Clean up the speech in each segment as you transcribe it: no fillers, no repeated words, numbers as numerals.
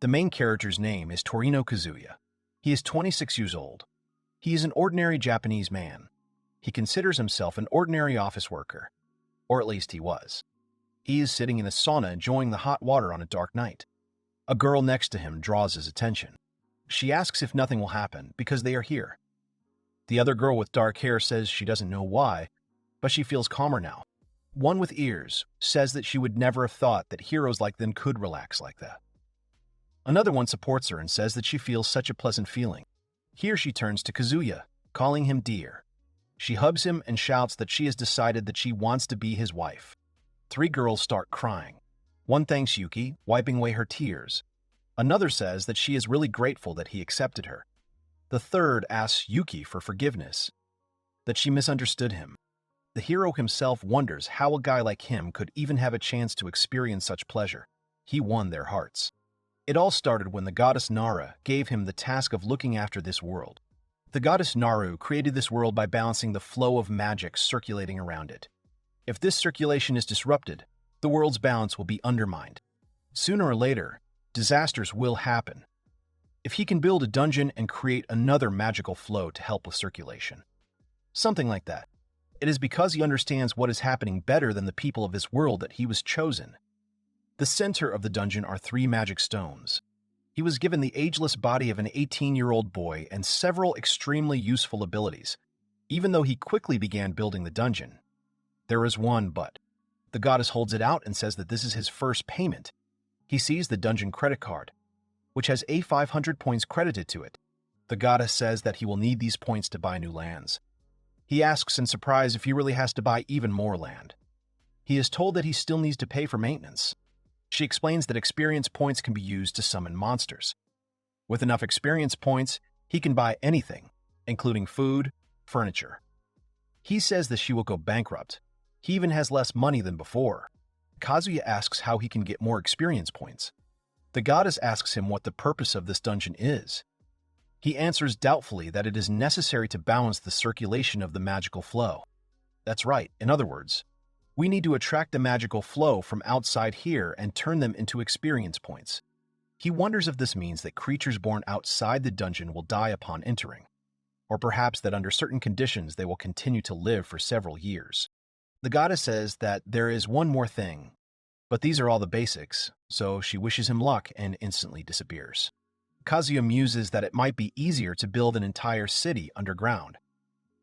The main character's name is Torino Kazuya. He is 26 years old. He is an ordinary Japanese man. He considers himself an ordinary office worker, or at least he was. He is sitting in a sauna enjoying the hot water on a dark night. A girl next to him draws his attention. She asks if nothing will happen because they are here. The other girl with dark hair says she doesn't know why, but she feels calmer now. One with ears says that she would never have thought that heroes like them could relax like that. Another one supports her and says that she feels such a pleasant feeling. Here she turns to Kazuya, calling him dear. She hugs him and shouts that she has decided that she wants to be his wife. Three girls start crying. One thanks Yuki, wiping away her tears. Another says that she is really grateful that he accepted her. The third asks Yuki for forgiveness, that she misunderstood him. The hero himself wonders how a guy like him could even have a chance to experience such pleasure. He won their hearts. It all started when the goddess Nara gave him the task of looking after this world. The goddess Naru created this world by balancing the flow of magic circulating around it. If this circulation is disrupted, the world's balance will be undermined. Sooner or later, disasters will happen. If he can build a dungeon and create another magical flow to help with circulation. Something like that. It is because he understands what is happening better than the people of this world that he was chosen. The center of the dungeon are 3 magic stones. He was given the ageless body of an 18-year-old boy and several extremely useful abilities, even though he quickly began building the dungeon. There is one but. The goddess holds it out and says that this is his first payment. He sees the dungeon credit card, which has 500 points credited to it. The goddess says that he will need these points to buy new lands. He asks in surprise if he really has to buy even more land. He is told that he still needs to pay for maintenance. She explains that experience points can be used to summon monsters. With enough experience points, he can buy anything, including food, furniture. He says that she will go bankrupt. He even has less money than before. Kazuya asks how he can get more experience points. The goddess asks him what the purpose of this dungeon is. He answers doubtfully that it is necessary to balance the circulation of the magical flow. That's right, in other words, we need to attract the magical flow from outside here and turn them into experience points. He wonders if this means that creatures born outside the dungeon will die upon entering, or perhaps that under certain conditions they will continue to live for several years. The goddess says that there is one more thing, but these are all the basics, so she wishes him luck and instantly disappears. Kazuya muses that it might be easier to build an entire city underground.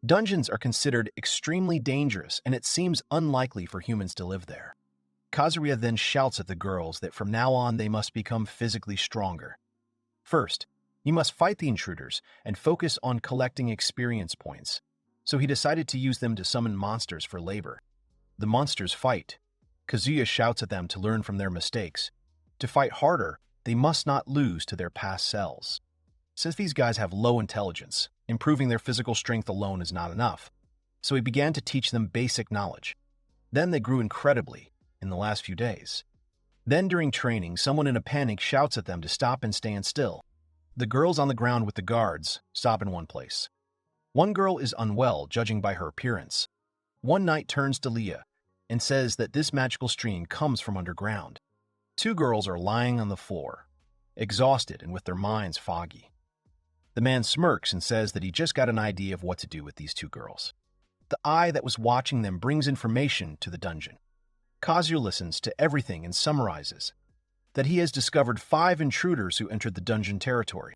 Dungeons are considered extremely dangerous, and it seems unlikely for humans to live there. Kazuya then shouts at the girls that from now on they must become physically stronger. First, he must fight the intruders and focus on collecting experience points, so he decided to use them to summon monsters for labor. The monsters fight. Kazuya shouts at them to learn from their mistakes. To fight harder, they must not lose to their past selves. Since these guys have low intelligence, improving their physical strength alone is not enough, so he began to teach them basic knowledge. Then they grew incredibly in the last few days. Then during training, someone in a panic shouts at them to stop and stand still. The girls on the ground with the guards stop in one place. One girl is unwell, judging by her appearance. One knight turns to Leah and says that this magical stream comes from underground. 2 girls are lying on the floor, exhausted and with their minds foggy. The man smirks and says that he just got an idea of what to do with these 2 girls. The eye that was watching them brings information to the dungeon. Kazuya listens to everything and summarizes that he has discovered 5 intruders who entered the dungeon territory.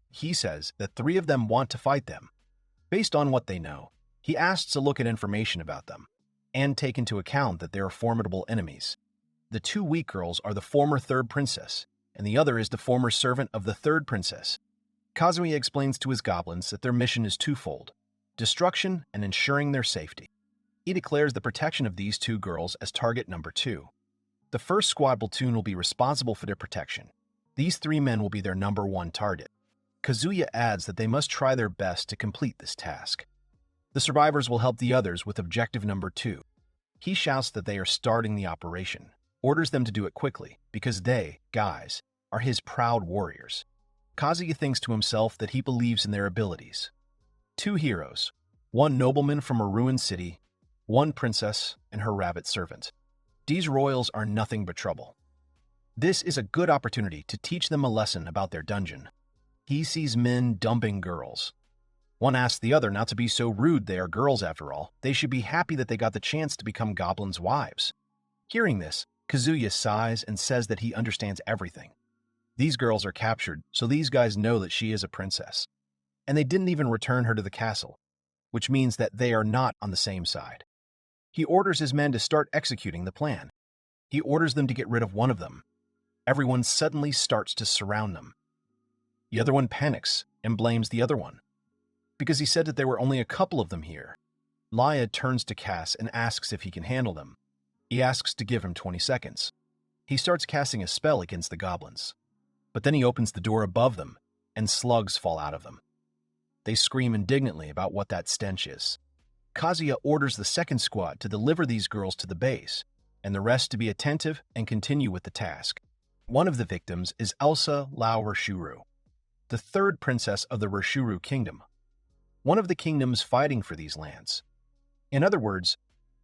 He says that 3 of them want to fight them. Based on what they know, he asks to look at information about them and take into account that they are formidable enemies. The 2 weak girls are the former 3rd princess, and the other is the former servant of the 3rd princess. Kazuya explains to his goblins that their mission is twofold: destruction and ensuring their safety. He declares the protection of these 2 girls as target number 2. The first squad platoon will be responsible for their protection. These 3 men will be their number 1 target. Kazuya adds that they must try their best to complete this task. The survivors will help the others with objective number 2. He shouts that they are starting the operation, orders them to do it quickly, because they, guys, are his proud warriors. Kazuya thinks to himself that he believes in their abilities. 2 heroes, 1 nobleman from a ruined city, 1 princess and her rabbit servant. These royals are nothing but trouble. This is a good opportunity to teach them a lesson about their dungeon. He sees men dumping girls. One asks the other not to be so rude, they are girls after all. They should be happy that they got the chance to become goblins' wives. Hearing this, Kazuya sighs and says that he understands everything. These girls are captured, so these guys know that she is a princess. And they didn't even return her to the castle, which means that they are not on the same side. He orders his men to start executing the plan. He orders them to get rid of one of them. Everyone suddenly starts to surround them. The other one panics and blames the other one, because he said that there were only a couple of them here. Laya turns to Cass and asks if he can handle them. He asks to give him 20 seconds. He starts casting a spell against the goblins. But then he opens the door above them, and slugs fall out of them. They scream indignantly about what that stench is. Kazuya orders the second squad to deliver these girls to the base, and the rest to be attentive and continue with the task. One of the victims is Elsa Lao Rashuru, the third princess of the Rashuru kingdom, one of the kingdoms fighting for these lands. In other words,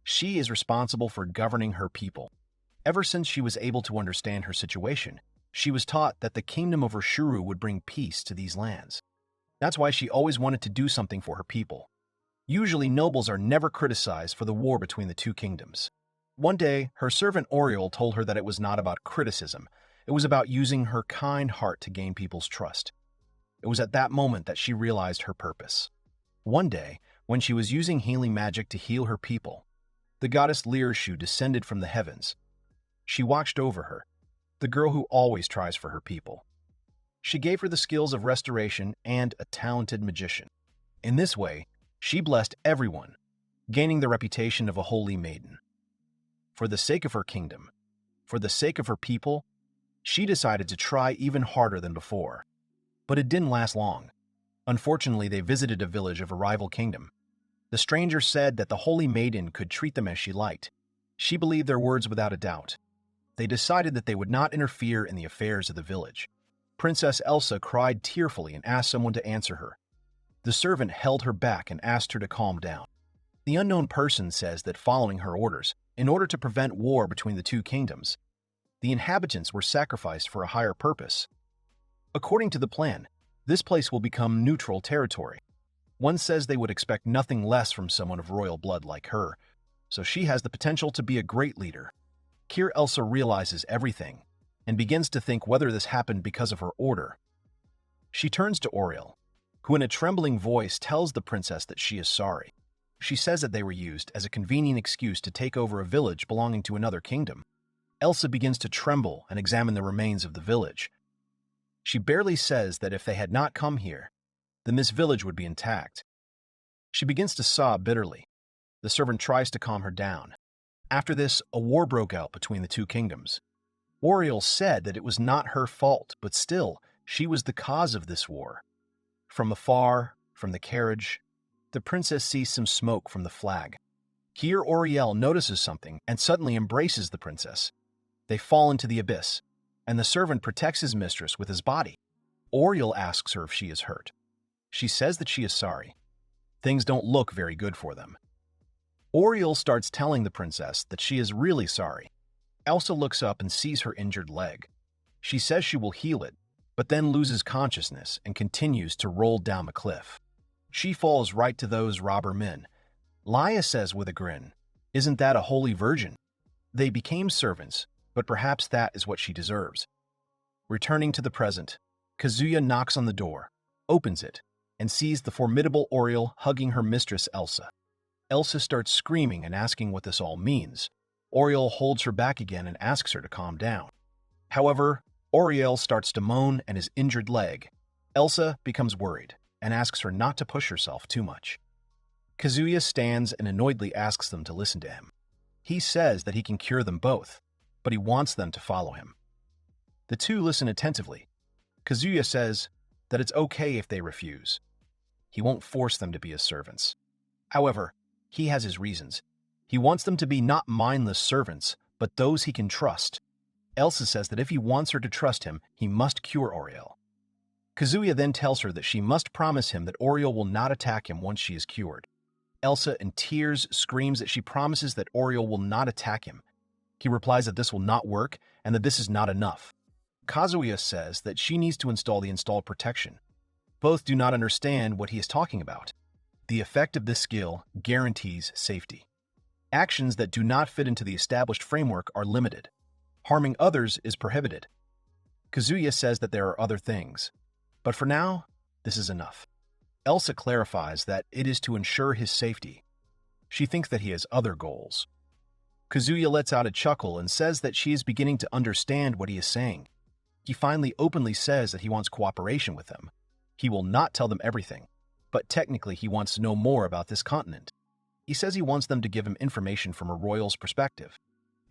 she is responsible for governing her people. Ever since she was able to understand her situation, she was taught that the kingdom of Rashuru would bring peace to these lands. That's why she always wanted to do something for her people. Usually, nobles are never criticized for the war between the two kingdoms. One day, her servant Oriole told her that it was not about criticism. It was about using her kind heart to gain people's trust. It was at that moment that she realized her purpose. One day, when she was using healing magic to heal her people, the goddess Lirshu descended from the heavens. She watched over her, the girl who always tries for her people. She gave her the skills of restoration and a talented magician. In this way, she blessed everyone, gaining the reputation of a holy maiden. For the sake of her kingdom, for the sake of her people, she decided to try even harder than before. But it didn't last long. Unfortunately, they visited a village of a rival kingdom. The stranger said that the holy maiden could treat them as she liked. She believed their words without a doubt. They decided that they would not interfere in the affairs of the village. Princess Elsa cried tearfully and asked someone to answer her. The servant held her back and asked her to calm down. The unknown person says that following her orders, in order to prevent war between the two kingdoms, the inhabitants were sacrificed for a higher purpose. According to the plan, this place will become neutral territory. One says they would expect nothing less from someone of royal blood like her, so she has the potential to be a great leader. Here Elsa realizes everything and begins to think whether this happened because of her order. She turns to Oriole, who in a trembling voice tells the princess that she is sorry. She says that they were used as a convenient excuse to take over a village belonging to another kingdom. Elsa begins to tremble and examine the remains of the village. She barely says that if they had not come here, then this village would be intact. She begins to sob bitterly. The servant tries to calm her down. After this, a war broke out between the two kingdoms. Oriole said that it was not her fault, but still, she was the cause of this war. From afar, from the carriage, the princess sees some smoke from the flag. Here Oriole notices something and suddenly embraces the princess. They fall into the abyss, and the servant protects his mistress with his body. Oriole asks her if she is hurt. She says that she is sorry. Things don't look very good for them. Oriole starts telling the princess that she is really sorry. Elsa looks up and sees her injured leg. She says she will heal it, but then loses consciousness and continues to roll down the cliff. She falls right to those robber men. Laya says with a grin, "Isn't that a holy virgin?" They became servants, but perhaps that is what she deserves. Returning to the present, Kazuya knocks on the door, opens it, and sees the formidable Oriole hugging her mistress Elsa. Elsa starts screaming and asking what this all means. Oriole holds her back again and asks her to calm down. However, Oriole starts to moan at his injured leg. Elsa becomes worried and asks her not to push herself too much. Kazuya stands and annoyedly asks them to listen to him. He says that he can cure them both, but he wants them to follow him. The two listen attentively. Kazuya says that it's okay if they refuse. He won't force them to be his servants. However, he has his reasons. He wants them to be not mindless servants, but those he can trust. Elsa says that if he wants her to trust him, he must cure Oriole. Kazuya then tells her that she must promise him that Oriole will not attack him once she is cured. Elsa, in tears, screams that she promises that Oriole will not attack him. He replies that this will not work and that this is not enough. Kazuya says that she needs to install the installed protection. Both do not understand what he is talking about. The effect of this skill guarantees safety. Actions that do not fit into the established framework are limited. Harming others is prohibited. Kazuya says that there are other things, but for now, this is enough. Elsa clarifies that it is to ensure his safety. She thinks that he has other goals. Kazuya lets out a chuckle and says that she is beginning to understand what he is saying. He finally openly says that he wants cooperation with them. He will not tell them everything, but technically he wants to know more about this continent. He says he wants them to give him information from a royal's perspective,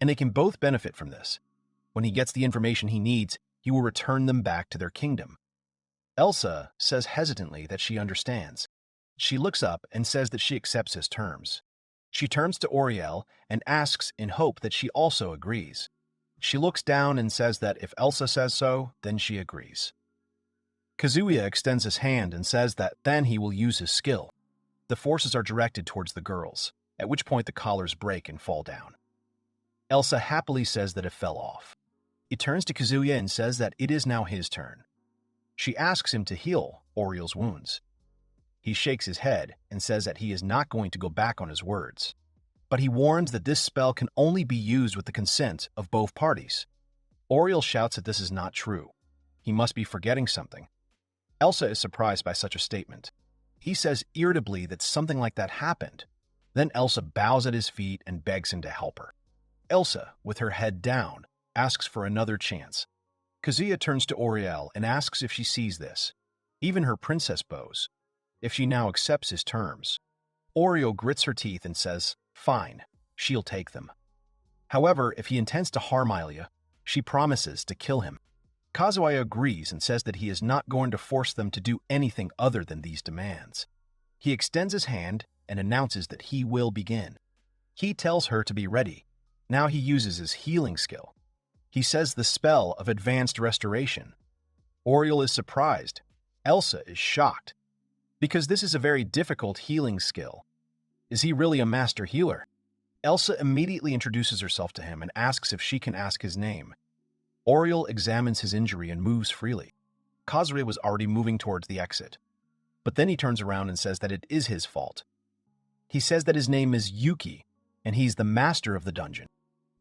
and they can both benefit from this. When he gets the information he needs, he will return them back to their kingdom. Elsa says hesitantly that she understands. She looks up and says that she accepts his terms. She turns to Oriel and asks in hope that she also agrees. She looks down and says that if Elsa says so, then she agrees. Kazuya extends his hand and says that then he will use his skill. The forces are directed towards the girls, at which point the collars break and fall down. Elsa happily says that it fell off. He turns to Kazuya and says that it is now his turn. She asks him to heal Oriel's wounds. He shakes his head and says that he is not going to go back on his words. But he warns that this spell can only be used with the consent of both parties. Oriel shouts that this is not true. He must be forgetting something. Elsa is surprised by such a statement. He says irritably that something like that happened. Then Elsa bows at his feet and begs him to help her. Elsa, with her head down, asks for another chance. Kazuya turns to Oriel and asks if she sees this. Even her princess bows. If she now accepts his terms. Oriel grits her teeth and says, fine, she'll take them. However, if he intends to harm Ilia, she promises to kill him. Kazuya agrees and says that he is not going to force them to do anything other than these demands. He extends his hand and announces that he will begin. He tells her to be ready. Now he uses his healing skill. He says the spell of advanced restoration. Oriel is surprised. Elsa is shocked. Because this is a very difficult healing skill. Is he really a master healer? Elsa immediately introduces herself to him and asks if she can ask his name. Oriel examines his injury and moves freely. Kazuya was already moving towards the exit. But then he turns around and says that it is his fault. He says that his name is Yuki, and he's the master of the dungeon.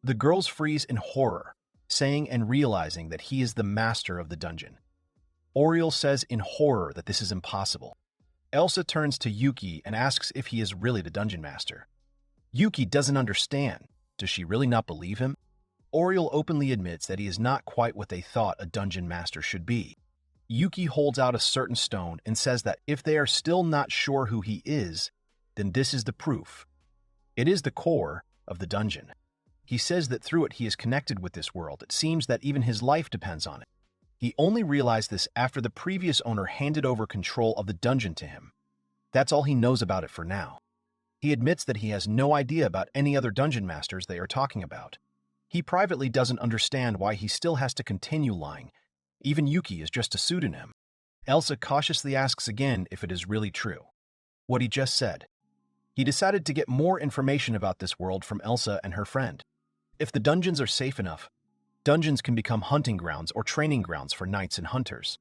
The girls freeze in horror, saying and realizing that he is the master of the dungeon. Oriel says in horror that this is impossible. Elsa turns to Yuki and asks if he is really the dungeon master. Yuki doesn't understand. Does she really not believe him? Oriel openly admits that he is not quite what they thought a dungeon master should be. Yuki holds out a certain stone and says that if they are still not sure who he is, then this is the proof. It is the core of the dungeon. He says that through it he is connected with this world. It seems that even his life depends on it. He only realized this after the previous owner handed over control of the dungeon to him. That's all he knows about it for now. He admits that he has no idea about any other dungeon masters they are talking about. He privately doesn't understand why he still has to continue lying. Even Yuki is just a pseudonym. Elsa cautiously asks again if it is really true. What he just said. He decided to get more information about this world from Elsa and her friend. If the dungeons are safe enough, dungeons can become hunting grounds or training grounds for knights and hunters.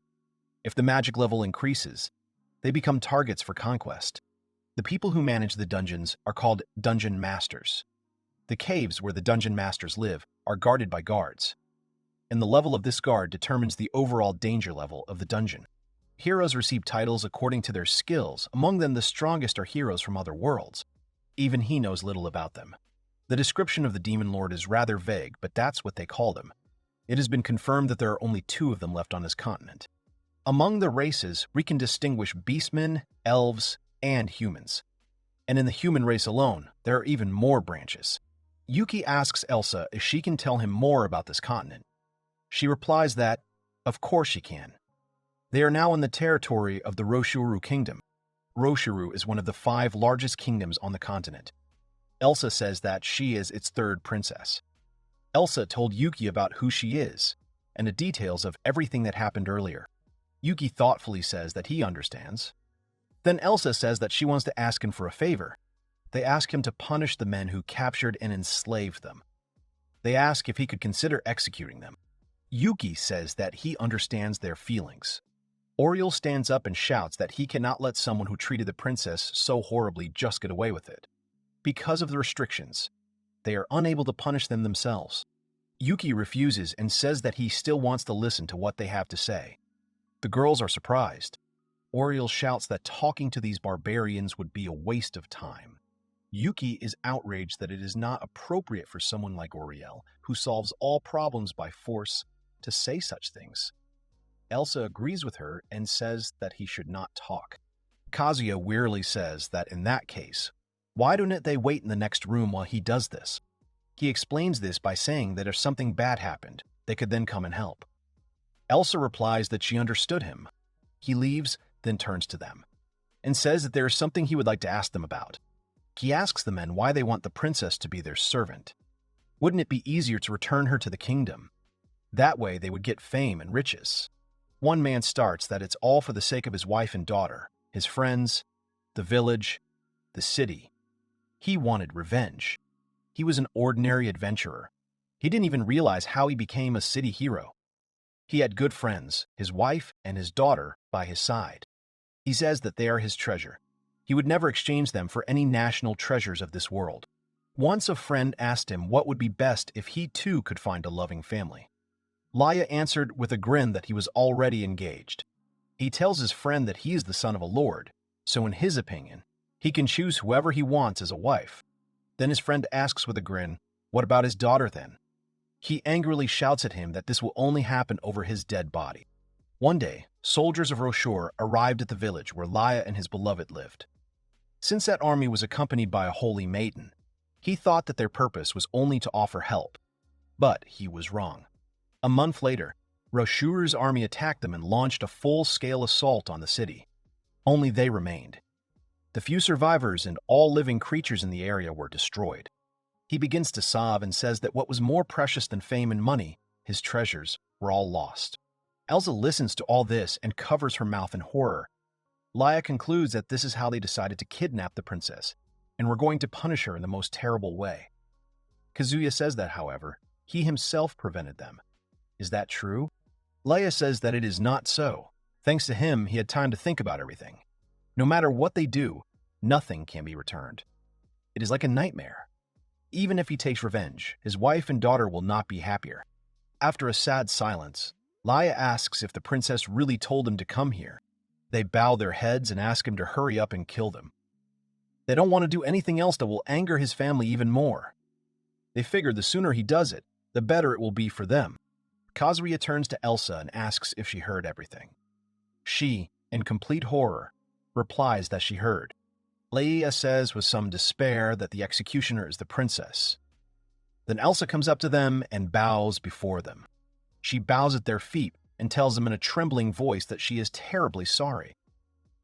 If the magic level increases, they become targets for conquest. The people who manage the dungeons are called dungeon masters. The caves where the dungeon masters live are guarded by guards, and the level of this guard determines the overall danger level of the dungeon. Heroes receive titles according to their skills. Among them, the strongest are heroes from other worlds. Even he knows little about them. The description of the Demon Lord is rather vague, but that's what they call them. It has been confirmed that there are only 2 of them left on his continent. Among the races, we can distinguish beastmen, elves, and humans. And in the human race alone, there are even more branches. Yuki asks Elsa if she can tell him more about this continent. She replies that, of course she can. They are now in the territory of the Roshuru Kingdom. Roshuru is one of the 5 largest kingdoms on the continent. Elsa says that she is its 3rd princess. Elsa told Yuki about who she is, and the details of everything that happened earlier. Yuki thoughtfully says that he understands. Then Elsa says that she wants to ask him for a favor. They ask him to punish the men who captured and enslaved them. They ask if he could consider executing them. Yuki says that he understands their feelings. Oriel stands up and shouts that he cannot let someone who treated the princess so horribly just get away with it. Because of the restrictions, they are unable to punish them themselves. Yuki refuses and says that he still wants to listen to what they have to say. The girls are surprised. Oriel shouts that talking to these barbarians would be a waste of time. Yuki is outraged that it is not appropriate for someone like Oriel, who solves all problems by force, to say such things. Elsa agrees with her and says that he should not talk. Kazuya wearily says that in that case, why don't they wait in the next room while he does this? He explains this by saying that if something bad happened, they could then come and help. Elsa replies that she understood him. He leaves, then turns to them, and says that there is something he would like to ask them about. He asks the men why they want the princess to be their servant. Wouldn't it be easier to return her to the kingdom? That way they would get fame and riches. One man starts that it's all for the sake of his wife and daughter, his friends, the village, the city. He wanted revenge. He was an ordinary adventurer. He didn't even realize how he became a city hero. He had good friends, his wife and his daughter, by his side. He says that they are his treasure. He would never exchange them for any national treasures of this world. Once a friend asked him what would be best if he too could find a loving family. Laya answered with a grin that he was already engaged. He tells his friend that he is the son of a lord, so in his opinion, he can choose whoever he wants as a wife. Then his friend asks with a grin, what about his daughter then? He angrily shouts at him that this will only happen over his dead body. One day, soldiers of Roshur arrived at the village where Laya and his beloved lived. Since that army was accompanied by a holy maiden, he thought that their purpose was only to offer help. But he was wrong. A month later, Roshur's army attacked them and launched a full-scale assault on the city. Only they remained. The few survivors and all living creatures in the area were destroyed. He begins to sob and says that what was more precious than fame and money, his treasures, were all lost. Elsa listens to all this and covers her mouth in horror. Laya concludes that this is how they decided to kidnap the princess, and were going to punish her in the most terrible way. Kazuya says that, however, he himself prevented them. Is that true? Laya says that it is not so. Thanks to him, he had time to think about everything. No matter what they do, nothing can be returned. It is like a nightmare. Even if he takes revenge, his wife and daughter will not be happier. After a sad silence, Laya asks if the princess really told him to come here. They bow their heads and ask him to hurry up and kill them. They don't want to do anything else that will anger his family even more. They figure the sooner he does it, the better it will be for them. Kazuya turns to Elsa and asks if she heard everything. She, in complete horror, replies that she heard. Leia says with some despair that the executioner is the princess. Then Elsa comes up to them and bows before them. She bows at their feet and tells them in a trembling voice that she is terribly sorry.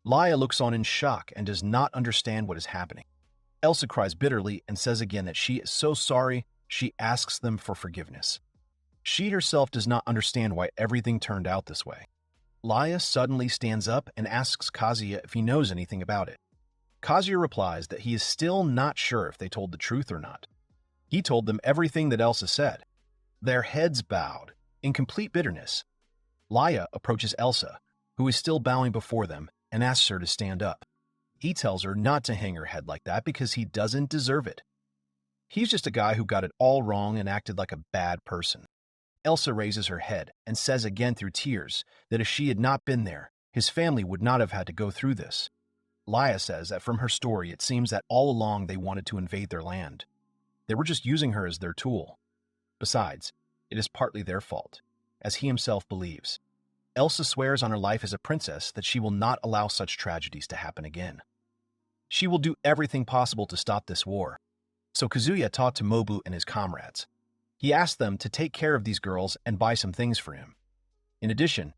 Laya looks on in shock and does not understand what is happening. Elsa cries bitterly and says again that she is so sorry, she asks them for forgiveness. She herself does not understand why everything turned out this way. Laya suddenly stands up and asks Kazuya if he knows anything about it. Kazuya replies that he is still not sure if they told the truth or not. He told them everything that Elsa said. Their heads bowed, in complete bitterness. Laya approaches Elsa, who is still bowing before them, and asks her to stand up. He tells her not to hang her head like that because he doesn't deserve it. He's just a guy who got it all wrong and acted like a bad person. Elsa raises her head and says again through tears that if she had not been there, his family would not have had to go through this. Laya says that from her story, it seems that all along they wanted to invade their land. They were just using her as their tool. Besides, it is partly their fault, as he himself believes. Elsa swears on her life as a princess that she will not allow such tragedies to happen again. She will do everything possible to stop this war. So Kazuya talked to Mobu and his comrades. He asked them to take care of these girls and buy some things for him. In addition,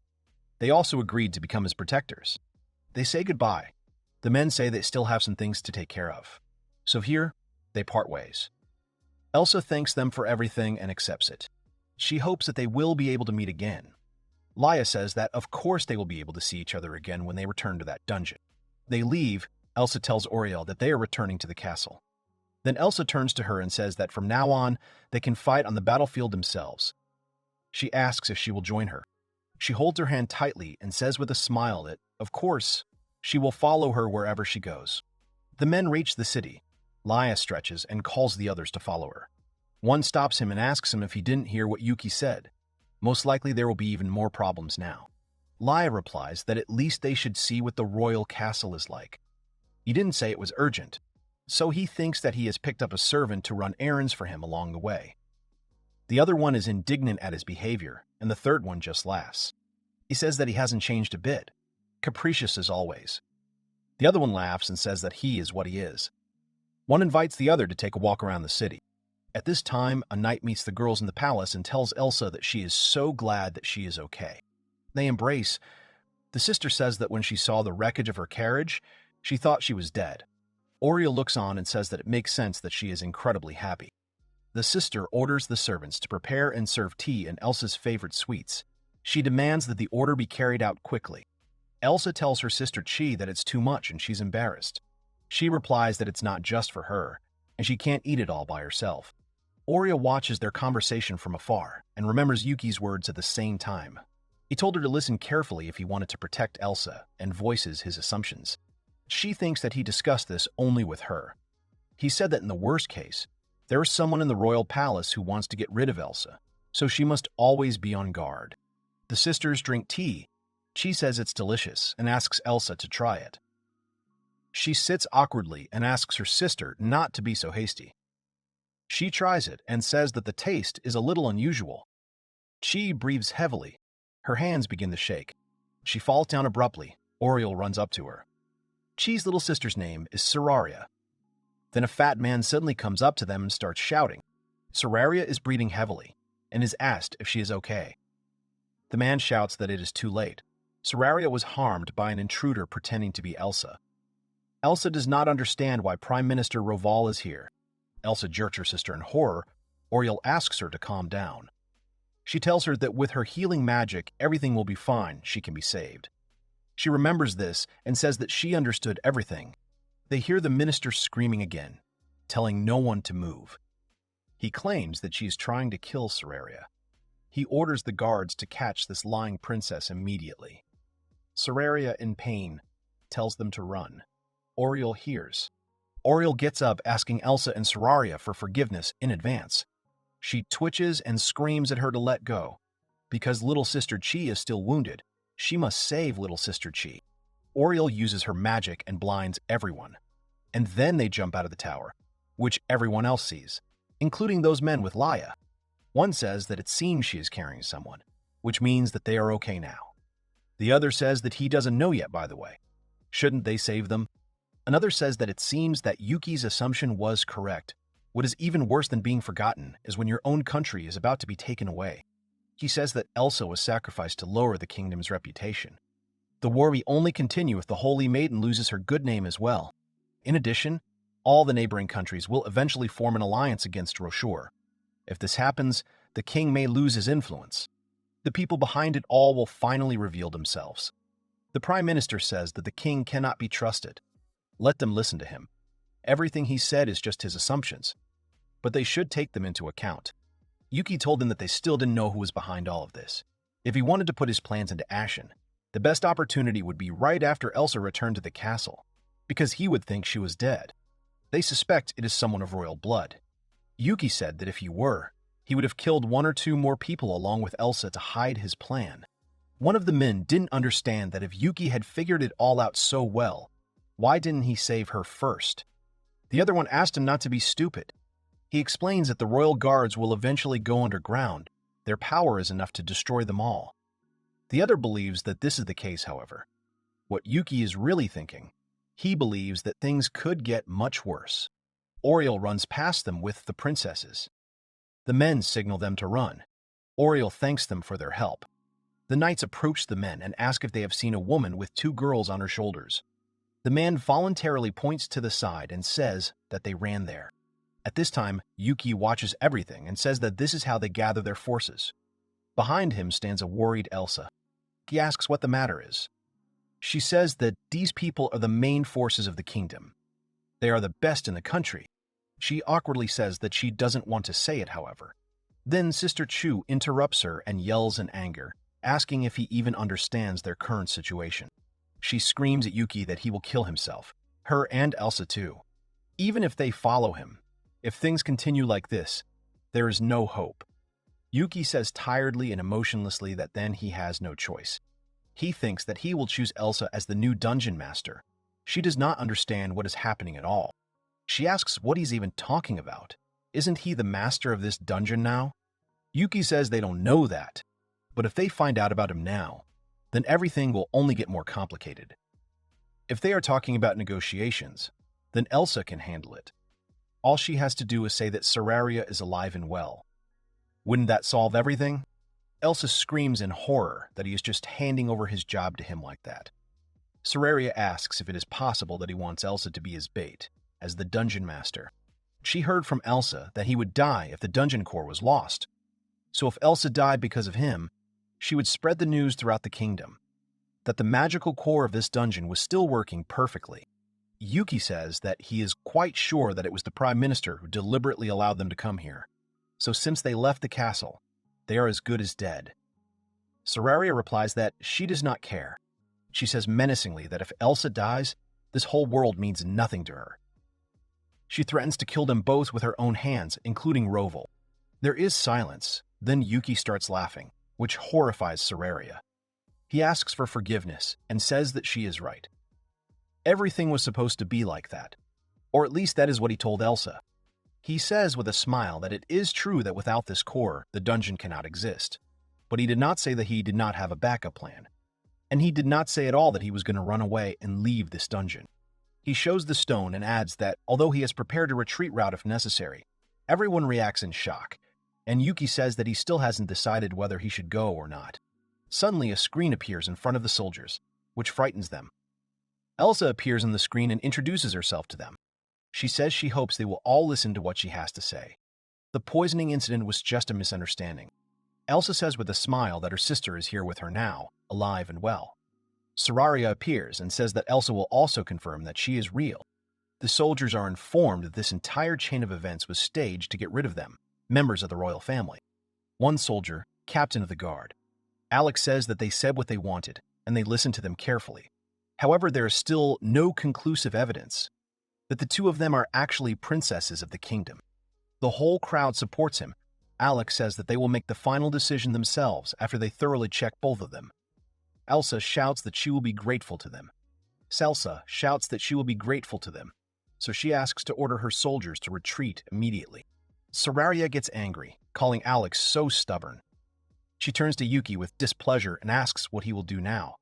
they also agreed to become his protectors. They say goodbye. The men say they still have some things to take care of. So here, they part ways. Elsa thanks them for everything and accepts it. She hopes that they will be able to meet again. Laya says that of course they will be able to see each other again when they return to that dungeon. They leave. Elsa tells Oriel that they are returning to the castle. Then Elsa turns to her and says that from now on, they can fight on the battlefield themselves. She asks if she will join her. She holds her hand tightly and says with a smile that, of course, she will follow her wherever she goes. The men reach the city. Laya stretches and calls the others to follow her. One stops him and asks him if he didn't hear what Yuki said. Most likely there will be even more problems now. Laya replies that at least they should see what the royal castle is like. He didn't say it was urgent, so he thinks that he has picked up a servant to run errands for him along the way. The other one is indignant at his behavior, and the third one just laughs. He says that he hasn't changed a bit, capricious as always. The other one laughs and says that he is what he is. One invites the other to take a walk around the city. At this time, a knight meets the girls in the palace and tells Elsa that she is so glad that she is okay. They embrace. The sister says that when she saw the wreckage of her carriage, she thought she was dead. Oriel looks on and says that it makes sense that she is incredibly happy. The sister orders the servants to prepare and serve tea and Elsa's favorite sweets. She demands that the order be carried out quickly. Elsa tells her sister Chi that it's too much and she's embarrassed. She replies that it's not just for her, and she can't eat it all by herself. Oriel watches their conversation from afar and remembers Yuki's words at the same time. He told her to listen carefully if he wanted to protect Elsa and voices his assumptions. She thinks that he discussed this only with her. He said that in the worst case, there is someone in the royal palace who wants to get rid of Elsa, so she must always be on guard. The sisters drink tea. Chi says it's delicious and asks Elsa to try it. She sits awkwardly and asks her sister not to be so hasty. She tries it and says that the taste is a little unusual. Chi breathes heavily. Her hands begin to shake. She falls down abruptly. Oriel runs up to her. Chi's little sister's name is Sararia. Then a fat man suddenly comes up to them and starts shouting. Sararia is breathing heavily and is asked if she is okay. The man shouts that it is too late. Sararia was harmed by an intruder pretending to be Elsa. Elsa does not understand why Prime Minister Roval is here. Elsa jerks her sister in horror. Oriel asks her to calm down. She tells her that with her healing magic, everything will be fine, she can be saved. She remembers this and says that she understood everything. They hear the minister screaming again, telling no one to move. He claims that she is trying to kill Sararia. He orders the guards to catch this lying princess immediately. Sararia, in pain, tells them to run. Oriel hears. Oriel gets up asking Elsa and Sararia for forgiveness in advance. She twitches and screams at her to let go. Because little sister Chi is still wounded, she must save little sister Chi. Oriel uses her magic and blinds everyone. And then they jump out of the tower, which everyone else sees, including those men with Laya. One says that it seems she is carrying someone, which means that they are okay now. The other says that he doesn't know yet, by the way. Shouldn't they save them? Another says that it seems that Yuki's assumption was correct. What is even worse than being forgotten is when your own country is about to be taken away. He says that Elsa was sacrificed to lower the kingdom's reputation. The war will only continue if the Holy Maiden loses her good name as well. In addition, all the neighboring countries will eventually form an alliance against Roshur. If this happens, the king may lose his influence. The people behind it all will finally reveal themselves. The prime minister says that the king cannot be trusted. Let them listen to him. Everything he said is just his assumptions, but they should take them into account. Yuki told them that they still didn't know who was behind all of this. If he wanted to put his plans into action, the best opportunity would be right after Elsa returned to the castle, because he would think she was dead. They suspect it is someone of royal blood. Yuki said that if he were, he would have killed one or two more people along with Elsa to hide his plan. One of the men didn't understand that if Yuki had figured it all out so well, why didn't he save her first? The other one asked him not to be stupid. He explains that the royal guards will eventually go underground. Their power is enough to destroy them all. The other believes that this is the case, however. What Yuki is really thinking, he believes that things could get much worse. Oriel runs past them with the princesses. The men signal them to run. Oriel thanks them for their help. The knights approach the men and ask if they have seen a woman with two girls on her shoulders. The man voluntarily points to the side and says that they ran there. At this time, Yuki watches everything and says that this is how they gather their forces. Behind him stands a worried Elsa. He asks what the matter is. She says that these people are the main forces of the kingdom. They are the best in the country. She awkwardly says that she doesn't want to say it, however. Then Sister Chu interrupts her and yells in anger, asking if he even understands their current situation. She screams at Yuki that he will kill himself, her and Elsa too. Even if they follow him, if things continue like this, there is no hope. Yuki says tiredly and emotionlessly that then he has no choice. He thinks that he will choose Elsa as the new dungeon master. She does not understand what is happening at all. She asks what he's even talking about. Isn't he the master of this dungeon now? Yuki says they don't know that, but if they find out about him now, then everything will only get more complicated. If they are talking about negotiations, then Elsa can handle it. All she has to do is say that Seraria is alive and well. Wouldn't that solve everything? Elsa screams in horror that he is just handing over his job to him like that. Seraria asks if it is possible that he wants Elsa to be his bait, as the dungeon master. She heard from Elsa that he would die if the dungeon core was lost. So if Elsa died because of him, she would spread the news throughout the kingdom that the magical core of this dungeon was still working perfectly. Yuki says that he is quite sure that it was the Prime Minister who deliberately allowed them to come here. So since they left the castle, they are as good as dead. Seraria replies that she does not care. She says menacingly that if Elsa dies, this whole world means nothing to her. She threatens to kill them both with her own hands, including Roval. There is silence. Then Yuki starts laughing, which horrifies Seraria. He asks for forgiveness and says that she is right. Everything was supposed to be like that, or at least that is what he told Elsa. He says with a smile that it is true that without this core, the dungeon cannot exist, but he did not say that he did not have a backup plan, and he did not say at all that he was going to run away and leave this dungeon. He shows the stone and adds that, although he has prepared a retreat route if necessary, everyone reacts in shock, and Yuki says that he still hasn't decided whether he should go or not. Suddenly, a screen appears in front of the soldiers, which frightens them. Elsa appears on the screen and introduces herself to them. She says she hopes they will all listen to what she has to say. The poisoning incident was just a misunderstanding. Elsa says with a smile that her sister is here with her now, alive and well. Seraria appears and says that Elsa will also confirm that she is real. The soldiers are informed that this entire chain of events was staged to get rid of them, members of the royal family. One soldier, captain of the guard. Alex says that they said what they wanted, and they listened to them carefully. However, there is still no conclusive evidence that the two of them are actually princesses of the kingdom. The whole crowd supports him. Alex says that they will make the final decision themselves after they thoroughly check both of them. Elsa shouts that she will be grateful to them. Celsa shouts that she will be grateful to them, so she asks to order her soldiers to retreat immediately. Seraria gets angry, calling Alex so stubborn. She turns to Yuki with displeasure and asks what he will do now.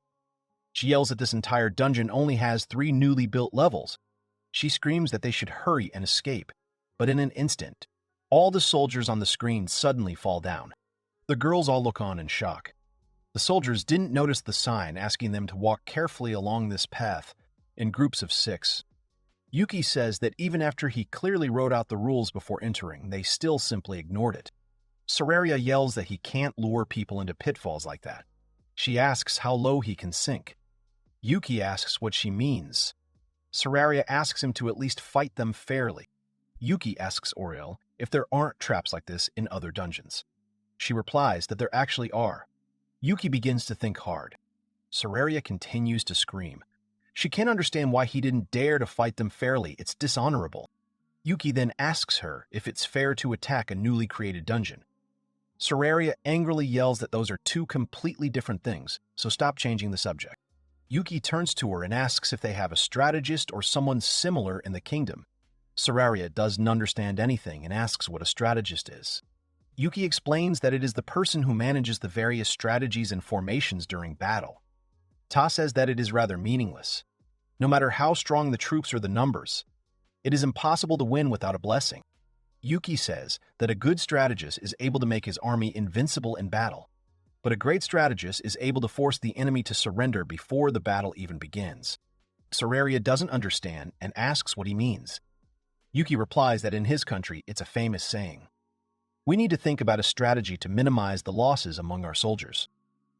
She yells that this entire dungeon only has 3 newly built levels. She screams that they should hurry and escape, but in an instant, all the soldiers on the screen suddenly fall down. The girls all look on in shock. The soldiers didn't notice the sign asking them to walk carefully along this path in groups of 6. Yuki says that even after he clearly wrote out the rules before entering, they still simply ignored it. Seraria yells that he can't lure people into pitfalls like that. She asks how low he can sink. Yuki asks what she means. Seraria asks him to at least fight them fairly. Yuki asks Oriel if there aren't traps like this in other dungeons. She replies that there actually are. Yuki begins to think hard. Seraria continues to scream. She can't understand why he didn't dare to fight them fairly. It's dishonorable. Yuki then asks her if it's fair to attack a newly created dungeon. Seraria angrily yells that those are 2 completely different things, so stop changing the subject. Yuki turns to her and asks if they have a strategist or someone similar in the kingdom. Seraria doesn't understand anything and asks what a strategist is. Yuki explains that it is the person who manages the various strategies and formations during battle. Ta says that it is rather meaningless. No matter how strong the troops or the numbers, it is impossible to win without a blessing. Yuki says that a good strategist is able to make his army invincible in battle, but a great strategist is able to force the enemy to surrender before the battle even begins. Seraria doesn't understand and asks what he means. Yuki replies that in his country it's a famous saying. We need to think about a strategy to minimize the losses among our soldiers.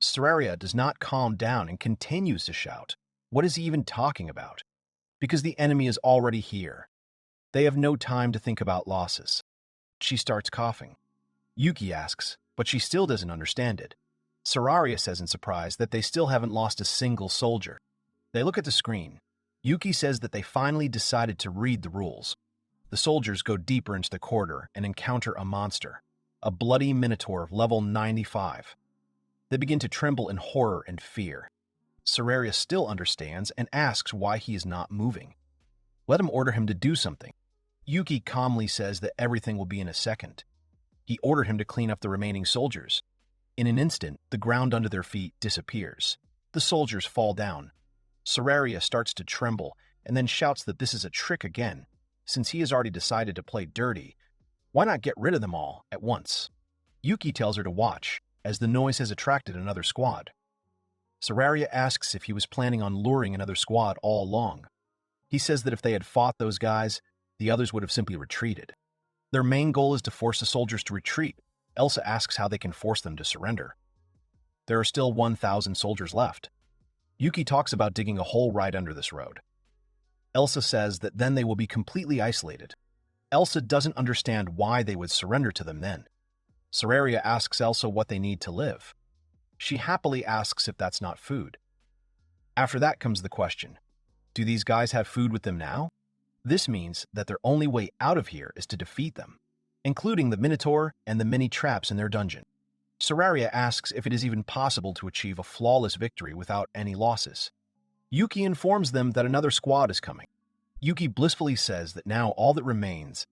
Seraria does not calm down and continues to shout. What is he even talking about? Because the enemy is already here. They have no time to think about losses. She starts coughing. Yuki asks, but she still doesn't understand it. Sararia says in surprise that they still haven't lost a single soldier. They look at the screen. Yuki says that they finally decided to read the rules. The soldiers go deeper into the corridor and encounter a monster, a bloody minotaur of level 95. They begin to tremble in horror and fear. Sararia still understands and asks why he is not moving. Let him order him to do something. Yuki calmly says that everything will be in a second. He ordered him to clean up the remaining soldiers. In an instant, the ground under their feet disappears. The soldiers fall down. Sararia starts to tremble and then shouts that this is a trick again. Since he has already decided to play dirty, why not get rid of them all at once? Yuki tells her to watch, as the noise has attracted another squad. Sararia asks if he was planning on luring another squad all along. He says that if they had fought those guys, the others would have simply retreated. Their main goal is to force the soldiers to retreat. Elsa asks how they can force them to surrender. There are still 1,000 soldiers left. Yuki talks about digging a hole right under this road. Elsa says that then they will be completely isolated. Elsa doesn't understand why they would surrender to them then. Sararia asks Elsa what they need to live. She happily asks if that's not food. After that comes the question, do these guys have food with them now? This means that their only way out of here is to defeat them, including the Minotaur and the many traps in their dungeon. Sararia asks if it is even possible to achieve a flawless victory without any losses. Yuki informs them that another squad is coming. Yuki blissfully says that now all that remains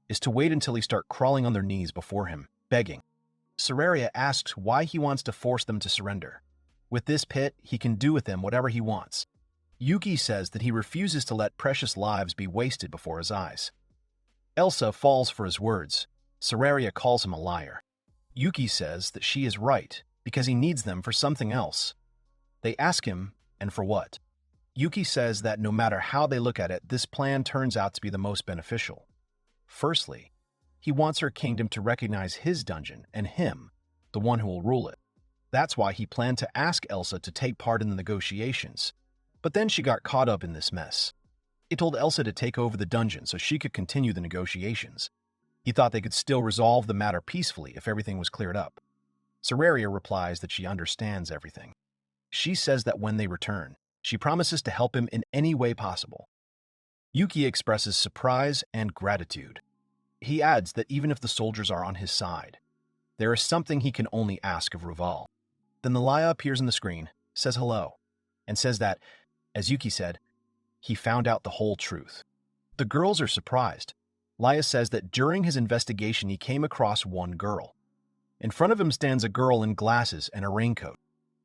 is to wait until they start crawling on their knees before him, begging. Sararia asks why he wants to force them to surrender. With this pit, he can do with them whatever he wants. Yuki says that he refuses to let precious lives be wasted before his eyes. Elsa falls for his words. Sararia calls him a liar. Yuki says that she is right because he needs them for something else. They ask him, and for what? Yuki says that no matter how they look at it, this plan turns out to be the most beneficial. Firstly, he wants her kingdom to recognize his dungeon and him, the one who will rule it. That's why he planned to ask Elsa to take part in the negotiations. But then she got caught up in this mess. He told Elsa to take over the dungeon so she could continue the negotiations. He thought they could still resolve the matter peacefully if everything was cleared up. Sararia replies that she understands everything. She says that when they return, she promises to help him in any way possible. Yuki expresses surprise and gratitude. He adds that even if the soldiers are on his side, there is something he can only ask of Ruval. Then the Laya appears on the screen, says hello, and says that, as Yuki said, he found out the whole truth. The girls are surprised. Laya says that during his investigation he came across one girl. In front of him stands a girl in glasses and a raincoat.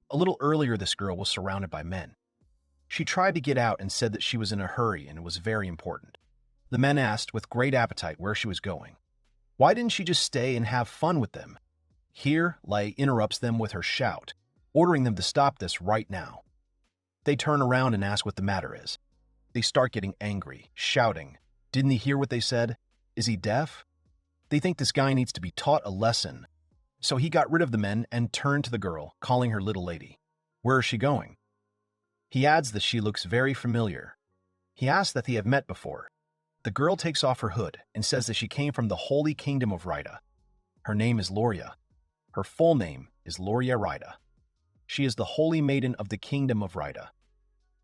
A little earlier this girl was surrounded by men. She tried to get out and said that she was in a hurry and it was very important. The men asked with great appetite where she was going. Why didn't she just stay and have fun with them? Here, Laya interrupts them with her shout, ordering them to stop this right now. They turn around and ask what the matter is. They start getting angry, shouting. Didn't he hear what they said? Is he deaf? They think this guy needs to be taught a lesson. So he got rid of the men and turned to the girl, calling her little lady. Where is she going? He adds that she looks very familiar. He asks that they have met before. The girl takes off her hood and says that she came from the Holy Kingdom of Rida. Her name is Loria. Her full name is Loria Rida. She is the Holy Maiden of the Kingdom of Rida.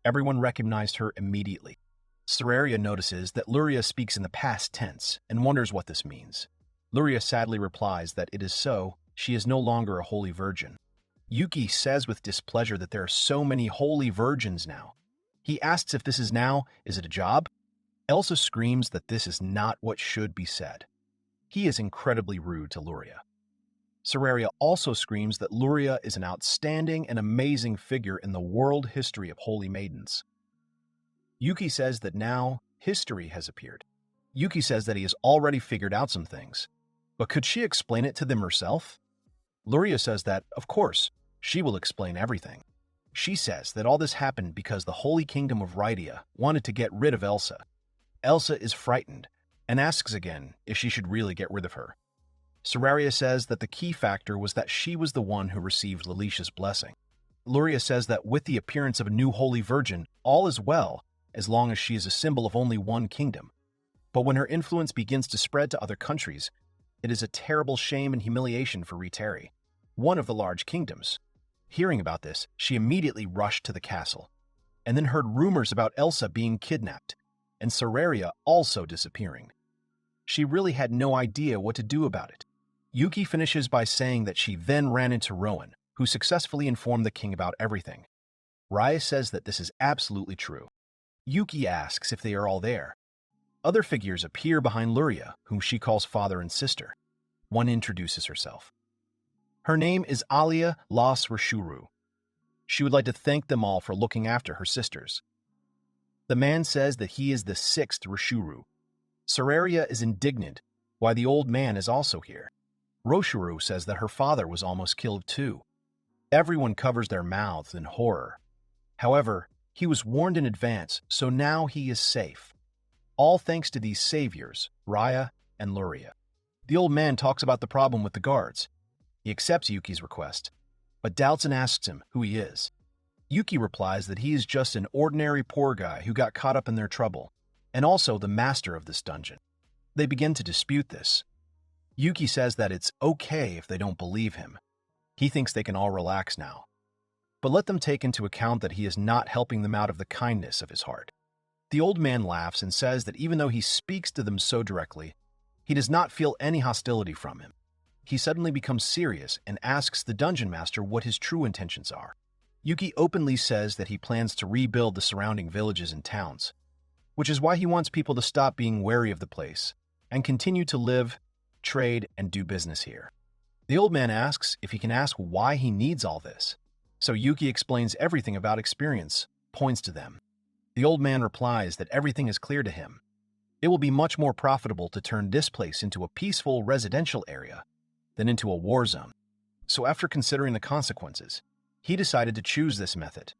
Everyone recognized her immediately. Sararia notices that Luria speaks in the past tense and wonders what this means. Luria sadly replies that it is so, she is no longer a holy virgin. Yuki says with displeasure that there are so many holy virgins now. He asks if this is it a job? Elsa screams that this is not what should be said. He is incredibly rude to Luria. Sararia also screams that Luria is an outstanding and amazing figure in the world history of holy maidens. Yuki says that now history has appeared. Yuki says that he has already figured out some things, but could she explain it to them herself? Luria says that, of course, she will explain everything. She says that all this happened because the Holy Kingdom of Rydia wanted to get rid of Elsa. Elsa is frightened and asks again if she should really get rid of her. Sararia says that the key factor was that she was the one who received Lalisha's blessing. Luria says that with the appearance of a new holy virgin, all is well as long as she is a symbol of only one kingdom. But when her influence begins to spread to other countries, it is a terrible shame and humiliation for Riteri, one of the large kingdoms. Hearing about this, she immediately rushed to the castle, and then heard rumors about Elsa being kidnapped, and Seraria also disappearing. She really had no idea what to do about it. Yuki finishes by saying that she then ran into Rowan, who successfully informed the king about everything. Raya says that this is absolutely true. Yuki asks if they are all there. Other figures appear behind Luria, whom she calls father and sister. One introduces herself. Her name is Alia Las Rashuru. She would like to thank them all for looking after her sisters. The man says that he is the 6th Rashuru. Seraria is indignant why the old man is also here. Roshuru says that her father was almost killed too. Everyone covers their mouths in horror. However, he was warned in advance, so now he is safe. All thanks to these saviors, Raya and Luria. The old man talks about the problem with the guards. He accepts Yuki's request, but doubts and asks him who he is. Yuki replies that he is just an ordinary poor guy who got caught up in their trouble, and also the master of this dungeon. They begin to dispute this. Yuki says that it's okay if they don't believe him. He thinks they can all relax now. But let them take into account that he is not helping them out of the kindness of his heart. The old man laughs and says that even though he speaks to them so directly, he does not feel any hostility from him. He suddenly becomes serious and asks the dungeon master what his true intentions are. Yuki openly says that he plans to rebuild the surrounding villages and towns, which is why he wants people to stop being wary of the place and continue to live, trade, and do business here. The old man asks if he can ask why he needs all this. So Yuki explains everything about experience, points to them. The old man replies that everything is clear to him. It will be much more profitable to turn this place into a peaceful residential area than into a war zone. So after considering the consequences, he decided to choose this method.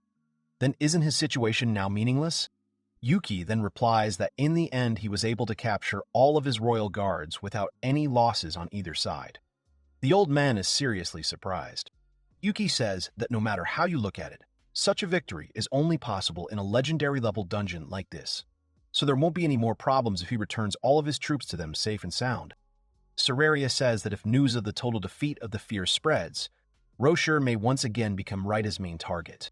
Then isn't his situation now meaningless? Yuki then replies that in the end he was able to capture all of his royal guards without any losses on either side. The old man is seriously surprised. Yuki says that no matter how you look at it, such a victory is only possible in a legendary level dungeon like this, so there won't be any more problems if he returns all of his troops to them safe and sound. Seraria says that if news of the total defeat of the fear spreads, Roshur may once again become Raita's main target.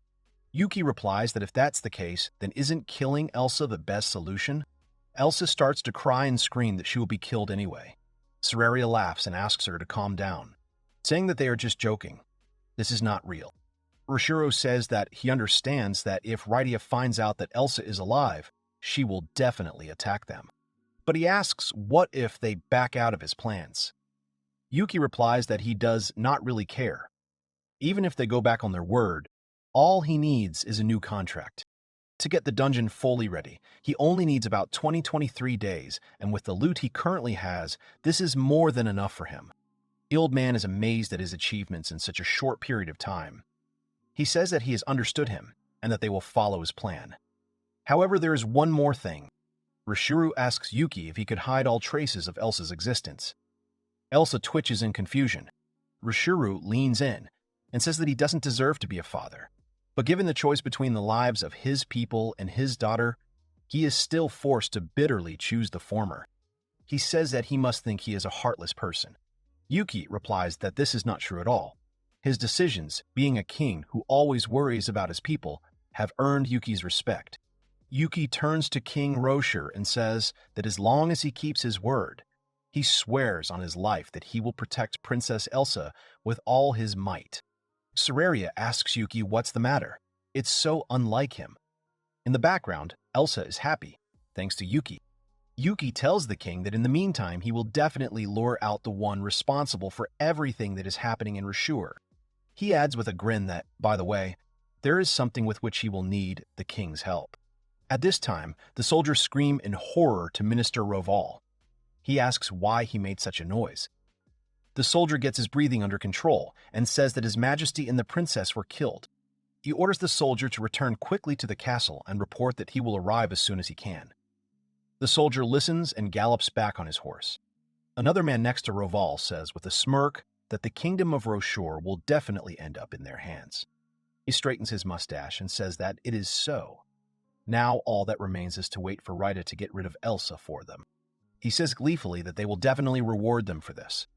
Yuki replies that if that's the case, then isn't killing Elsa the best solution? Elsa starts to cry and scream that she will be killed anyway. Seraria laughs and asks her to calm down, saying that they are just joking. This is not real. Roshuro says that he understands that if Raidia finds out that Elsa is alive, she will definitely attack them. But he asks what if they back out of his plans. Yuki replies that he does not really care. Even if they go back on their word, all he needs is a new contract. To get the dungeon fully ready, he only needs about 23 days, and with the loot he currently has, this is more than enough for him. The old man is amazed at his achievements in such a short period of time. He says that he has understood him, and that they will follow his plan. However, there is one more thing. Rashuru asks Yuki if he could hide all traces of Elsa's existence. Elsa twitches in confusion. Rashuru leans in and says that he doesn't deserve to be a father. But given the choice between the lives of his people and his daughter, he is still forced to bitterly choose the former. He says that he must think he is a heartless person. Yuki replies that this is not true at all. His decisions, being a king who always worries about his people, have earned Yuki's respect. Yuki turns to King Roshur and says that as long as he keeps his word, he swears on his life that he will protect Princess Elsa with all his might. Seraria asks Yuki what's the matter. It's so unlike him. In the background, Elsa is happy, thanks to Yuki. Yuki tells the king that in the meantime he will definitely lure out the one responsible for everything that is happening in Roshur. He adds with a grin that, by the way, there is something with which he will need the king's help. At this time, the soldiers scream in horror to Minister Roval. He asks why he made such a noise. The soldier gets his breathing under control and says that His Majesty and the princess were killed. He orders the soldier to return quickly to the castle and report that he will arrive as soon as he can. The soldier listens and gallops back on his horse. Another man next to Roval says with a smirk that the kingdom of Roshur will definitely end up in their hands. He straightens his mustache and says that it is so. Now all that remains is to wait for Raida to get rid of Elsa for them. He says gleefully that they will definitely reward them for this.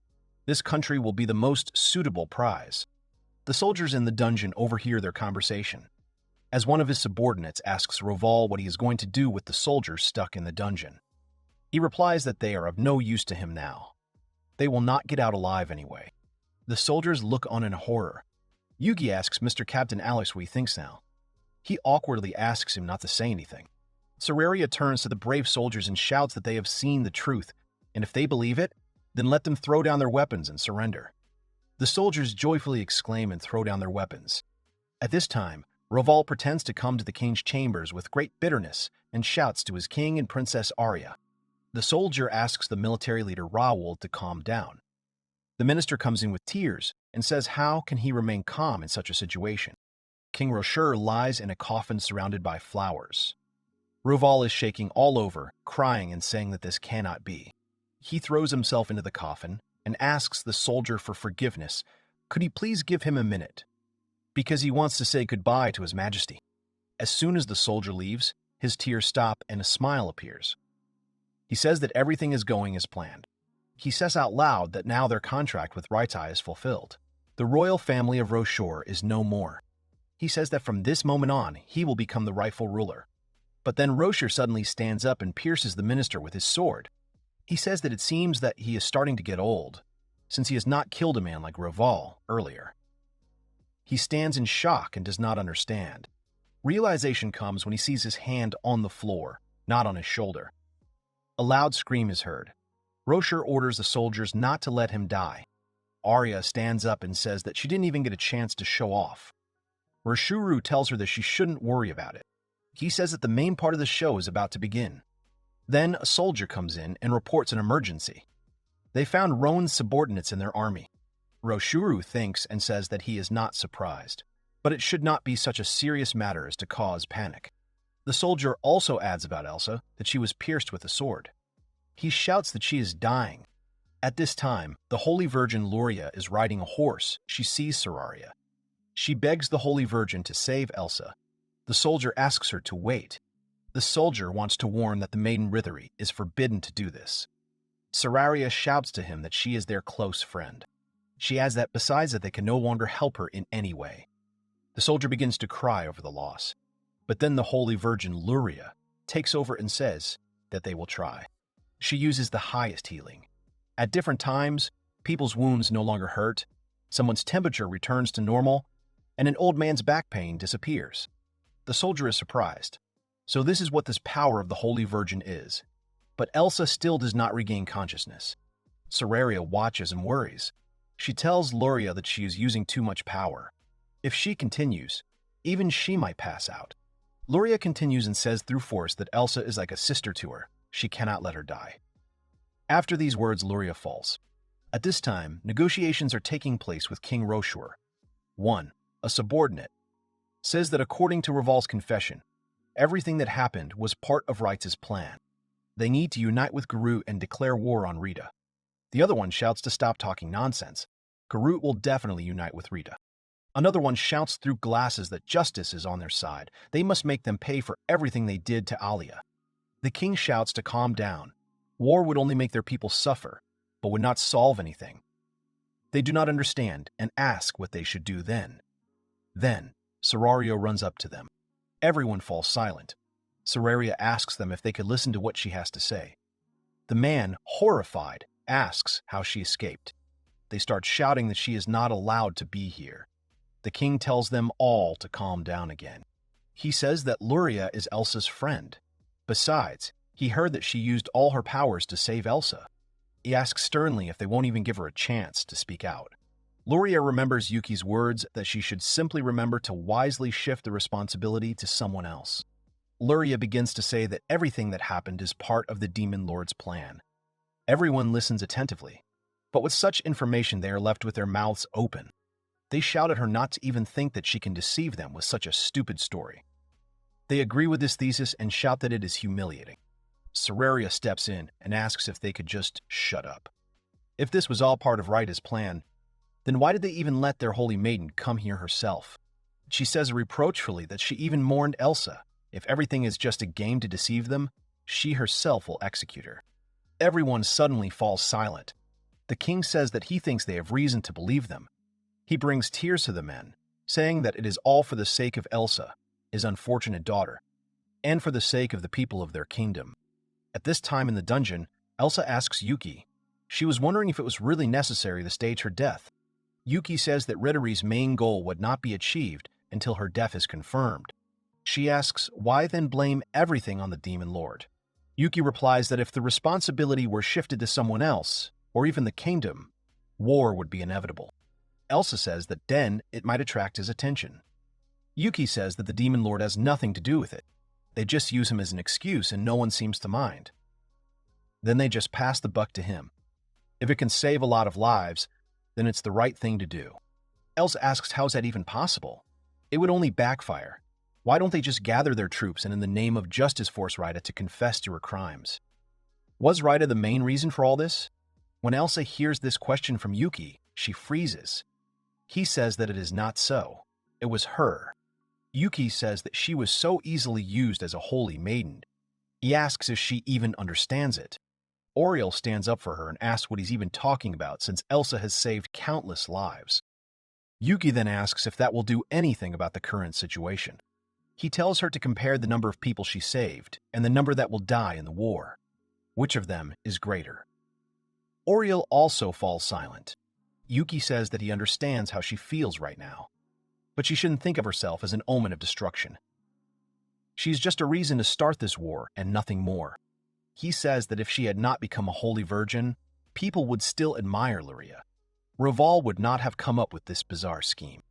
This country will be the most suitable prize. The soldiers in the dungeon overhear their conversation, as one of his subordinates asks Roval what he is going to do with the soldiers stuck in the dungeon. He replies that they are of no use to him now. They will not get out alive anyway. The soldiers look on in horror. Yugi asks Mr. Captain Alex what he thinks now. He awkwardly asks him not to say anything. Sararia turns to the brave soldiers and shouts that they have seen the truth, and if they believe it, then let them throw down their weapons and surrender. The soldiers joyfully exclaim and throw down their weapons. At this time, Roval pretends to come to the king's chambers with great bitterness and shouts to his king and Princess Arya. The soldier asks the military leader Raoul to calm down. The minister comes in with tears and says how can he remain calm in such a situation. King Rocher lies in a coffin surrounded by flowers. Roval is shaking all over, crying and saying that this cannot be. He throws himself into the coffin and asks the soldier for forgiveness. Could he please give him a minute? Because he wants to say goodbye to His Majesty. As soon as the soldier leaves, his tears stop and a smile appears. He says that everything is going as planned. He says out loud that now their contract with Raitai is fulfilled. The royal family of Rocher is no more. He says that from this moment on, he will become the rightful ruler. But then Rocher suddenly stands up and pierces the minister with his sword. He says that it seems that he is starting to get old, since he has not killed a man like Roval earlier. He stands in shock and does not understand. Realization comes when he sees his hand on the floor, not on his shoulder. A loud scream is heard. Rocher orders the soldiers not to let him die. Arya stands up and says that she didn't even get a chance to show off. Roshuru tells her that she shouldn't worry about it. He says that the main part of the show is about to begin. Then a soldier comes in and reports an emergency. They found Roan's subordinates in their army. Roshuru thinks and says that he is not surprised, but it should not be such a serious matter as to cause panic. The soldier also adds about Elsa that she was pierced with a sword. He shouts that she is dying. At this time, the Holy Virgin Luria is riding a horse. She sees Sararia. She begs the Holy Virgin to save Elsa. The soldier asks her to wait. The soldier wants to warn that the maiden Rithari is forbidden to do this. Sararia shouts to him that she is their close friend. She adds that besides that they can no longer help her in any way. The soldier begins to cry over the loss. But then the Holy Virgin Luria takes over and says that they will try. She uses the highest healing. At different times, people's wounds no longer hurt, someone's temperature returns to normal, and an old man's back pain disappears. The soldier is surprised. So this is what this power of the Holy Virgin is. But Elsa still does not regain consciousness. Sararia watches and worries. She tells Luria that she is using too much power. If she continues, even she might pass out. Luria continues and says through force that Elsa is like a sister to her. She cannot let her die. After these words, Luria falls. At this time, negotiations are taking place with King Rocher. 1. A subordinate says that according to Roval's confession, everything that happened was part of Reitz's plan. They need to unite with Garut and declare war on Rita. The other one shouts to stop talking nonsense. Garut will definitely unite with Rita. Another one shouts through glasses that justice is on their side. They must make them pay for everything they did to Alia. The king shouts to calm down. War would only make their people suffer, but would not solve anything. They do not understand and ask what they should do then. Then, Sararia runs up to them. Everyone falls silent. Sararia asks them if they could listen to what she has to say. The man, horrified, asks how she escaped. They start shouting that she is not allowed to be here. The king tells them all to calm down again. He says that Luria is Elsa's friend. Besides, he heard that she used all her powers to save Elsa. He asks sternly if they won't even give her a chance to speak out. Luria remembers Yuki's words that she should simply remember to wisely shift the responsibility to someone else. Luria begins to say that everything that happened is part of the Demon Lord's plan. Everyone listens attentively, but with such information they are left with their mouths open. They shout at her not to even think that she can deceive them with such a stupid story. They agree with this thesis and shout that it is humiliating. Sararia steps in and asks if they could just shut up. If this was all part of Rita's plan, then why did they even let their holy maiden come here herself? She says reproachfully that she even mourned Elsa. If everything is just a game to deceive them, she herself will execute her. Everyone suddenly falls silent. The king says that he thinks they have reason to believe them. He brings tears to the men, saying that it is all for the sake of Elsa, his unfortunate daughter, and for the sake of the people of their kingdom. At this time in the dungeon, Elsa asks Yuki. She was wondering if it was really necessary to stage her death. Yuki says that Ritteri's main goal would not be achieved until her death is confirmed. She asks why then blame everything on the Demon Lord. Yuki replies that if the responsibility were shifted to someone else, or even the kingdom, war would be inevitable. Elsa says that then it might attract his attention. Yuki says that the Demon Lord has nothing to do with it. They just use him as an excuse and no one seems to mind. Then they just pass the buck to him. If it can save a lot of lives, then it's the right thing to do. Elsa asks how's that even possible? It would only backfire. Why don't they just gather their troops and in the name of justice force Rita to confess to her crimes? Was Rita the main reason for all this? When Elsa hears this question from Yuki, she freezes. He says that it is not so. It was her. Yuki says that she was so easily used as a holy maiden. He asks if she even understands it. Oriel stands up for her and asks what he's even talking about since Elsa has saved countless lives. Yuki then asks if that will do anything about the current situation. He tells her to compare the number of people she saved and the number that will die in the war. Which of them is greater? Oriel also falls silent. Yuki says that he understands how she feels right now, but she shouldn't think of herself as an omen of destruction. She's just a reason to start this war and nothing more. He says that if she had not become a holy virgin, people would still admire Luria. Raval would not have come up with this bizarre scheme.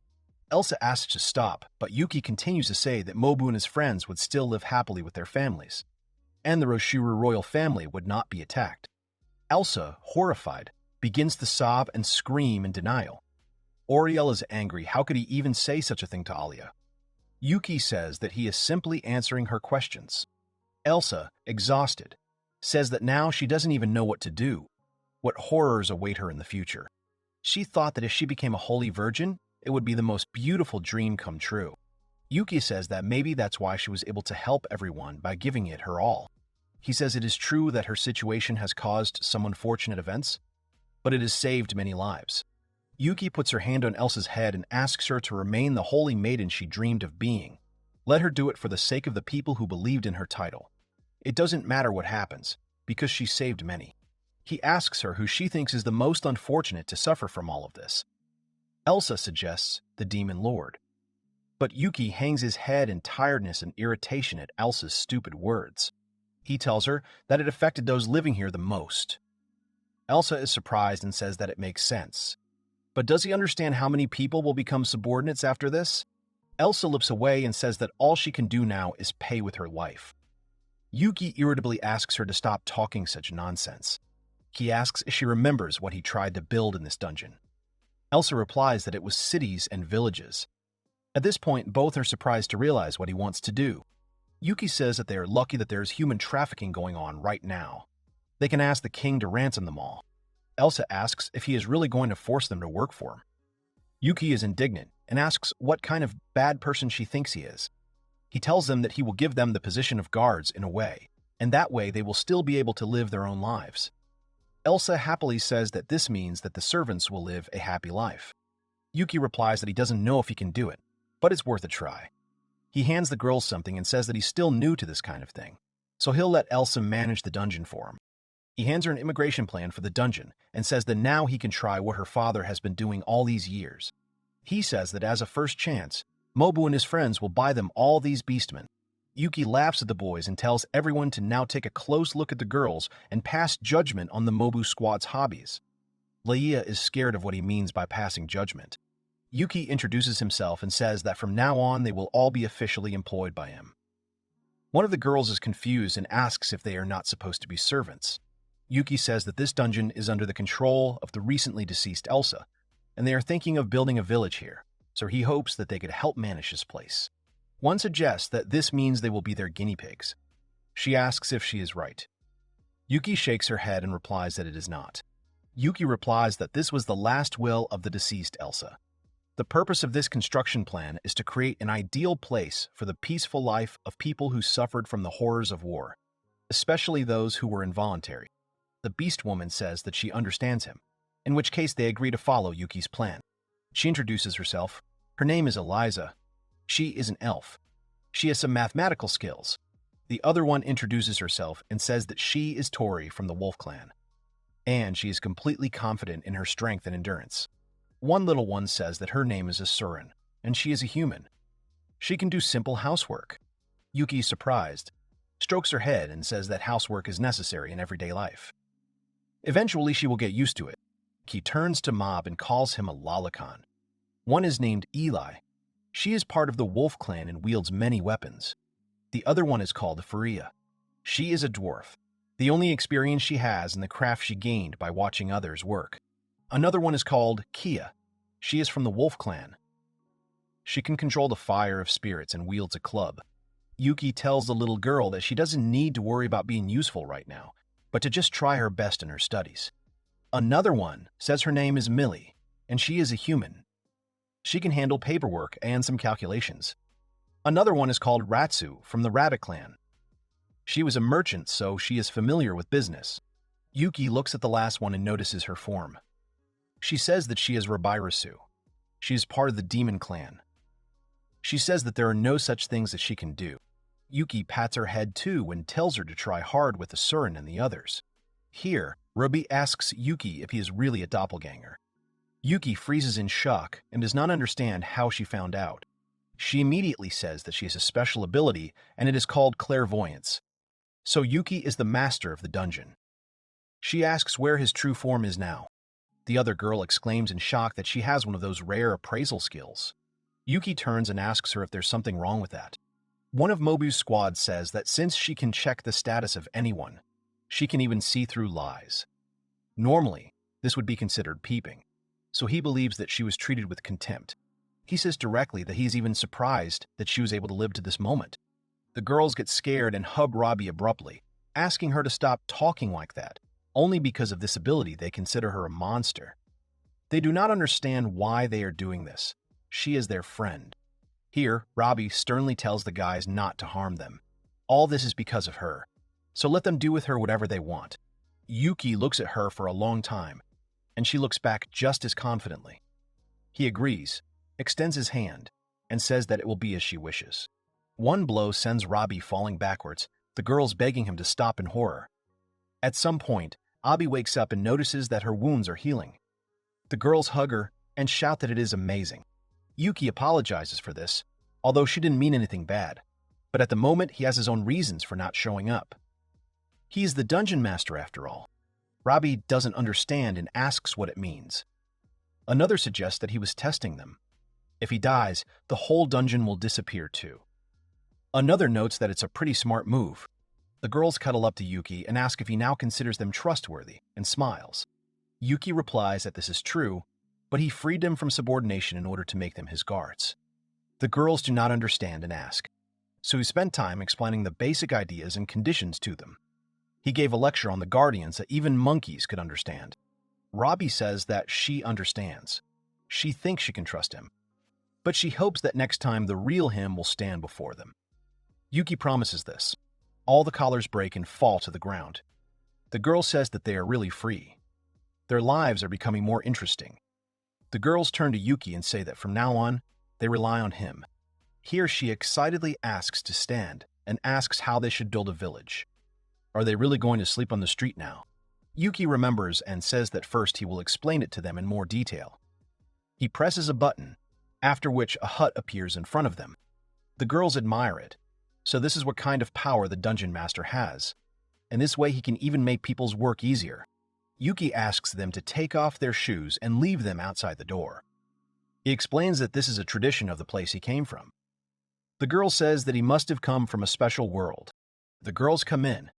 Elsa asks to stop, but Yuki continues to say that Mobu and his friends would still live happily with their families, and the Roshuru royal family would not be attacked. Elsa, horrified, begins to sob and scream in denial. Oriel is angry. How could he even say such a thing to Alia? Yuki says that he is simply answering her questions. Elsa, exhausted, says that now she doesn't even know what to do, what horrors await her in the future. She thought that if she became a holy virgin, it would be the most beautiful dream come true. Yuki says that maybe that's why she was able to help everyone by giving it her all. He says it is true that her situation has caused some unfortunate events, but it has saved many lives. Yuki puts her hand on Elsa's head and asks her to remain the holy maiden she dreamed of being. Let her do it for the sake of the people who believed in her title. It doesn't matter what happens, because she saved many. He asks her who she thinks is the most unfortunate to suffer from all of this. Elsa suggests the Demon Lord. But Yuki hangs his head in tiredness and irritation at Elsa's stupid words. He tells her that it affected those living here the most. Elsa is surprised and says that it makes sense. But does he understand how many people will become subordinates after this? Elsa looks away and says that all she can do now is pay with her life. Yuki irritably asks her to stop talking such nonsense. He asks if she remembers what he tried to build in this dungeon. Elsa replies that it was cities and villages. At this point, both are surprised to realize what he wants to do. Yuki says that they are lucky that there is human trafficking going on right now. They can ask the king to ransom them all. Elsa asks if he is really going to force them to work for him. Yuki is indignant and asks what kind of bad person she thinks he is. He tells them that he will give them the position of guards in a way, and that way they will still be able to live their own lives. Elsa happily says that this means that the servants will live a happy life. Yuki replies that he doesn't know if he can do it, but it's worth a try. He hands the girls something and says that he's still new to this kind of thing, so he'll let Elsa manage the dungeon for him. He hands her an immigration plan for the dungeon and says that now he can try what her father has been doing all these years. He says that as a first chance, Mobu and his friends will buy them all these beastmen. Yuki laughs at the boys and tells everyone to now take a close look at the girls and pass judgment on the Mobu squad's hobbies. Leia is scared of what he means by passing judgment. Yuki introduces himself and says that from now on they will all be officially employed by him. One of the girls is confused and asks if they are not supposed to be servants. Yuki says that this dungeon is under the control of the recently deceased Elsa, and they are thinking of building a village here, so he hopes that they could help manage this place. One suggests that this means they will be their guinea pigs. She asks if she is right. Yuki shakes her head and replies that it is not. Yuki replies that this was the last will of the deceased Elsa. The purpose of this construction plan is to create an ideal place for the peaceful life of people who suffered from the horrors of war, especially those who were involuntary. The beast woman says that she understands him, in which case they agree to follow Yuki's plan. She introduces herself. Her name is Eliza. She is an elf. She has some mathematical skills. The other one introduces herself and says that she is Tori from the Wolf Clan, and she is completely confident in her strength and endurance. One little one says that her name is Asuran, and she is a human. She can do simple housework. Yuki is surprised, strokes her head, and says that housework is necessary in everyday life. Eventually, she will get used to it. He turns to Mob and calls him a lolicon. One is named Eli. She is part of the Wolf Clan and wields many weapons. The other one is called Faria. She is a dwarf, the only experience she has in the craft she gained by watching others work. Another one is called Kia. She is from the Wolf Clan. She can control the fire of spirits and wields a club. Yuki tells the little girl that she doesn't need to worry about being useful right now, but to just try her best in her studies. Another one says her name is Millie, and she is a human. She can handle paperwork and some calculations. Another one is called Ratsu from the Rabbit Clan. She was a merchant, so she is familiar with business. Yuki looks at the last one and notices her form. She says that she is Rabirasu. She is part of the Demon Clan. She says that there are no such things that she can do. Yuki pats her head too and tells her to try hard with Asuran and the others. Here, Ruby asks Yuki if he is really a doppelganger. Yuki freezes in shock and does not understand how she found out. She immediately says that she has a special ability and it is called clairvoyance. So Yuki is the master of the dungeon. She asks where his true form is now. The other girl exclaims in shock that she has one of those rare appraisal skills. Yuki turns and asks her if there's something wrong with that. One of Mobu's squad says that since she can check the status of anyone, she can even see through lies. Normally, this would be considered peeping, so he believes that she was treated with contempt. He says directly that he's even surprised that she was able to live to this moment. The girls get scared and hug Robbie abruptly, asking her to stop talking like that. Only because of this ability they consider her a monster. They do not understand why they are doing this. She is their friend. Here, Robbie sternly tells the guys not to harm them. All this is because of her, so let them do with her whatever they want. Yuki looks at her for a long time, and she looks back just as confidently. He agrees, extends his hand, and says that it will be as she wishes. One blow sends Robbie falling backwards, the girls begging him to stop in horror. At some point, Abi wakes up and notices that her wounds are healing. The girls hug her and shout that it is amazing. Yuki apologizes for this, although she didn't mean anything bad, but at the moment he has his own reasons for not showing up. He is the dungeon master after all. Robbie doesn't understand and asks what it means. Another suggests that he was testing them. If he dies, the whole dungeon will disappear too. Another notes that it's a pretty smart move. The girls cuddle up to Yuki and ask if he now considers them trustworthy, and smiles. Yuki replies that this is true, but he freed them from subordination in order to make them his guards. The girls do not understand and ask, so he spent time explaining the basic ideas and conditions to them. He gave a lecture on the guardians that even monkeys could understand. Robbie says that she understands. She thinks she can trust him, but she hopes that next time the real him will stand before them. Yuki promises this. All the collars break and fall to the ground. The girl says that they are really free. Their lives are becoming more interesting. The girls turn to Yuki and say that from now on, they rely on him. Here she excitedly asks to stand and asks how they should build a village. Are they really going to sleep on the street now? Yuki remembers and says that first he will explain it to them in more detail. He presses a button, after which a hut appears in front of them. The girls admire it. So this is what kind of power the dungeon master has. And this way he can even make people's work easier. Yuki asks them to take off their shoes and leave them outside the door. He explains that this is a tradition of the place he came from. The girl says that he must have come from a special world. The girls come in.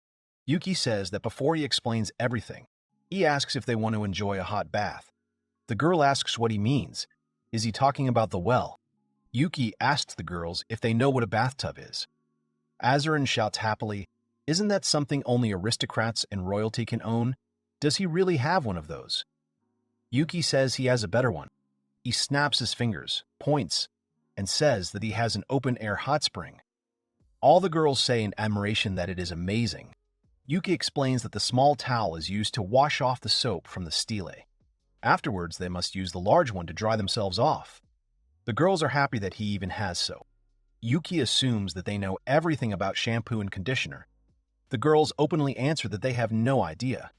Yuki says that before he explains everything, he asks if they want to enjoy a hot bath. The girl asks what he means. Is he talking about the well? Yuki asks the girls if they know what a bathtub is. Azurin shouts happily, "Isn't that something only aristocrats and royalty can own? Does he really have one of those?" Yuki says he has a better one. He snaps his fingers, points, and says that he has an open-air hot spring. All the girls say in admiration that it is amazing. Yuki explains that the small towel is used to wash off the soap from the stele. Afterwards, they must use the large one to dry themselves off. The girls are happy that he even has soap. Yuki assumes that they know everything about shampoo and conditioner. The girls openly answer that they have no idea.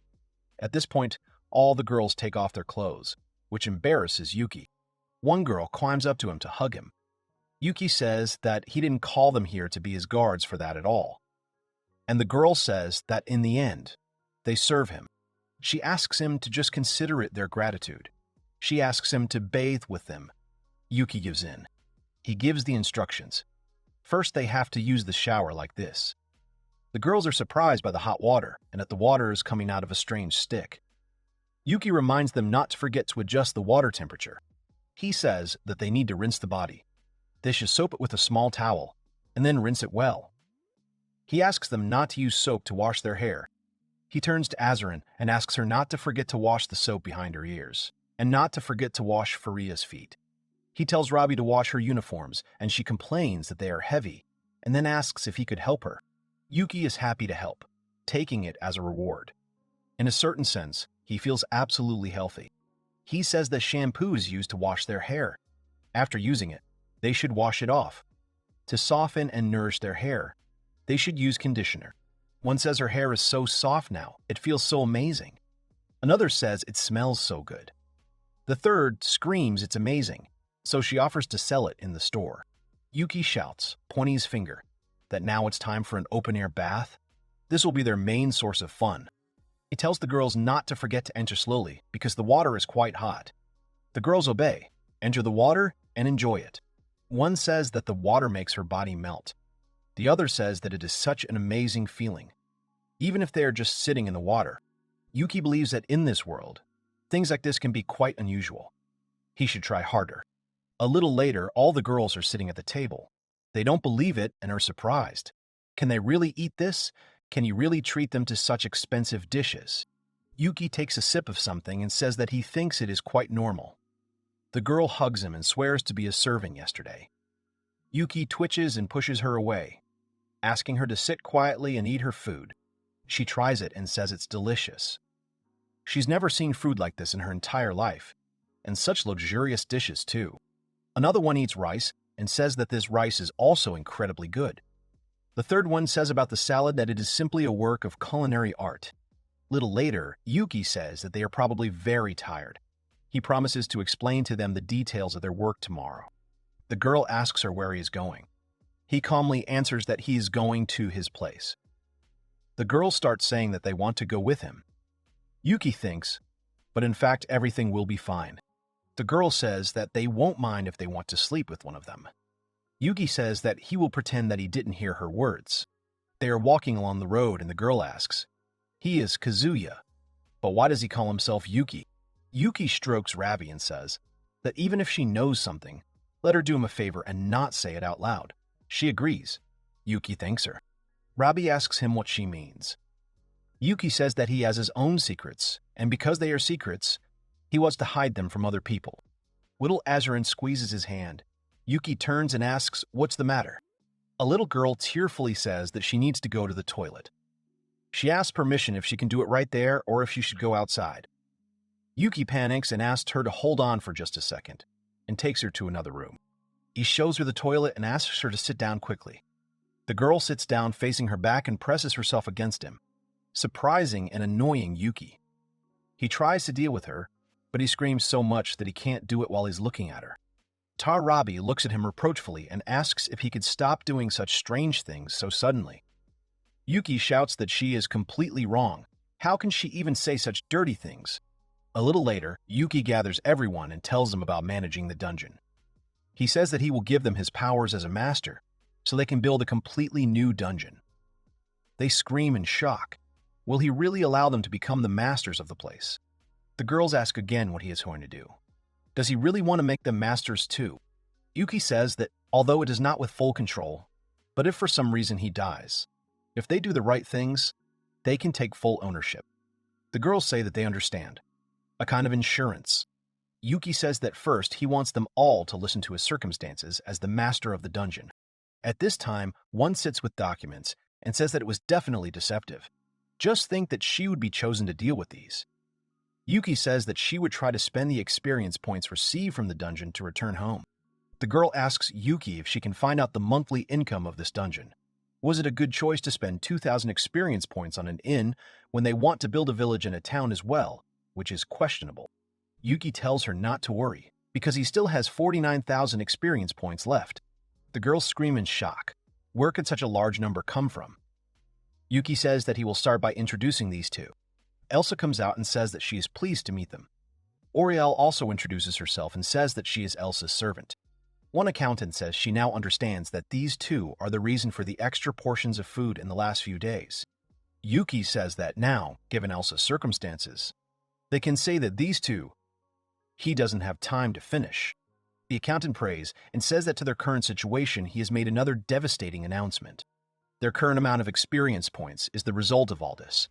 At this point, all the girls take off their clothes, which embarrasses Yuki. One girl climbs up to him to hug him. Yuki says that he didn't call them here to be his guards for that at all. And the girl says that in the end, they serve him. She asks him to just consider it their gratitude. She asks him to bathe with them. Yuki gives in. He gives the instructions. First, they have to use the shower like this. The girls are surprised by the hot water and that the water is coming out of a strange stick. Yuki reminds them not to forget to adjust the water temperature. He says that they need to rinse the body. They should soap it with a small towel and then rinse it well. He asks them not to use soap to wash their hair. He turns to Azurin and asks her not to forget to wash the soap behind her ears and not to forget to wash Faria's feet. He tells Robbie to wash her uniforms, and she complains that they are heavy, and then asks if he could help her. Yuki is happy to help, taking it as a reward. In a certain sense, he feels absolutely healthy. He says that shampoo is used to wash their hair. After using it, they should wash it off. To soften and nourish their hair, they should use conditioner. One says her hair is so soft now, it feels so amazing. Another says it smells so good. The third screams it's amazing, so she offers to sell it in the store. Yuki shouts, pointing his finger, that now it's time for an open-air bath. This will be their main source of fun. He tells the girls not to forget to enter slowly because the water is quite hot. The girls obey, enter the water, and enjoy it. One says that the water makes her body melt. The other says that it is such an amazing feeling. Even if they are just sitting in the water, Yuki believes that in this world, things like this can be quite unusual. He should try harder. A little later, all the girls are sitting at the table. They don't believe it and are surprised. Can they really eat this? Can you really treat them to such expensive dishes? Yuki takes a sip of something and says that he thinks it is quite normal. The girl hugs him and swears to be a serving yesterday. Yuki twitches and pushes her away, asking her to sit quietly and eat her food. She tries it and says it's delicious. She's never seen food like this in her entire life, and such luxurious dishes too. Another one eats rice and says that this rice is also incredibly good. The third one says about the salad that it is simply a work of culinary art. Little later, Yuki says that they are probably very tired. He promises to explain to them the details of their work tomorrow. The girl asks her where he is going. He calmly answers that he is going to his place. The girls start saying that they want to go with him. Yuki thinks, but in fact everything will be fine. The girl says that they won't mind if they want to sleep with one of them. Yuki says that he will pretend that he didn't hear her words. They are walking along the road and the girl asks, "He is Kazuya, but why does he call himself Yuki?" Yuki strokes Ravi and says that even if she knows something, let her do him a favor and not say it out loud. She agrees. Yuki thanks her. Ravi asks him what she means. Yuki says that he has his own secrets, and because they are secrets, he wants to hide them from other people. Little Azurin squeezes his hand. Yuki turns and asks, "What's the matter?" A little girl tearfully says that she needs to go to the toilet. She asks permission if she can do it right there or if she should go outside. Yuki panics and asks her to hold on for just a second, and takes her to another room. He shows her the toilet and asks her to sit down quickly. The girl sits down facing her back and presses herself against him, surprising and annoying Yuki. He tries to deal with her, but he screams so much that he can't do it while he's looking at her. Tarabi looks at him reproachfully and asks if he could stop doing such strange things so suddenly. Yuki shouts that she is completely wrong. How can she even say such dirty things? A little later, Yuki gathers everyone and tells them about managing the dungeon. He says that he will give them his powers as a master, so they can build a completely new dungeon. They scream in shock. Will he really allow them to become the masters of the place? The girls ask again what he is going to do. Does he really want to make them masters too? Yuki says that although it is not with full control, but if for some reason he dies, if they do the right things, they can take full ownership. The girls say that they understand. A kind of insurance. Yuki says that first he wants them all to listen to his circumstances as the master of the dungeon. At this time, one sits with documents and says that it was definitely deceptive. Just think that she would be chosen to deal with these. Yuki says that she would try to spend the experience points received from the dungeon to return home. The girl asks Yuki if she can find out the monthly income of this dungeon. Was it a good choice to spend 2,000 experience points on an inn when they want to build a village and a town as well, which is questionable? Yuki tells her not to worry, because he still has 49,000 experience points left. The girls scream in shock. Where could such a large number come from? Yuki says that he will start by introducing these two. Elsa comes out and says that she is pleased to meet them. Oriel also introduces herself and says that she is Elsa's servant. One accountant says she now understands that these two are the reason for the extra portions of food in the last few days. Yuki says that now, given Elsa's circumstances, they can say that these two, he doesn't have time to finish. The accountant prays and says that to their current situation he has made another devastating announcement. Their current amount of experience points is the result of all this.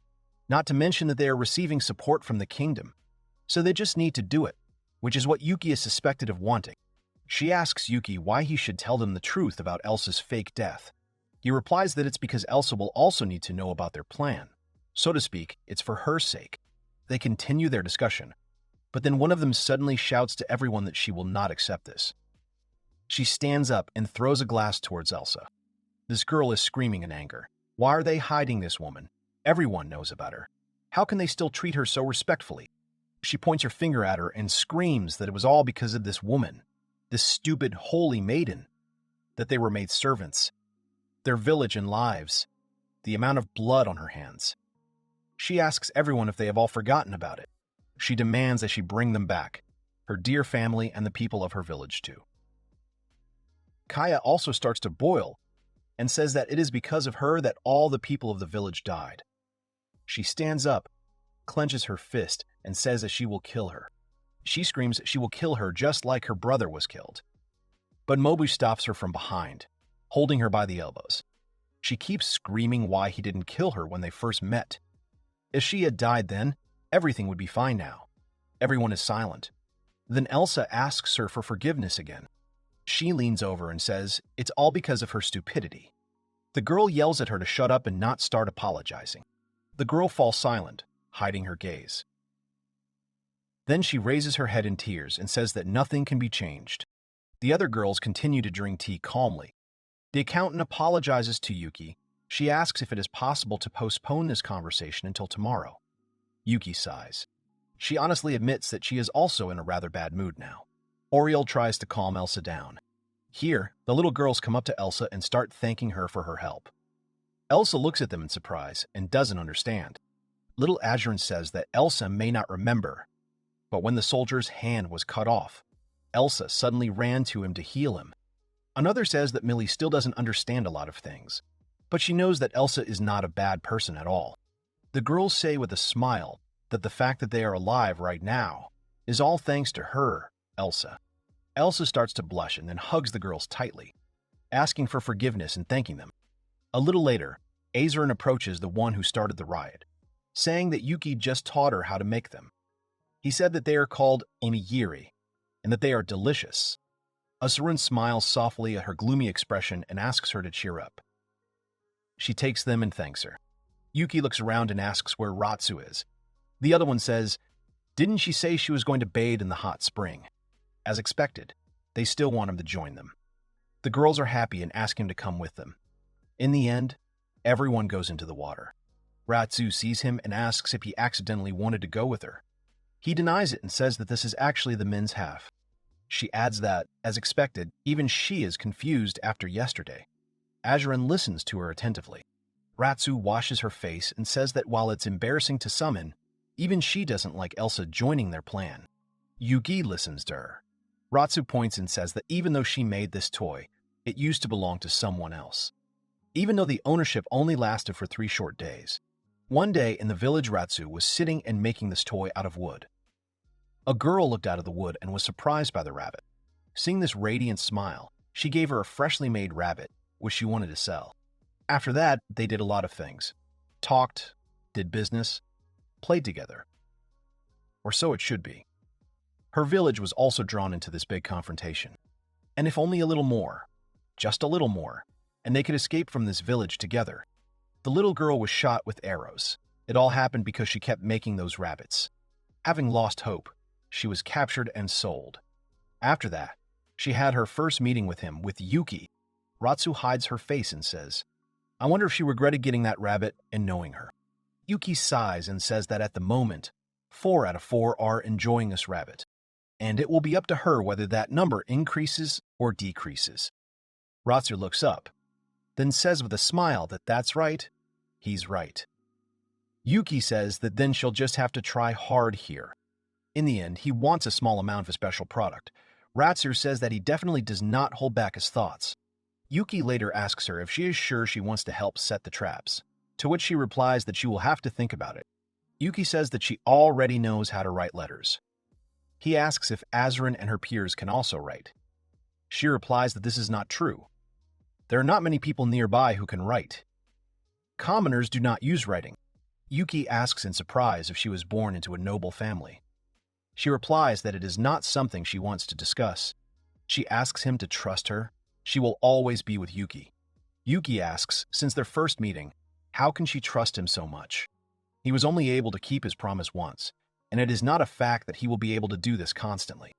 Not to mention that they are receiving support from the kingdom, so they just need to do it, which is what Yuki is suspected of wanting. She asks Yuki why he should tell them the truth about Elsa's fake death. He replies that it's because Elsa will also need to know about their plan. So to speak, it's for her sake. They continue their discussion, but then one of them suddenly shouts to everyone that she will not accept this. She stands up and throws a glass towards Elsa. This girl is screaming in anger. Why are they hiding this woman? Everyone knows about her. How can they still treat her so respectfully? She points her finger at her and screams that it was all because of this woman, this stupid holy maiden, that they were made servants, their village and lives, the amount of blood on her hands. She asks everyone if they have all forgotten about it. She demands that she bring them back, her dear family and the people of her village too. Kaya also starts to boil and says that it is because of her that all the people of the village died. She stands up, clenches her fist, and says that she will kill her. She screams she will kill her just like her brother was killed. But Mobu stops her from behind, holding her by the elbows. She keeps screaming why he didn't kill her when they first met. If she had died then, everything would be fine now. Everyone is silent. Then Elsa asks her for forgiveness again. She leans over and says it's all because of her stupidity. The girl yells at her to shut up and not start apologizing. The girl falls silent, hiding her gaze. Then she raises her head in tears and says that nothing can be changed. The other girls continue to drink tea calmly. The accountant apologizes to Yuki. She asks if it is possible to postpone this conversation until tomorrow. Yuki sighs. She honestly admits that she is also in a rather bad mood now. Oriel tries to calm Elsa down. Here, the little girls come up to Elsa and start thanking her for her help. Elsa looks at them in surprise and doesn't understand. Little Azurin says that Elsa may not remember, but when the soldier's hand was cut off, Elsa suddenly ran to him to heal him. Another says that Millie still doesn't understand a lot of things, but she knows that Elsa is not a bad person at all. The girls say with a smile that the fact that they are alive right now is all thanks to her, Elsa. Elsa starts to blush and then hugs the girls tightly, asking for forgiveness and thanking them. A little later, Azurin approaches the one who started the riot, saying that Yuki just taught her how to make them. He said that they are called onigiri, and that they are delicious. Azurin smiles softly at her gloomy expression and asks her to cheer up. She takes them and thanks her. Yuki looks around and asks where Ratsu is. The other one says, didn't she say she was going to bathe in the hot spring? As expected, they still want him to join them. The girls are happy and ask him to come with them. In the end, everyone goes into the water. Ratsu sees him and asks if he accidentally wanted to go with her. He denies it and says that this is actually the men's half. She adds that, as expected, even she is confused after yesterday. Azurin listens to her attentively. Ratsu washes her face and says that while it's embarrassing to summon, even she doesn't like Elsa joining their plan. Yuki listens to her. Ratsu points and says that even though she made this toy, it used to belong to someone else. Even though the ownership only lasted for 3 short days. One day in the village, Ratsu was sitting and making this toy out of wood. A girl looked out of the wood and was surprised by the rabbit. Seeing this radiant smile, she gave her a freshly made rabbit, which she wanted to sell. After that, they did a lot of things. Talked, did business, played together. Or so it should be. Her village was also drawn into this big confrontation. And if only a little more, just a little more, and they could escape from this village together. The little girl was shot with arrows, It all happened because she kept making those rabbits. Having lost hope, she was captured and sold. After that, she had her first meeting with him, with Yuki. Ratsu hides her face and says, "I wonder if she regretted getting that rabbit and knowing her." Yuki sighs and says that at the moment, 4 out of 4 are enjoying this rabbit, and it will be up to her whether that number increases or decreases. Ratsu looks up, then says with a smile that that's right, he's right. Yuki says that then she'll just have to try hard here. In the end, he wants a small amount of a special product. Ratsu says that he definitely does not hold back his thoughts. Yuki later asks her if she is sure she wants to help set the traps, to which she replies that she will have to think about it. Yuki says that she already knows how to write letters. He asks if Azurin and her peers can also write. She replies that this is not true. There are not many people nearby who can write. Commoners do not use writing. Yuki asks in surprise if she was born into a noble family. She replies that it is not something she wants to discuss. She asks him to trust her. She will always be with Yuki. Yuki asks, since their first meeting, how can she trust him so much? He was only able to keep his promise once, and it is not a fact that he will be able to do this constantly.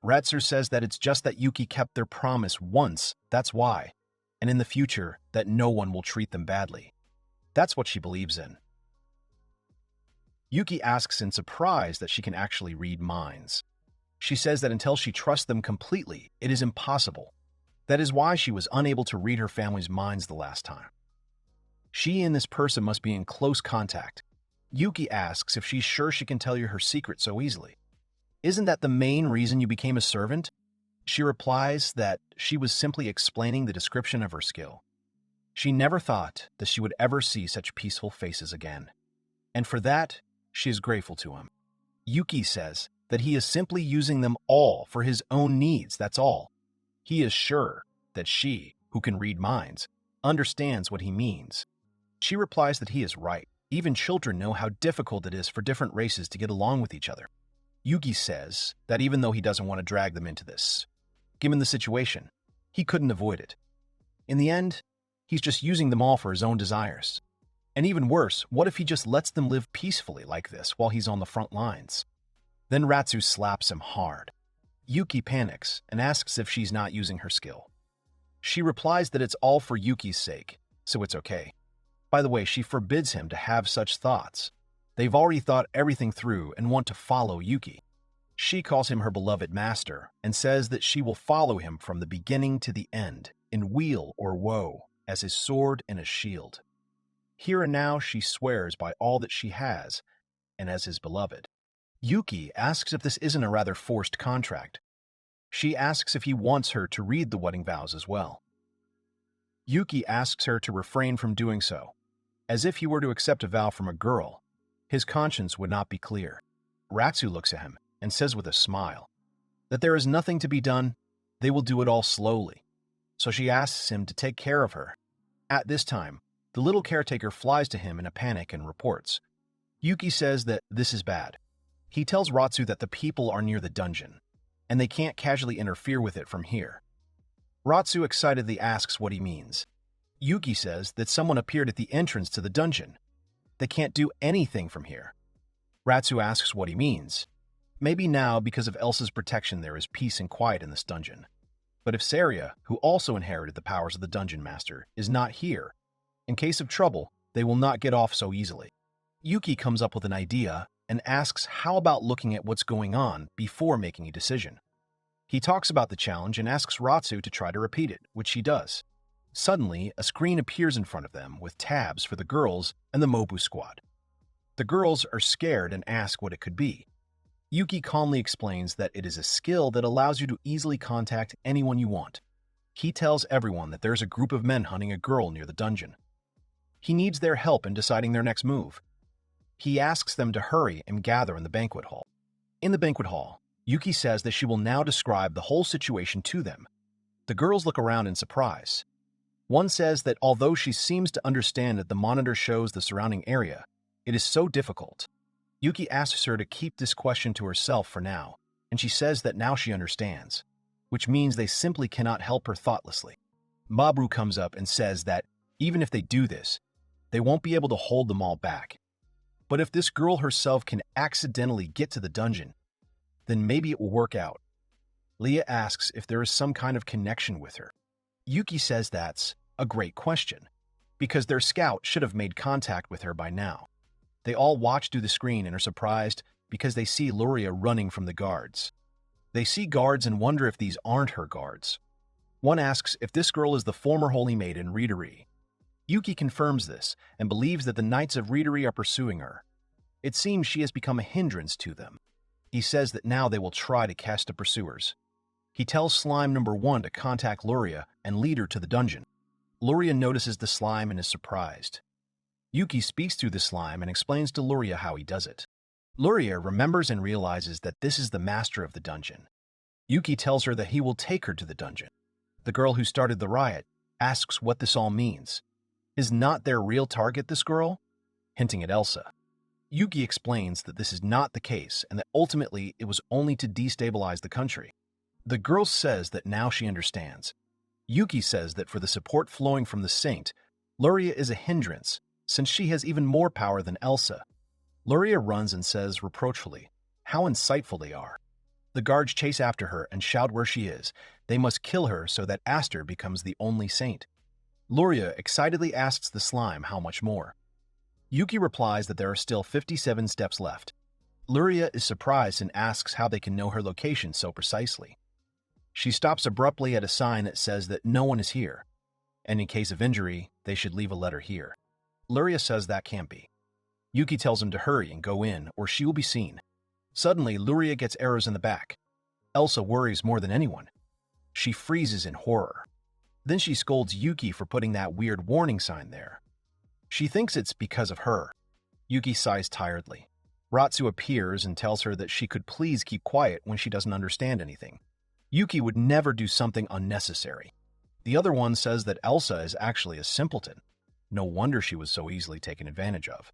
Ratsu says that it's just that Yuki kept their promise once, that's why, and in the future, that no one will treat them badly. That's what she believes in. Yuki asks in surprise that she can actually read minds. She says that until she trusts them completely, it is impossible. That is why she was unable to read her family's minds the last time. She and this person must be in close contact. Yuki asks if she's sure she can tell you her secret so easily. Isn't that the main reason you became a servant? She replies that she was simply explaining the description of her skill. She never thought that she would ever see such peaceful faces again. And for that, she is grateful to him. Yuki says that he is simply using them all for his own needs, that's all. He is sure that she, who can read minds, understands what he means. She replies that he is right. Even children know how difficult it is for different races to get along with each other. Yuki says that even though he doesn't want to drag them into this, given the situation, he couldn't avoid it. In the end, he's just using them all for his own desires. And even worse, what if he just lets them live peacefully like this while he's on the front lines? Then Ratsu slaps him hard. Yuki panics and asks if she's not using her skill. She replies that it's all for Yuki's sake, so it's okay. By the way, she forbids him to have such thoughts. They've already thought everything through and want to follow Yuki. She calls him her beloved master and says that she will follow him from the beginning to the end, in weal or woe, as his sword and a shield. Here and now she swears by all that she has, and as his beloved. Yuki asks if this isn't a rather forced contract. She asks if he wants her to read the wedding vows as well. Yuki asks her to refrain from doing so. As if he were to accept a vow from a girl, his conscience would not be clear. Ratsu looks at him and says with a smile that there is nothing to be done, they will do it all slowly. So she asks him to take care of her. At this time, the little caretaker flies to him in a panic and reports. Yuki says that this is bad. He tells Ratsu that the people are near the dungeon, and they can't casually interfere with it from here. Ratsu excitedly asks what he means. Yuki says that someone appeared at the entrance to the dungeon. They can't do anything from here. Ratsu asks what he means. Maybe now, because of Elsa's protection, there is peace and quiet in this dungeon. But if Saria, who also inherited the powers of the Dungeon Master, is not here, in case of trouble, they will not get off so easily. Yuki comes up with an idea and asks how about looking at what's going on before making a decision. He talks about the challenge and asks Ratsu to try to repeat it, which she does. Suddenly, a screen appears in front of them with tabs for the girls and the Mobu squad. The girls are scared and ask what it could be. Yuki calmly explains that it is a skill that allows you to easily contact anyone you want. He tells everyone that there's a group of men hunting a girl near the dungeon. He needs their help in deciding their next move. He asks them to hurry and gather in the banquet hall. In the banquet hall, Yuki says that she will now describe the whole situation to them. The girls look around in surprise. One says that although she seems to understand that the monitor shows the surrounding area, it is so difficult. Yuki asks her to keep this question to herself for now, and she says that now she understands, which means they simply cannot help her thoughtlessly. Mabru comes up and says that even if they do this, they won't be able to hold them all back. But if this girl herself can accidentally get to the dungeon, then maybe it will work out. Leah asks if there is some kind of connection with her. Yuki says that's a great question, because their scout should have made contact with her by now. They all watch through the screen and are surprised because they see Luria running from the guards. They see guards and wonder if these aren't her guards. One asks if this girl is the former holy maiden Readery. Yuki confirms this and believes that the Knights of Readery are pursuing her. It seems she has become a hindrance to them. He says that now they will try to catch the pursuers. He tells Slime number 1 to contact Luria and lead her to the dungeon. Luria notices the slime and is surprised. Yuki speaks through the slime and explains to Luria how he does it. Luria remembers and realizes that this is the master of the dungeon. Yuki tells her that he will take her to the dungeon. The girl who started the riot asks what this all means. Is not their real target this girl? Hinting at Elsa. Yuki explains that this is not the case and that ultimately it was only to destabilize the country. The girl says that now she understands. Yuki says that for the support flowing from the saint, Luria is a hindrance, since she has even more power than Elsa. Luria runs and says reproachfully how insightful they are. The guards chase after her and shout where she is. They must kill her so that Aster becomes the only saint. Luria excitedly asks the slime how much more. Yuki replies that there are still 57 steps left. Luria is surprised and asks how they can know her location so precisely. She stops abruptly at a sign that says that no one is here, and in case of injury, they should leave a letter here. Luria says that can't be. Yuki tells him to hurry and go in, or she will be seen. Suddenly, Luria gets arrows in the back. Elsa worries more than anyone. She freezes in horror. Then she scolds Yuki for putting that weird warning sign there. She thinks it's because of her. Yuki sighs tiredly. Ratsu appears and tells her that she could please keep quiet when she doesn't understand anything. Yuki would never do something unnecessary. The other one says that Elsa is actually a simpleton. No wonder she was so easily taken advantage of.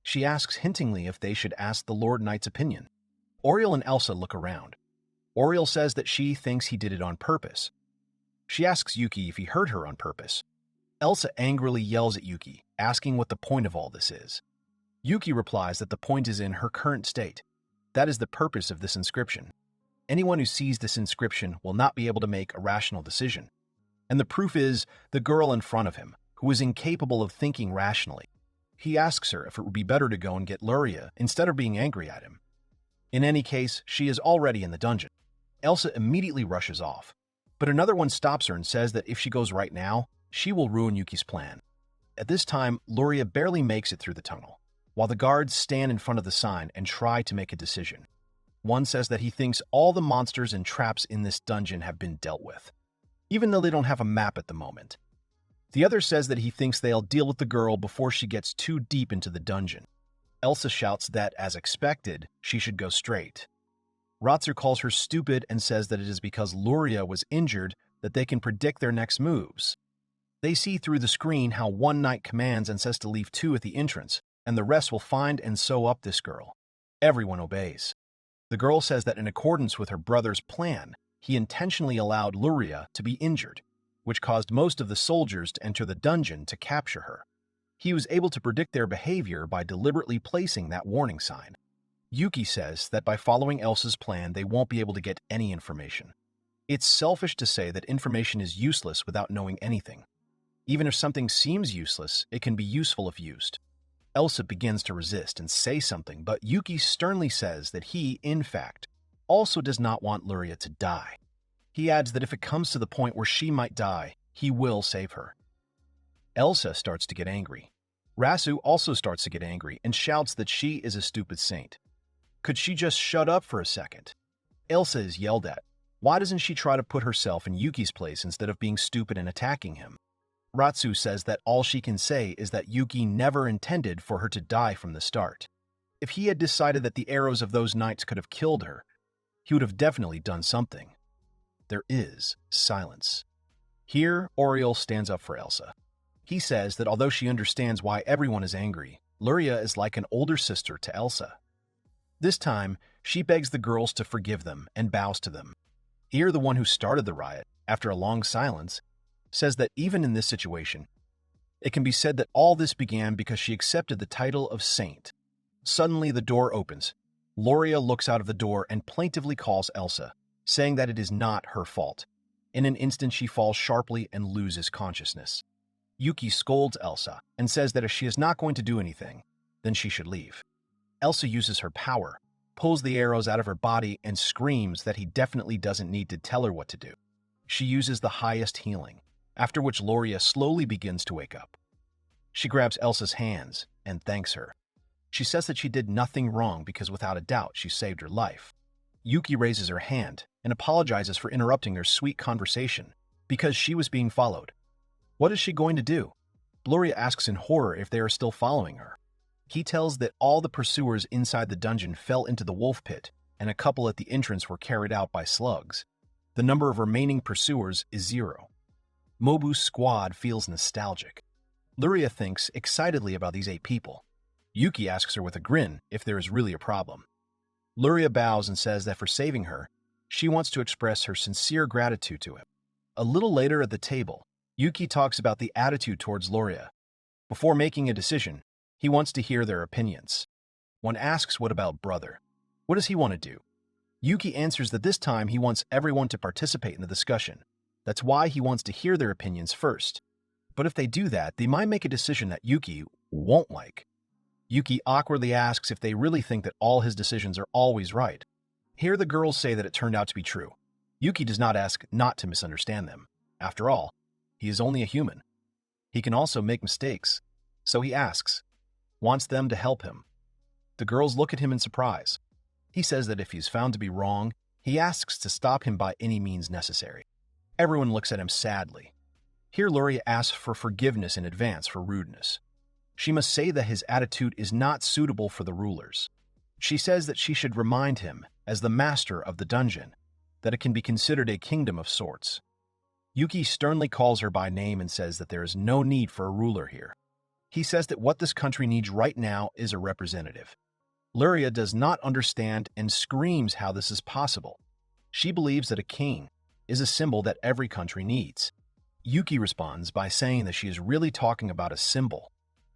She asks hintingly if they should ask the Lord Knight's opinion. Oriel and Elsa look around. Oriel says that she thinks he did it on purpose. She asks Yuki if he hurt her on purpose. Elsa angrily yells at Yuki, asking what the point of all this is. Yuki replies that the point is in her current state. That is the purpose of this inscription. Anyone who sees this inscription will not be able to make a rational decision. And the proof is the girl in front of him, who is incapable of thinking rationally. He asks her if it would be better to go and get Luria instead of being angry at him. In any case, she is already in the dungeon. Elsa immediately rushes off, but another one stops her and says that if she goes right now, she will ruin Yuki's plan. At this time, Luria barely makes it through the tunnel, while the guards stand in front of the sign and try to make a decision. One says that he thinks all the monsters and traps in this dungeon have been dealt with, even though they don't have a map at the moment. The other says that he thinks they'll deal with the girl before she gets too deep into the dungeon. Elsa shouts that, as expected, she should go straight. Ratsu calls her stupid and says that it is because Luria was injured that they can predict their next moves. They see through the screen how one knight commands and says to leave 2 at the entrance, and the rest will find and sew up this girl. Everyone obeys. The girl says that in accordance with her brother's plan, he intentionally allowed Luria to be injured, which caused most of the soldiers to enter the dungeon to capture her. He was able to predict their behavior by deliberately placing that warning sign. Yuki says that by following Elsa's plan, they won't be able to get any information. It's selfish to say that information is useless without knowing anything. Even if something seems useless, it can be useful if used. Elsa begins to resist and say something, but Yuki sternly says that he, in fact, also does not want Luria to die. He adds that if it comes to the point where she might die, he will save her. Elsa starts to get angry. Rasu also starts to get angry and shouts that she is a stupid saint. Could she just shut up for a second? Elsa is yelled at. Why doesn't she try to put herself in Yuki's place instead of being stupid and attacking him? Ratsu says that all she can say is that Yuki never intended for her to die from the start. If he had decided that the arrows of those knights could have killed her, he would have definitely done something. There is silence. Here, Oriel stands up for Elsa. He says that although she understands why everyone is angry, Luria is like an older sister to Elsa. This time, she begs the girls to forgive them and bows to them. Here, the one who started the riot, after a long silence, says that even in this situation, it can be said that all this began because she accepted the title of saint. Suddenly, the door opens. Loria looks out of the door and plaintively calls Elsa, saying that it is not her fault. In an instant, she falls sharply and loses consciousness. Yuki scolds Elsa and says that if she is not going to do anything, then she should leave. Elsa uses her power, pulls the arrows out of her body, and screams that he definitely doesn't need to tell her what to do. She uses the highest healing, after which Loria slowly begins to wake up. She grabs Elsa's hands and thanks her. She says that she did nothing wrong because without a doubt she saved her life. Yuki raises her hand and apologizes for interrupting their sweet conversation because she was being followed. What is she going to do? Loria asks in horror if they are still following her. He tells that all the pursuers inside the dungeon fell into the wolf pit, and a couple at the entrance were carried out by slugs. The number of remaining pursuers is 0. Mobu's squad feels nostalgic. Luria thinks excitedly about these 8 people. Yuki asks her with a grin if there is really a problem. Luria bows and says that for saving her, she wants to express her sincere gratitude to him. A little later at the table, Yuki talks about the attitude towards Luria. Before making a decision, he wants to hear their opinions. One asks what about brother? What does he want to do? Yuki answers that this time he wants everyone to participate in the discussion. That's why he wants to hear their opinions first. But if they do that, they might make a decision that Yuki won't like. Yuki awkwardly asks if they really think that all his decisions are always right. Here the girls say that it turned out to be true. Yuki does not ask not to misunderstand them. After all, he is only a human. He can also make mistakes. So he wants them to help him. The girls look at him in surprise. He says that if he's found to be wrong, he asks to stop him by any means necessary. Everyone looks at him sadly. Here Luria asks for forgiveness in advance for rudeness. She must say that his attitude is not suitable for the rulers. She says that she should remind him, as the master of the dungeon, that it can be considered a kingdom of sorts. Yuki sternly calls her by name and says that there is no need for a ruler here. He says that what this country needs right now is a representative. Luria does not understand and screams how this is possible. She believes that a king is a symbol that every country needs. Yuki responds by saying that she is really talking about a symbol,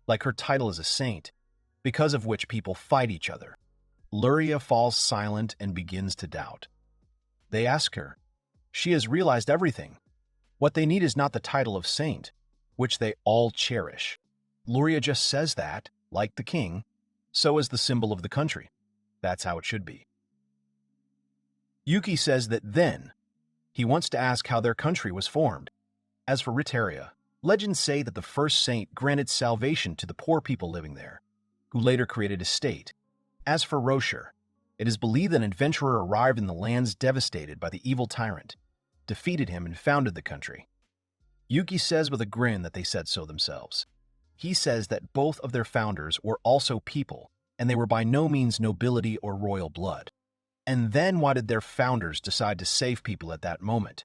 like her title as a saint, because of which people fight each other. Luria falls silent and begins to doubt. They ask her. She has realized everything. What they need is not the title of saint, which they all cherish. Luria just says that, like the king, so is the symbol of the country. That's how it should be. Yuki says that then, he wants to ask how their country was formed. As for Ritaria, legends say that the first saint granted salvation to the poor people living there, who later created a state. As for Rocher, it is believed that an adventurer arrived in the lands devastated by the evil tyrant, defeated him and founded the country. Yuki says with a grin that they said so themselves. He says that both of their founders were also people, and they were by no means nobility or royal blood. And then why did their founders decide to save people at that moment?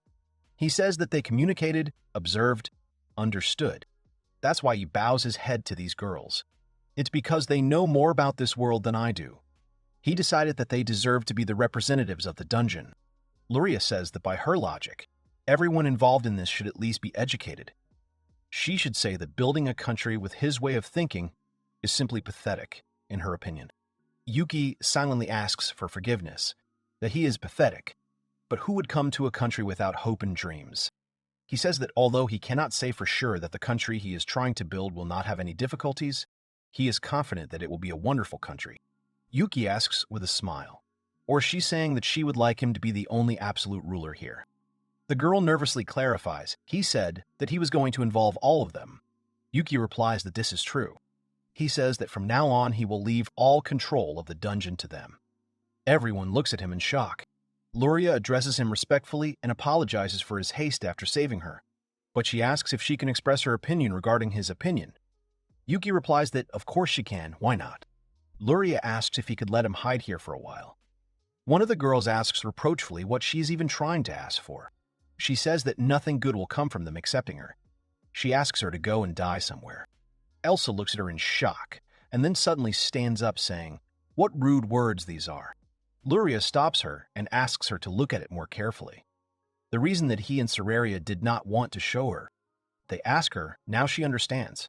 He says that they communicated, observed, understood. That's why he bows his head to these girls. It's because they know more about this world than I do. He decided that they deserve to be the representatives of the dungeon. Luria says that by her logic, everyone involved in this should at least be educated. She should say that building a country with his way of thinking is simply pathetic, in her opinion. Yuki silently asks for forgiveness, that he is pathetic, but who would come to a country without hope and dreams? He says that although he cannot say for sure that the country he is trying to build will not have any difficulties, he is confident that it will be a wonderful country. Yuki asks with a smile, or is she saying that she would like him to be the only absolute ruler here? The girl nervously clarifies. He said that he was going to involve all of them. Yuki replies that this is true. He says that from now on he will leave all control of the dungeon to them. Everyone looks at him in shock. Luria addresses him respectfully and apologizes for his haste after saving her, but she asks if she can express her opinion regarding his opinion. Yuki replies that of course she can, why not? Luria asks if he could let him hide here for a while. One of the girls asks reproachfully what she is even trying to ask for. She says that nothing good will come from them accepting her. She asks her to go and die somewhere. Elsa looks at her in shock, and then suddenly stands up saying, "What rude words these are." Luria stops her and asks her to look at it more carefully. The reason that he and Seraria did not want to show her. They ask her, now she understands.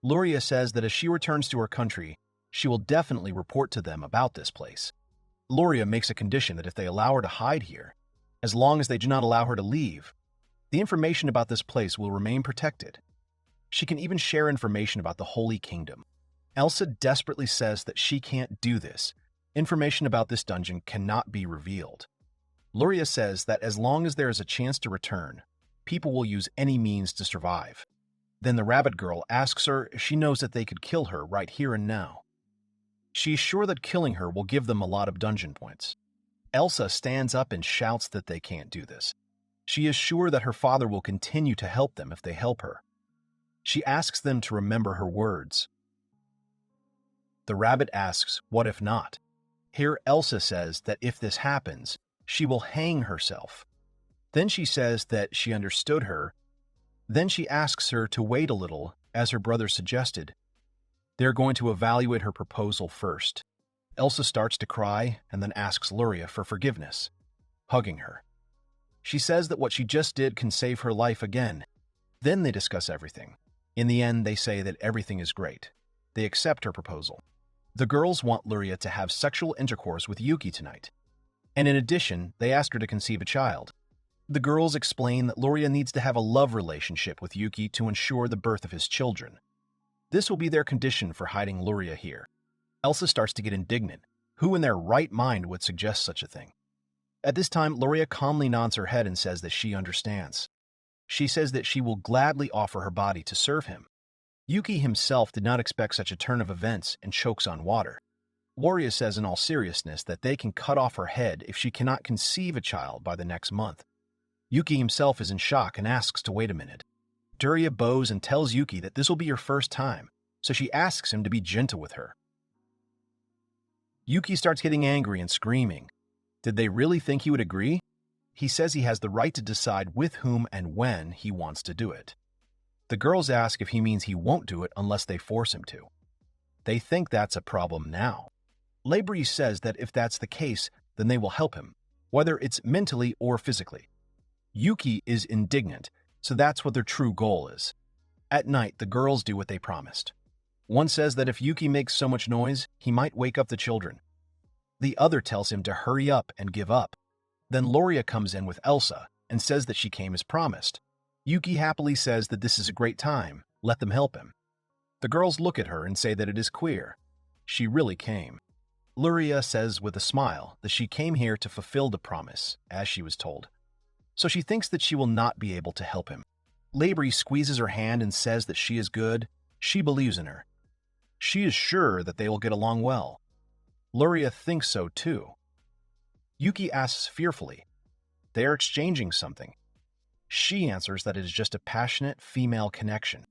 Luria says that as she returns to her country, She will definitely report to them about this place. Luria makes a condition that if they allow her to hide here, as long as they do not allow her to leave, the information about this place will remain protected. She can even share information about the Holy Kingdom. Elsa desperately says that she can't do this. Information about this dungeon cannot be revealed. Luria says that as long as there is a chance to return, people will use any means to survive. Then the rabbit girl asks her if she knows that they could kill her right here and now. She is sure that killing her will give them a lot of dungeon points. Elsa stands up and shouts that they can't do this. She is sure that her father will continue to help them if they help her. She asks them to remember her words. The rabbit asks, what if not? Here Elsa says that if this happens, she will hang herself. Then she says that she understood her. Then she asks her to wait a little, as her brother suggested. They're going to evaluate her proposal first. Elsa starts to cry and then asks Luria for forgiveness, hugging her. She says that what she just did can save her life again. Then they discuss everything. In the end, they say that everything is great. They accept her proposal. The girls want Luria to have sexual intercourse with Yuki tonight. And in addition, they ask her to conceive a child. The girls explain that Luria needs to have a love relationship with Yuki to ensure the birth of his children. This will be their condition for hiding Luria here. Elsa starts to get indignant. Who in their right mind would suggest such a thing? At this time, Luria calmly nods her head and says that she understands. She says that she will gladly offer her body to serve him. Yuki himself did not expect such a turn of events and chokes on water. Luria says in all seriousness that they can cut off her head if she cannot conceive a child by the next month. Yuki himself is in shock and asks to wait a minute. Daria bows and tells Yuki that this will be her first time, so she asks him to be gentle with her. Yuki starts getting angry and screaming. Did they really think he would agree? He says he has the right to decide with whom and when he wants to do it. The girls ask if he means he won't do it unless they force him to. They think that's a problem now. Labrie says that if that's the case, then they will help him, whether it's mentally or physically. Yuki is indignant, so that's what their true goal is. At night, the girls do what they promised. One says that if Yuki makes so much noise, he might wake up the children. The other tells him to hurry up and give up. Then Luria comes in with Elsa and says that she came as promised. Yuki happily says that this is a great time, let them help him. The girls look at her and say that it is queer. She really came. Luria says with a smile that she came here to fulfill the promise, as she was told. So she thinks that she will not be able to help him. Labrie squeezes her hand and says that she is good. She believes in her. She is sure that they will get along well. Luria thinks so too. Yuki asks fearfully. They are exchanging something. She answers that it is just a passionate female connection.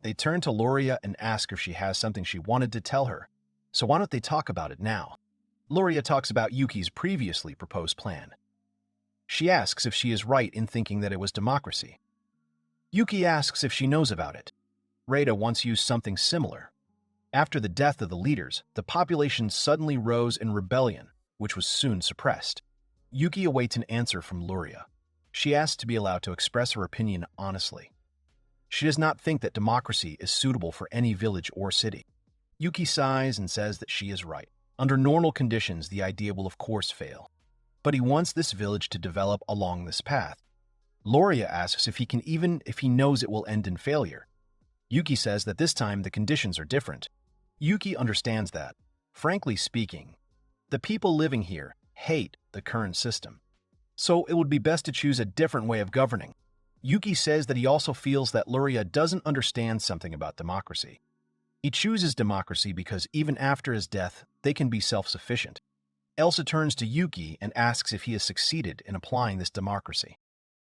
They turn to Luria and ask if she has something she wanted to tell her. So why don't they talk about it now? Luria talks about Yuki's previously proposed plan. She asks if she is right in thinking that it was democracy. Yuki asks if she knows about it. Rada once used something similar. After the death of the leaders, the population suddenly rose in rebellion, which was soon suppressed. Yuki awaits an answer from Luria. She asks to be allowed to express her opinion honestly. She does not think that democracy is suitable for any village or city. Yuki sighs and says that she is right. Under normal conditions, the idea will of course fail. But he wants this village to develop along this path. Luria asks if he knows it will end in failure. Yuki says that this time the conditions are different. Yuki understands that. Frankly speaking, the people living here hate the current system. So it would be best to choose a different way of governing. Yuki says that he also feels that Luria doesn't understand something about democracy. He chooses democracy because even after his death, they can be self-sufficient. Elsa turns to Yuki and asks if he has succeeded in applying this democracy.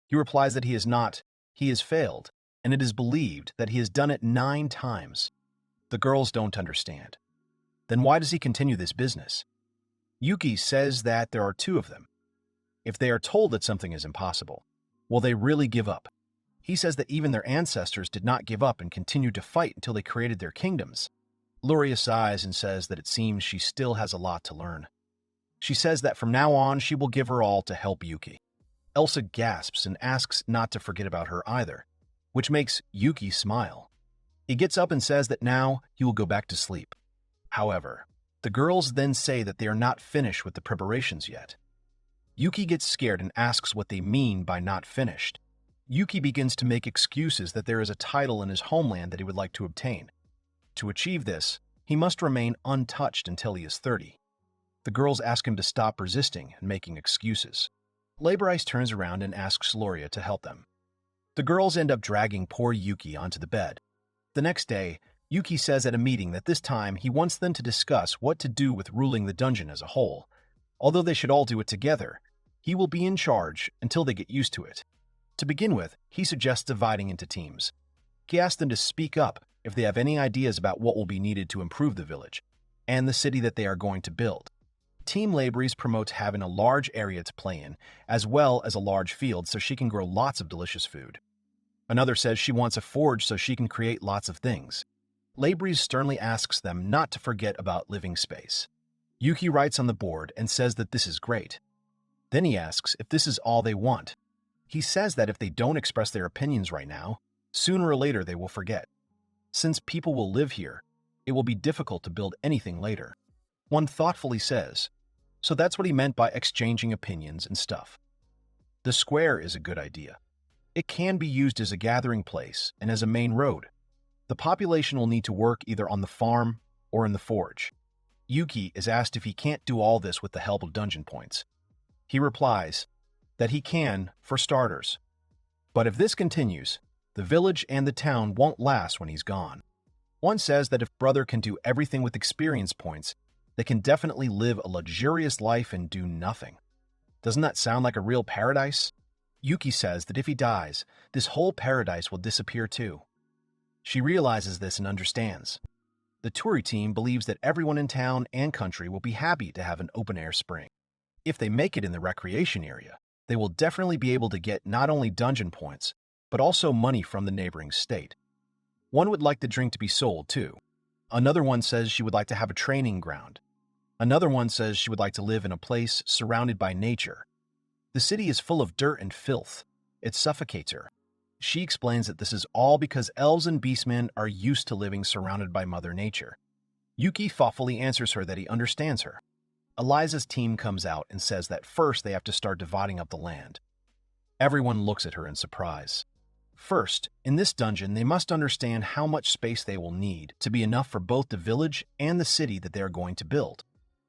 He replies that he has not, he has failed, and it is believed that he has done it 9 times. The girls don't understand. Then why does he continue this business? Yuki says that there are 2 of them. If they are told that something is impossible, will they really give up? He says that even their ancestors did not give up and continued to fight until they created their kingdoms. Luria sighs and says that it seems she still has a lot to learn. She says that from now on she will give her all to help Yuki. Elsa gasps and asks not to forget about her either, which makes Yuki smile. He gets up and says that now he will go back to sleep. However, the girls then say that they are not finished with the preparations yet. Yuki gets scared and asks what they mean by not finished. Yuki begins to make excuses that there is a title in his homeland that he would like to obtain. To achieve this, he must remain untouched until he is 30. The girls ask him to stop resisting and making excuses. Labor Ice turns around and asks Loria to help them. The girls end up dragging poor Yuki onto the bed. The next day, Yuki says at a meeting that this time he wants them to discuss what to do with ruling the dungeon as a whole. Although they should all do it together, he will be in charge until they get used to it. To begin with, he suggests dividing into teams. He asks them to speak up if they have any ideas about what will be needed to improve the village and the city that they are going to build. Team Labries promotes having a large area to play in, as well as a large field so she can grow lots of delicious food. Another says she wants a forge so she can create lots of things. Labries sternly asks them not to forget about living space. Yuki writes on the board and says that this is great. Then he asks if this is all they want. He says that if they don't express their opinions right now, sooner or later they will forget. Since people will live here, it will be difficult to build anything later. One thoughtfully says, so that's what he meant by exchanging opinions and stuff. The square is a good idea. It can be used as a gathering place and as a main road. The population will need to work either on the farm or in the forge. Yuki is asked if he can't do all this with the help of dungeon points. He replies that he can, for starters. But if this continues, the village and the town won't last when he's gone. One says that if brother can do everything with experience points, they can definitely live a luxurious life and do nothing. Doesn't that sound like a real paradise? Yuki says that if he dies, this whole paradise will disappear too. She realizes this and understands. The Torii team believes that everyone in town and country will be happy to have an open-air spring. If they make it in the recreation area, they will definitely be able to get not only dungeon points, but also money from the neighboring state. One would like the drink to be sold too. Another one says she would like to have a training ground. Another one says she would like to live in a place surrounded by nature. The city is full of dirt and filth. It suffocates her. She explains that this is all because elves and beastmen are used to living surrounded by Mother Nature. Yuki thoughtfully answers her that he understands her. Eliza's team comes out and says that first they have to start dividing up the land. Everyone looks at her in surprise. First, in this dungeon, they must understand how much space they will need to be enough for both the village and the city that they are going to build.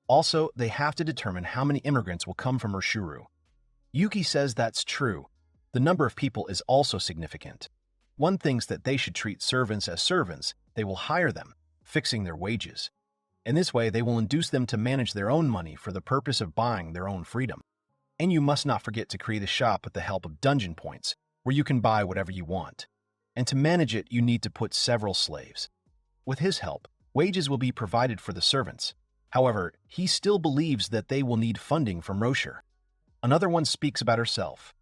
Also, they have to determine how many immigrants will come from Urshuru. Yuki says that's true. The number of people is also significant. One thinks that they should treat servants as servants. They will hire them, fixing their wages. In this way, they will induce them to manage their own money for the purpose of buying their own freedom. And you must not forget to create a shop with the help of dungeon points, where you can buy whatever you want. And to manage it, you need to put several slaves. With his help, wages will be provided for the servants. However, he still believes that they will need funding from Rocher. Another one speaks about herself.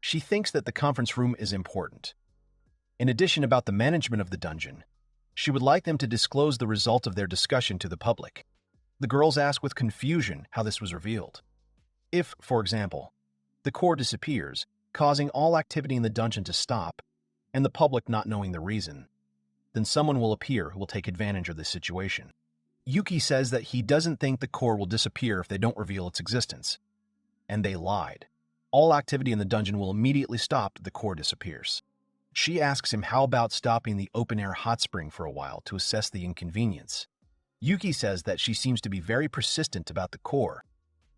She thinks that the conference room is important. In addition about the management of the dungeon, she would like them to disclose the result of their discussion to the public. The girls ask with confusion how this was revealed. If, for example, the core disappears, causing all activity in the dungeon to stop, and the public not knowing the reason, then someone will appear who will take advantage of this situation. Yuki says that he doesn't think the core will disappear if they don't reveal its existence. And they lied. All activity in the dungeon will immediately stop if the core disappears. She asks him how about stopping the open-air hot spring for a while to assess the inconvenience. Yuki says that she seems to be very persistent about the core.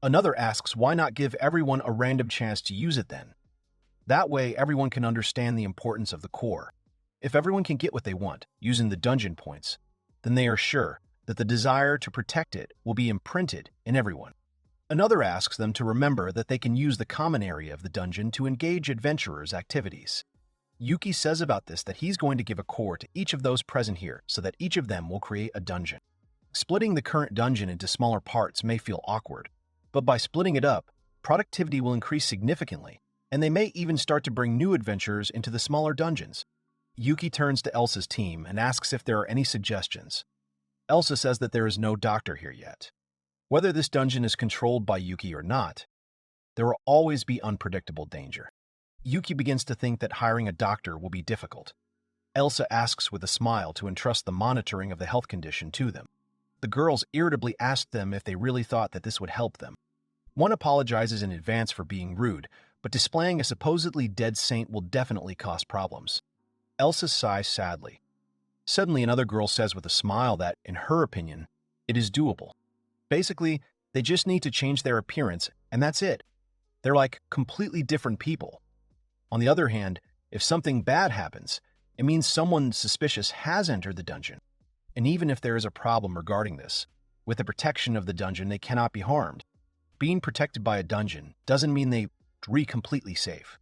Another asks why not give everyone a random chance to use it then. That way everyone can understand the importance of the core. If everyone can get what they want using the dungeon points, then they are sure that the desire to protect it will be imprinted in everyone. Another asks them to remember that they can use the common area of the dungeon to engage adventurers' activities. Yuki says about this that he's going to give a core to each of those present here so that each of them will create a dungeon. Splitting the current dungeon into smaller parts may feel awkward, but by splitting it up, productivity will increase significantly, and they may even start to bring new adventurers into the smaller dungeons. Yuki turns to Elsa's team and asks if there are any suggestions. Elsa says that there is no doctor here yet. Whether this dungeon is controlled by Yuki or not, there will always be unpredictable danger. Yuki begins to think that hiring a doctor will be difficult. Elsa asks with a smile to entrust the monitoring of the health condition to them. The The girls irritably ask them if they really thought that this would help them. One apologizes in advance for being rude, but displaying a supposedly dead saint will definitely cause problems. Elsa sighs sadly. Suddenly, another girl says with a smile that, in her opinion, it is doable. Basically, they just need to change their appearance, and that's it. They're like completely different people. On the other hand, if something bad happens, it means someone suspicious has entered the dungeon. And even if there is a problem regarding this, with the protection of the dungeon, they cannot be harmed. Being protected by a dungeon doesn't mean they're completely safe.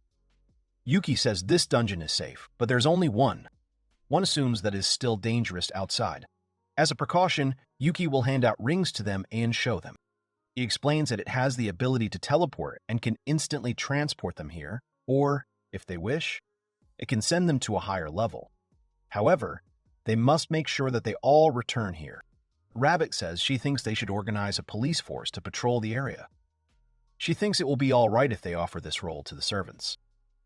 Yuki says this dungeon is safe, but there's only one. One assumes that it is still dangerous outside. As a precaution, Yuki will hand out rings to them and show them. He explains that it has the ability to teleport and can instantly transport them here, or, if they wish, it can send them to a higher level. However, they must make sure that they all return here. Rabbit says she thinks they should organize a police force to patrol the area. She thinks it will be all right if they offer this role to the servants.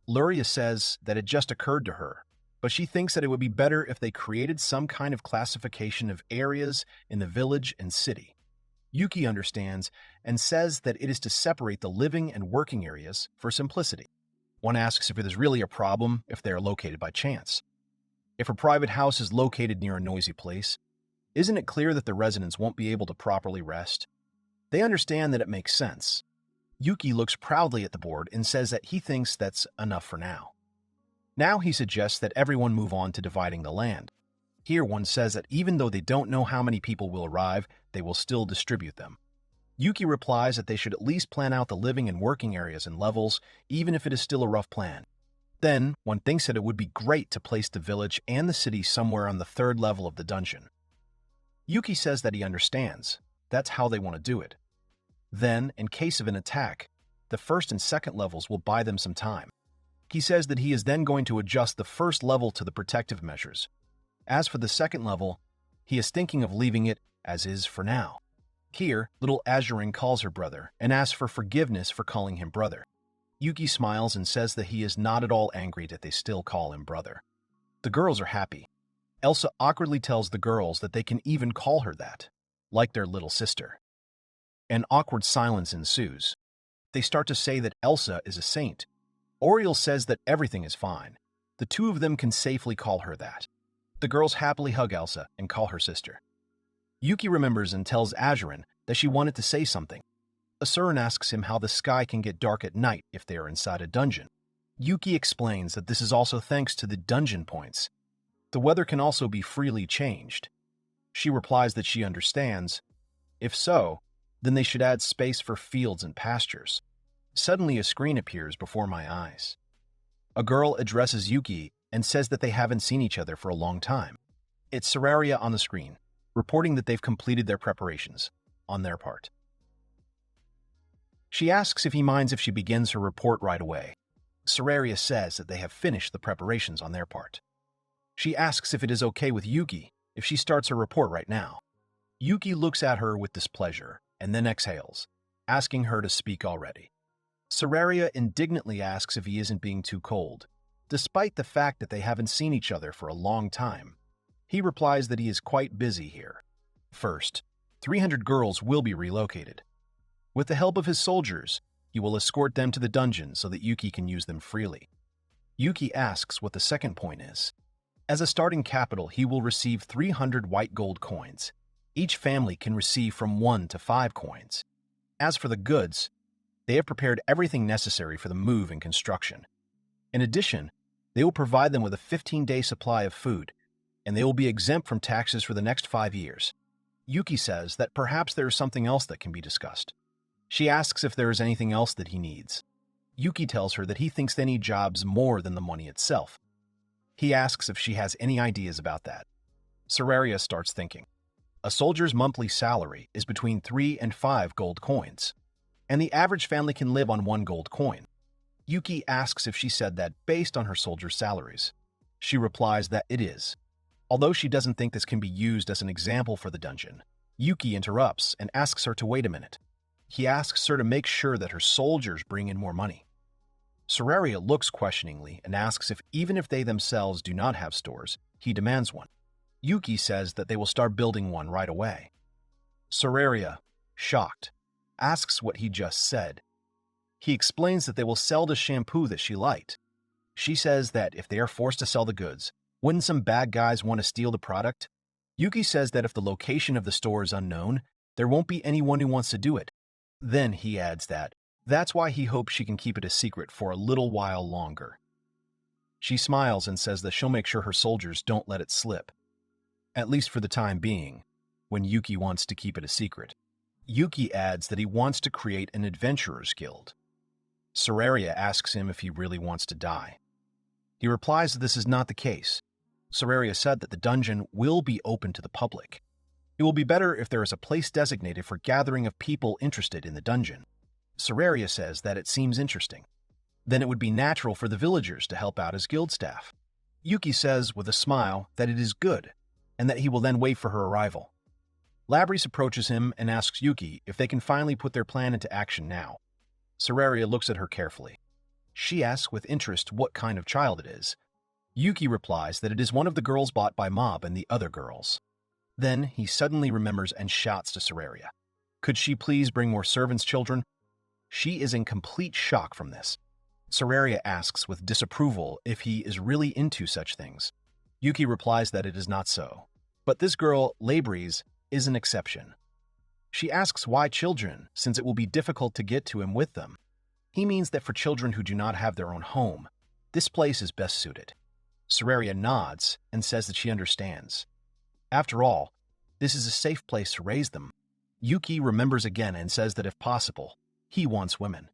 Luria says that it just occurred to her, but she thinks that it would be better if they created some kind of classification of areas in the village and city. Yuki understands and says that it is to separate the living and working areas for simplicity. One asks if it is really a problem if they are located by chance. If a private house is located near a noisy place, isn't it clear that the residents won't be able to properly rest? They understand that it makes sense. Yuki looks proudly at the board and says that he thinks that's enough for now. Now he suggests that everyone move on to dividing the land. Here one says that even though they don't know how many people will arrive, they will still distribute them. Yuki replies that they should at least plan out the living and working areas and levels, even if it is still a rough plan. Then, one thinks that it would be great to place the village and the city somewhere on the third level of the dungeon. Yuki says that he understands. That's how they want to do it. Then, in case of an attack, the first and second levels will buy them some time. He says that he is then going to adjust the first level to the protective measures. As for the second level, he is thinking of leaving it as is for now. Here, little Azurin calls her brother and asks for forgiveness for calling him brother. Yuki smiles and says that he is not at all angry that they still call him brother. The girls are happy. Elsa awkwardly tells the girls that they can even call her that, like their little sister. An awkward silence ensues. They start to say that Elsa is a saint. Oriel says that everything is fine. The two of them can safely call her that. The girls happily hug Elsa and call her sister. Yuki remembers and tells Azurin that she wanted to say something. Asurin asks him how the sky can get dark at night if they are inside a dungeon. Yuki explains that this is also thanks to the dungeon points. The weather can also be freely changed. She replies that she understands. If so, then they should add space for fields and pastures. Suddenly a screen appears before my eyes. A girl addresses Yuki and says that they haven't seen each other for a long time. It's Sararia on the screen, reporting that they've completed their preparations, on their part. She asks if he minds if she begins her report right away. Sararia says that they have finished the preparations on their part. She asks if it is okay with Yuki if she starts her report right now. Yuki looks at her with displeasure and then exhales, asking her to speak already. Sararia indignantly asks if he isn't being too cold, despite the fact that they haven't seen each other for a long time. He replies that he is quite busy here. First, 300 girls will be relocated. With the help of his soldiers, he will escort them to the dungeon so that Yuki can use them freely. Yuki asks what the second point is. As a starting capital, he will receive 300 white gold coins. Each family can receive from 1 to 5 coins. As for the goods, they have prepared everything necessary for the move and construction. In addition, they will provide them with a 15-day supply of food, and they will be exempt from taxes for the next 5 years. Yuki says that perhaps there is something else that can be discussed. She asks if there is anything else that he needs. Yuki tells her that he thinks they need jobs more than the money itself. He asks if she has any ideas about that. Sararia starts thinking. A soldier's monthly salary is between 3 and 5 gold coins, and the average family can live on 1 gold coin. Yuki asks if she said that based on her soldiers' salaries. She replies that it is. Although she doesn't think this can be used as an example for the dungeon, Yuki interrupts and asks her to wait a minute. He asks her to make sure that her soldiers bring in more money. Sararia looks questioningly and asks if even if they themselves do not have stores, he demands one. Yuki says that they will start building one right away. Soraria, shocked, asks what he just said. He explains that they will sell the shampoo that she liked. She says that if they are forced to sell the goods, wouldn't some bad guys want to steal the product? Yuki says that if the location of the store is unknown, there won't be anyone who wants to do it. Then he adds that that's why he hopes she can keep it a secret for a little while longer. She smiles and says that she'll make sure her soldiers don't let it slip. At least for the time being, when Yuki wants to keep it a secret. Yuki adds that he wants to create an adventurer's guild. Soraria asks him if he really wants to die. He replies that this is not the case. Soraria said that the dungeon will be open to the public. It will be better if there is a place designated for gathering of people interested in the dungeon. Soraria says that it seems interesting. Then it would be natural for the villagers to help out as guild staff. Yuki says with a smile that it is good, and that he will then wait for her arrival. Labrys approaches him and asks Yuki if they can finally put their plan into action now. Soraria looks at her carefully. She asks with interest what kind of child it is. Yuki replies that it is one of the girls bought by Mob and the other girls. Then he suddenly remembers and shouts to Soraria. Could she please bring more servants' children? She is in complete shock from this. Soraria asks with disapproval if he is really into such things. Yuki replies that it is not so. But this girl, Labrys, is an exception. She asks why children, since it will be difficult to get to him with them. He means that for children who do not have their own home, this place is best suited. Soraria nods and says that she understands. After all, this is a safe place to raise them. Yuki remembers again and says that if possible, he wants women.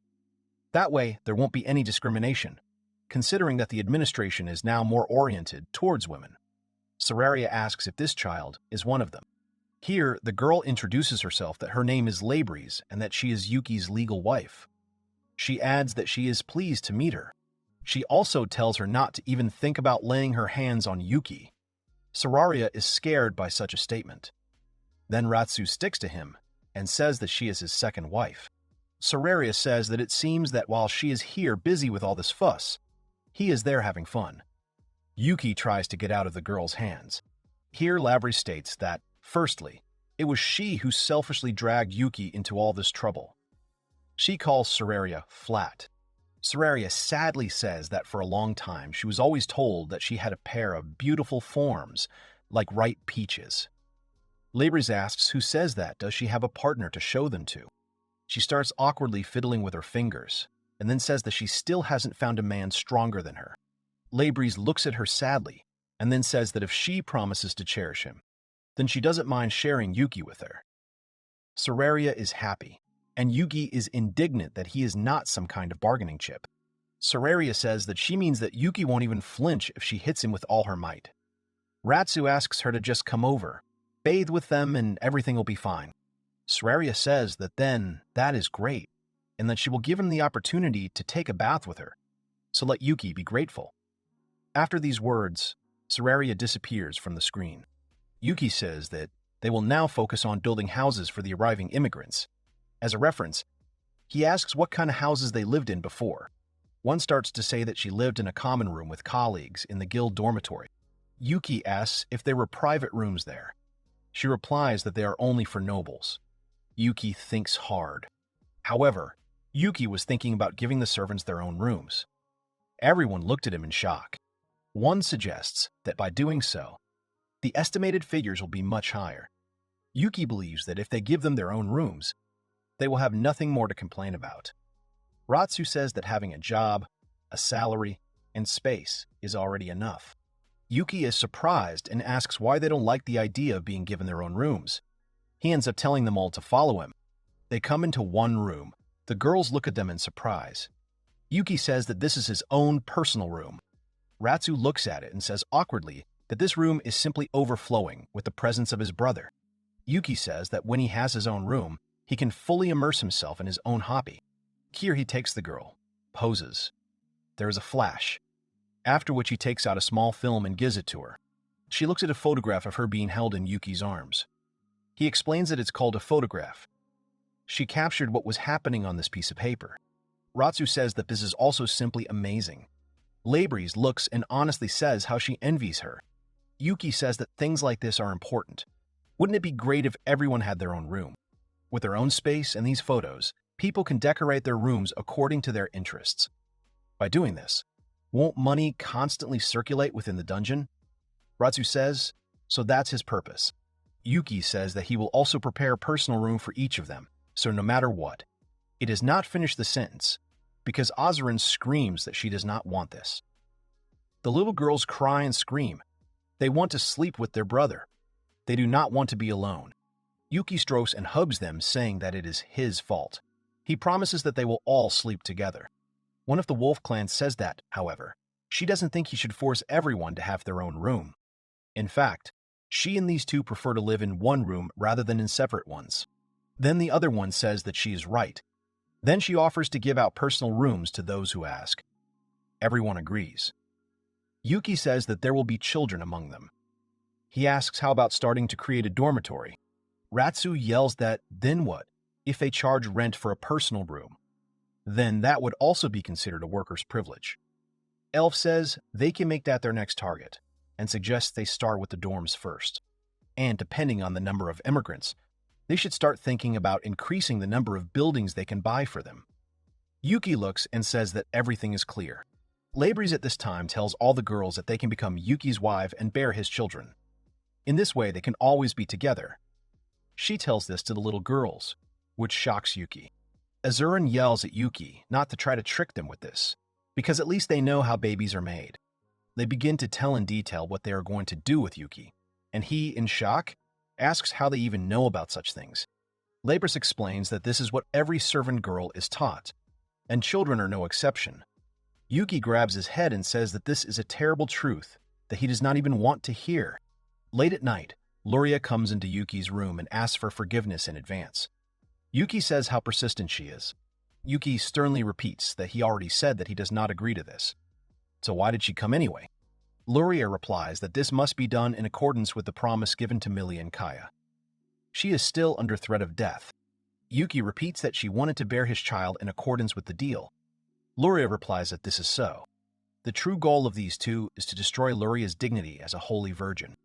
That way, there won't be any discrimination, considering that the administration is now more oriented towards women. Soraria asks if this child is one of them. Here, the girl introduces herself that her name is Labrys and that she is Yuki's legal wife. She adds that she is pleased to meet her. She also tells her not to even think about laying her hands on Yuki. Soraria is scared by such a statement. Then Ratsu sticks to him and says that she is his second wife. Soraria says that it seems that while she is here busy with all this fuss, he is there having fun. Yuki tries to get out of the girl's hands. Here Labrys states that, firstly, it was she who selfishly dragged Yuki into all this trouble. She calls Soraria flat. Soraria sadly says that for a long time she was always told that she had a pair of beautiful forms, like ripe peaches. Labrys asks who says that, does she have a partner to show them to? She starts awkwardly fiddling with her fingers, and then says that she still hasn't found a man stronger than her. Labrys looks at her sadly, and then says that if she promises to cherish him, then she doesn't mind sharing Yuki with her. Soraria is happy, and Yuki is indignant that he is not some kind of bargaining chip. Soraria says that she means that Yuki won't even flinch if she hits him with all her might. Ratsu asks her to just come over, bathe with them, and everything will be fine. Soraria says that then that is great, and that she will give him the opportunity to take a bath with her, so let Yuki be grateful. After these words, Soraria disappears from the screen. Yuki says that they will now focus on building houses for the arriving immigrants. As a reference, he asks what kind of houses they lived in before. One starts to say that she lived in a common room with colleagues in the guild dormitory. Yuki asks if there were private rooms there. She replies that they are only for nobles. Yuki thinks hard. However, Yuki was thinking about giving the servants their own rooms. Everyone looked at him in shock. One suggests that by doing so, the estimated figures will be much higher. Yuki believes that if they give them their own rooms, they will have nothing more to complain about. Ratsu says that having a job, a salary, and space is already enough. Yuki is surprised and asks why they don't like the idea of being given their own rooms. He ends up telling them all to follow him. They come into one room. The girls look at them in surprise. Yuki says that this is his own personal room. Ratsu looks at it and says awkwardly that this room is simply overflowing with the presence of his brother. Yuki says that when he has his own room, he can fully immerse himself in his own hobby. Here he takes the girl, poses. There is a flash, after which he takes out a small film and gives it to her. She looks at a photograph of her being held in Yuki's arms. He explains that it's called a photograph. She captured what was happening on this piece of paper. Ratsu says that this is also simply amazing. Labrys looks and honestly says how she envies her. Yuki says that things like this are important. Wouldn't it be great if everyone had their own room? With their own space and these photos, people can decorate their rooms according to their interests. By doing this, won't money constantly circulate within the dungeon? Ratsu says, so that's his purpose. Yuki says that he will also prepare a personal room for each of them, so no matter what. It does not finish the sentence, because Ozrin screams that she does not want this. The little girls cry and scream. They want to sleep with their brother. They do not want to be alone. Yuki strokes and hugs them, saying that it is his fault. He promises that they will all sleep together. One of the Wolf Clan says that, however, she doesn't think he should force everyone to have their own room. In fact, she and these two prefer to live in one room rather than in separate ones. Then the other one says that she is right. Then she offers to give out personal rooms to those who ask. Everyone agrees. Yuki says that there will be children among them. He asks how about starting to create a dormitory. Ratsu yells that, then what, if they charge rent for a personal room? Then that would also be considered a worker's privilege. Elf says they can make that their next target, and suggests they start with the dorms first. And depending on the number of immigrants, they should start thinking about increasing the number of buildings they can buy for them. Yuki looks and says that everything is clear. Labries at this time tells all the girls that they can become Yuki's wife and bear his children. In this way, they can always be together. She tells this to the little girls, which shocks Yuki. Azurin yells at Yuki not to try to trick them with this, because at least they know how babies are made. They begin to tell in detail what they are going to do with Yuki, and he, in shock, asks how they even know about such things. Labris explains that this is what every servant girl is taught, and children are no exception. Yuki grabs his head and says that this is a terrible truth that he does not even want to hear. Late at night, Luria comes into Yuki's room and asks for forgiveness in advance. Yuki says how persistent she is. Yuki sternly repeats that he already said that he does not agree to this. So why did she come anyway? Luria replies that this must be done in accordance with the promise given to Millie and Kaya. She is still under threat of death. Yuki repeats that she wanted to bear his child in accordance with the deal. Luria replies that this is so. The true goal of these two is to destroy Luria's dignity as a holy virgin.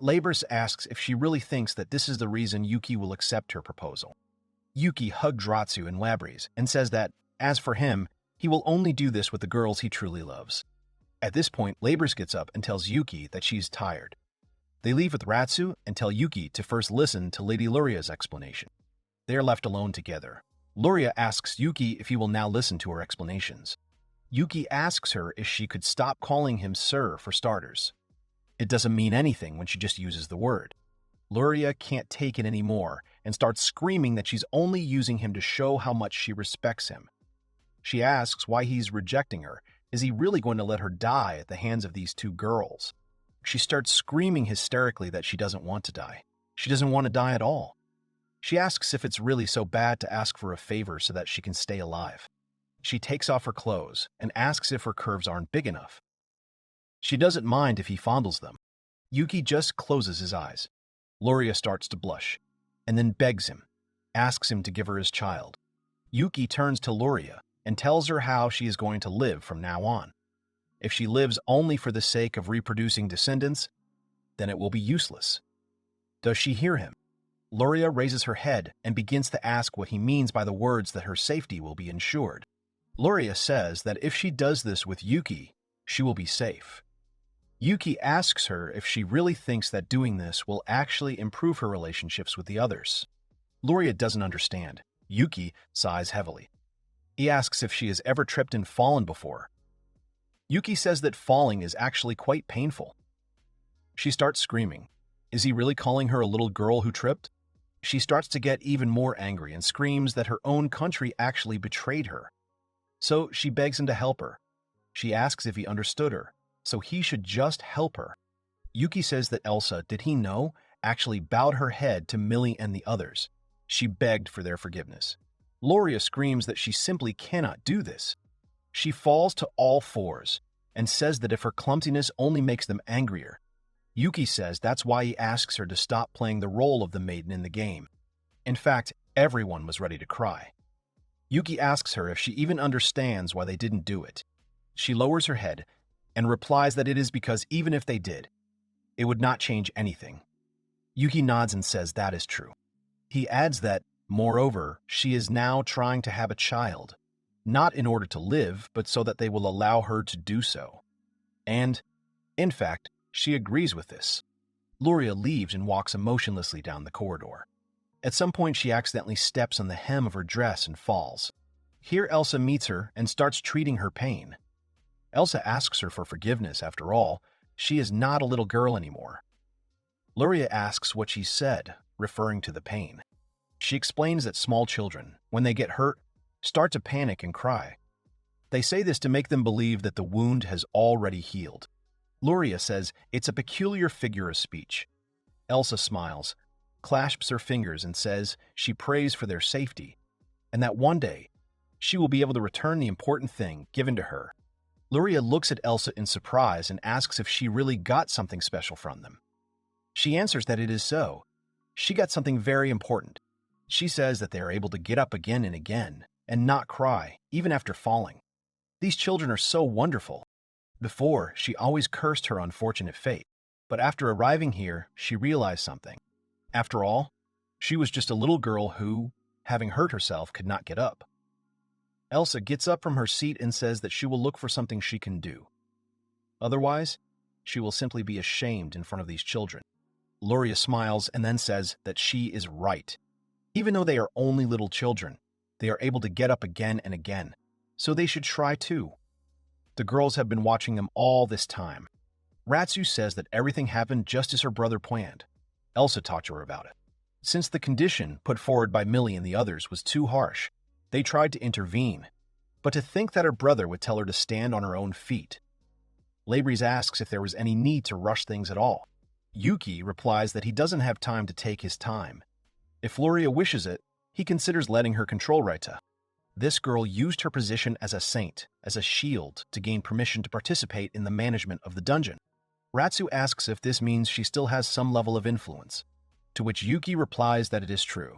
Labris asks if she really thinks that this is the reason Yuki will accept her proposal. Yuki hugs Ratsu and Labris and says that, as for him, he will only do this with the girls he truly loves. At this point, Labris gets up and tells Yuki that she's tired. They leave with Ratsu and tell Yuki to first listen to Lady Luria's explanation. They are left alone together. Luria asks Yuki if he will now listen to her explanations. Yuki asks her if she could stop calling him sir for starters. It doesn't mean anything when she just uses the word. Luria can't take it anymore and starts screaming that she's only using him to show how much she respects him. She asks why he's rejecting her. Is he really going to let her die at the hands of these two girls? She starts screaming hysterically that she doesn't want to die. She doesn't want to die at all. She asks if it's really so bad to ask for a favor so that she can stay alive. She takes off her clothes and asks if her curves aren't big enough. She doesn't mind if he fondles them. Yuki just closes his eyes. Luria starts to blush, and then begs him, asks him to give her his child. Yuki turns to Luria and tells her how she is going to live from now on. If she lives only for the sake of reproducing descendants, then it will be useless. Does she hear him? Luria raises her head and begins to ask what he means by the words that her safety will be ensured. Luria says that if she does this with Yuki, she will be safe. Yuki asks her if she really thinks that doing this will actually improve her relationships with the others. Luria doesn't understand. Yuki sighs heavily. He asks if she has ever tripped and fallen before. Yuki says that falling is actually quite painful. She starts screaming. Is he really calling her a little girl who tripped? She starts to get even more angry and screams that her own country actually betrayed her. So she begs him to help her. She asks if he understood her, so he should just help her. Yuki says that Elsa, did he know, actually bowed her head to Millie and the others. She begged for their forgiveness. Luria screams that she simply cannot do this. She falls to all fours and says that if her clumsiness only makes them angrier. Yuki says that's why he asks her to stop playing the role of the maiden in the game. In fact, everyone was ready to cry. Yuki asks her if she even understands why they didn't do it. She lowers her head and replies that it is because even if they did, it would not change anything. Yuki nods and says that is true. He adds that, moreover, she is now trying to have a child, not in order to live, but so that they will allow her to do so. And, in fact, she agrees with this. Luria leaves and walks emotionlessly down the corridor. At some point, she accidentally steps on the hem of her dress and falls. Here, Elsa meets her and starts treating her pain. Elsa asks her for forgiveness. After all, she is not a little girl anymore. Luria asks what she said, referring to the pain. She explains that small children, when they get hurt, start to panic and cry. They say this to make them believe that the wound has already healed. Luria says it's a peculiar figure of speech. Elsa smiles, clasps her fingers, and says she prays for their safety, and that one day she will be able to return the important thing given to her. Luria looks at Elsa in surprise and asks if she really got something special from them. She answers that it is so. She got something very important. She says that they are able to get up again and again and not cry, even after falling. These children are so wonderful. Before, she always cursed her unfortunate fate, but after arriving here, she realized something. After all, she was just a little girl who, having hurt herself, could not get up. Elsa gets up from her seat and says that she will look for something she can do. Otherwise, she will simply be ashamed in front of these children. Luria smiles and then says that she is right. Even though they are only little children, they are able to get up again and again, so they should try too. The girls have been watching them all this time. Ratsu says that everything happened just as her brother planned. Elsa talked to her about it. Since the condition put forward by Millie and the others was too harsh, they tried to intervene, but to think that her brother would tell her to stand on her own feet. Labries asks if there was any need to rush things at all. Yuki replies that he doesn't have time to take his time. If Luria wishes it, he considers letting her control Raita. This girl used her position as a saint, as a shield, to gain permission to participate in the management of the dungeon. Ratsu asks if this means she still has some level of influence, to which Yuki replies that it is true.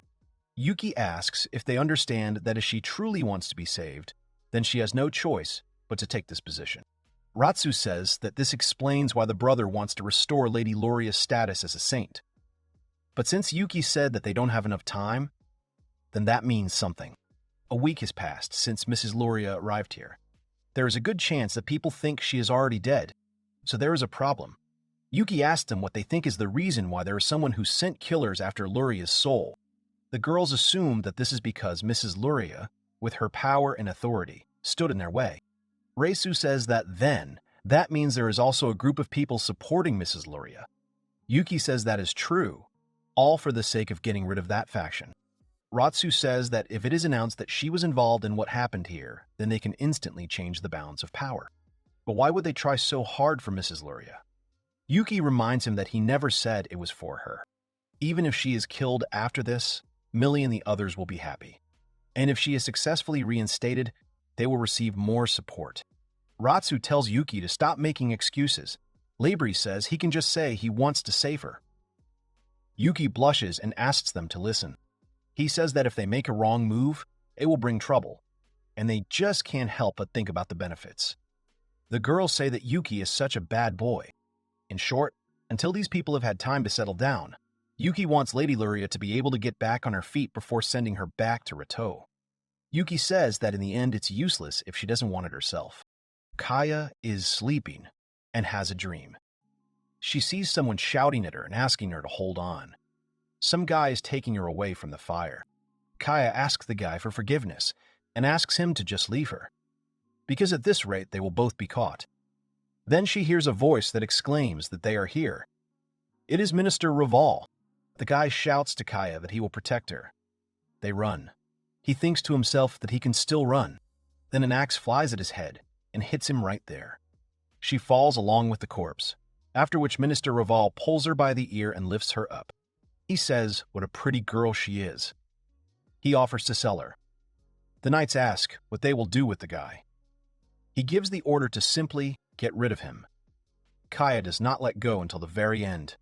Yuki asks if they understand that if she truly wants to be saved, then she has no choice but to take this position. Ratsu says that this explains why the brother wants to restore Lady Luria's status as a saint. But since Yuki said that they don't have enough time, then that means something. A week has passed since Mrs. Luria arrived here. There is a good chance that people think she is already dead, so there is a problem. Yuki asked them what they think is the reason why there is someone who sent killers after Luria's soul. The girls assumed that this is because Mrs. Luria, with her power and authority, stood in their way. Reisu says that means there is also a group of people supporting Mrs. Luria. Yuki says that is true, all for the sake of getting rid of that faction. Ratsu says that if it is announced that she was involved in what happened here, then they can instantly change the balance of power. But why would they try so hard for Mrs. Luria? Yuki reminds him that he never said it was for her. Even if she is killed after this, Millie and the others will be happy. And if she is successfully reinstated, they will receive more support. Ratsu tells Yuki to stop making excuses. Labrie says he can just say he wants to save her. Yuki blushes and asks them to listen. He says that if they make a wrong move, it will bring trouble, and they just can't help but think about the benefits. The girls say that Yuki is such a bad boy. In short, until these people have had time to settle down, Yuki wants Lady Luria to be able to get back on her feet before sending her back to Rato. Yuki says that in the end it's useless if she doesn't want it herself. Kaya is sleeping and has a dream. She sees someone shouting at her and asking her to hold on. Some guy is taking her away from the fire. Kaya asks the guy for forgiveness and asks him to just leave her, because at this rate they will both be caught. Then she hears a voice that exclaims that they are here. It is Minister Raval. The guy shouts to Kaya that he will protect her. They run. He thinks to himself that he can still run. Then an axe flies at his head and hits him right there. She falls along with the corpse, after which Minister Raval pulls her by the ear and lifts her up. He says what a pretty girl she is. He offers to sell her. The knights ask what they will do with the guy. He gives the order to simply get rid of him. Kaya does not let go until the very end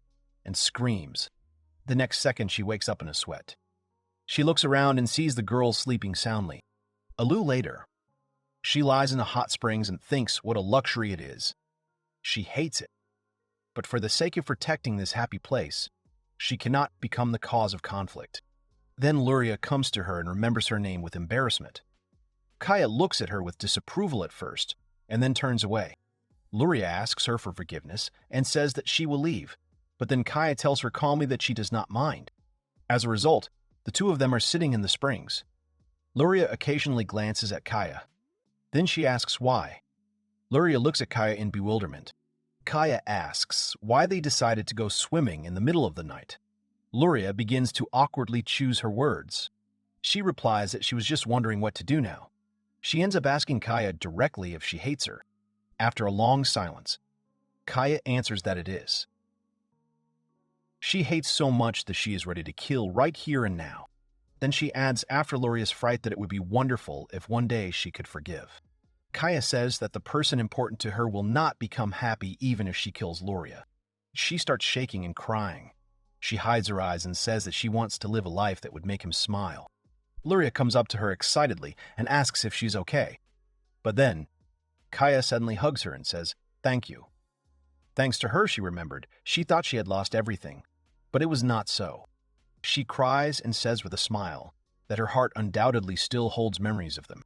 and screams. The next second she wakes up in a sweat. She looks around and sees the girls sleeping soundly. A lu later, she lies in the hot springs and thinks what a luxury it is. She hates it. But for the sake of protecting this happy place, She cannot become the cause of conflict. Then Luria comes to her and remembers her name with embarrassment. Kaya looks at her with disapproval at first, and then turns away. Luria asks her for forgiveness and says that she will leave, but then Kaya tells her calmly that she does not mind. As a result, the two of them are sitting in the springs. Luria occasionally glances at Kaya. Then she asks why. Luria looks at Kaya in bewilderment. Kaya asks why they decided to go swimming in the middle of the night. Luria begins to awkwardly choose her words. She replies that she was just wondering what to do now. She ends up asking Kaya directly if she hates her. After a long silence, Kaya answers that it is. She hates so much that she is ready to kill right here and now. Then she adds after Luria's fright that it would be wonderful if one day she could forgive. Kaya says that the person important to her will not become happy even if she kills Luria. She starts shaking and crying. She hides her eyes and says that she wants to live a life that would make him smile. Luria comes up to her excitedly and asks if she's okay. But then, Kaya suddenly hugs her and says, "Thank you." Thanks to her, she remembered, she thought she had lost everything, but it was not so. She cries and says with a smile that her heart undoubtedly still holds memories of them.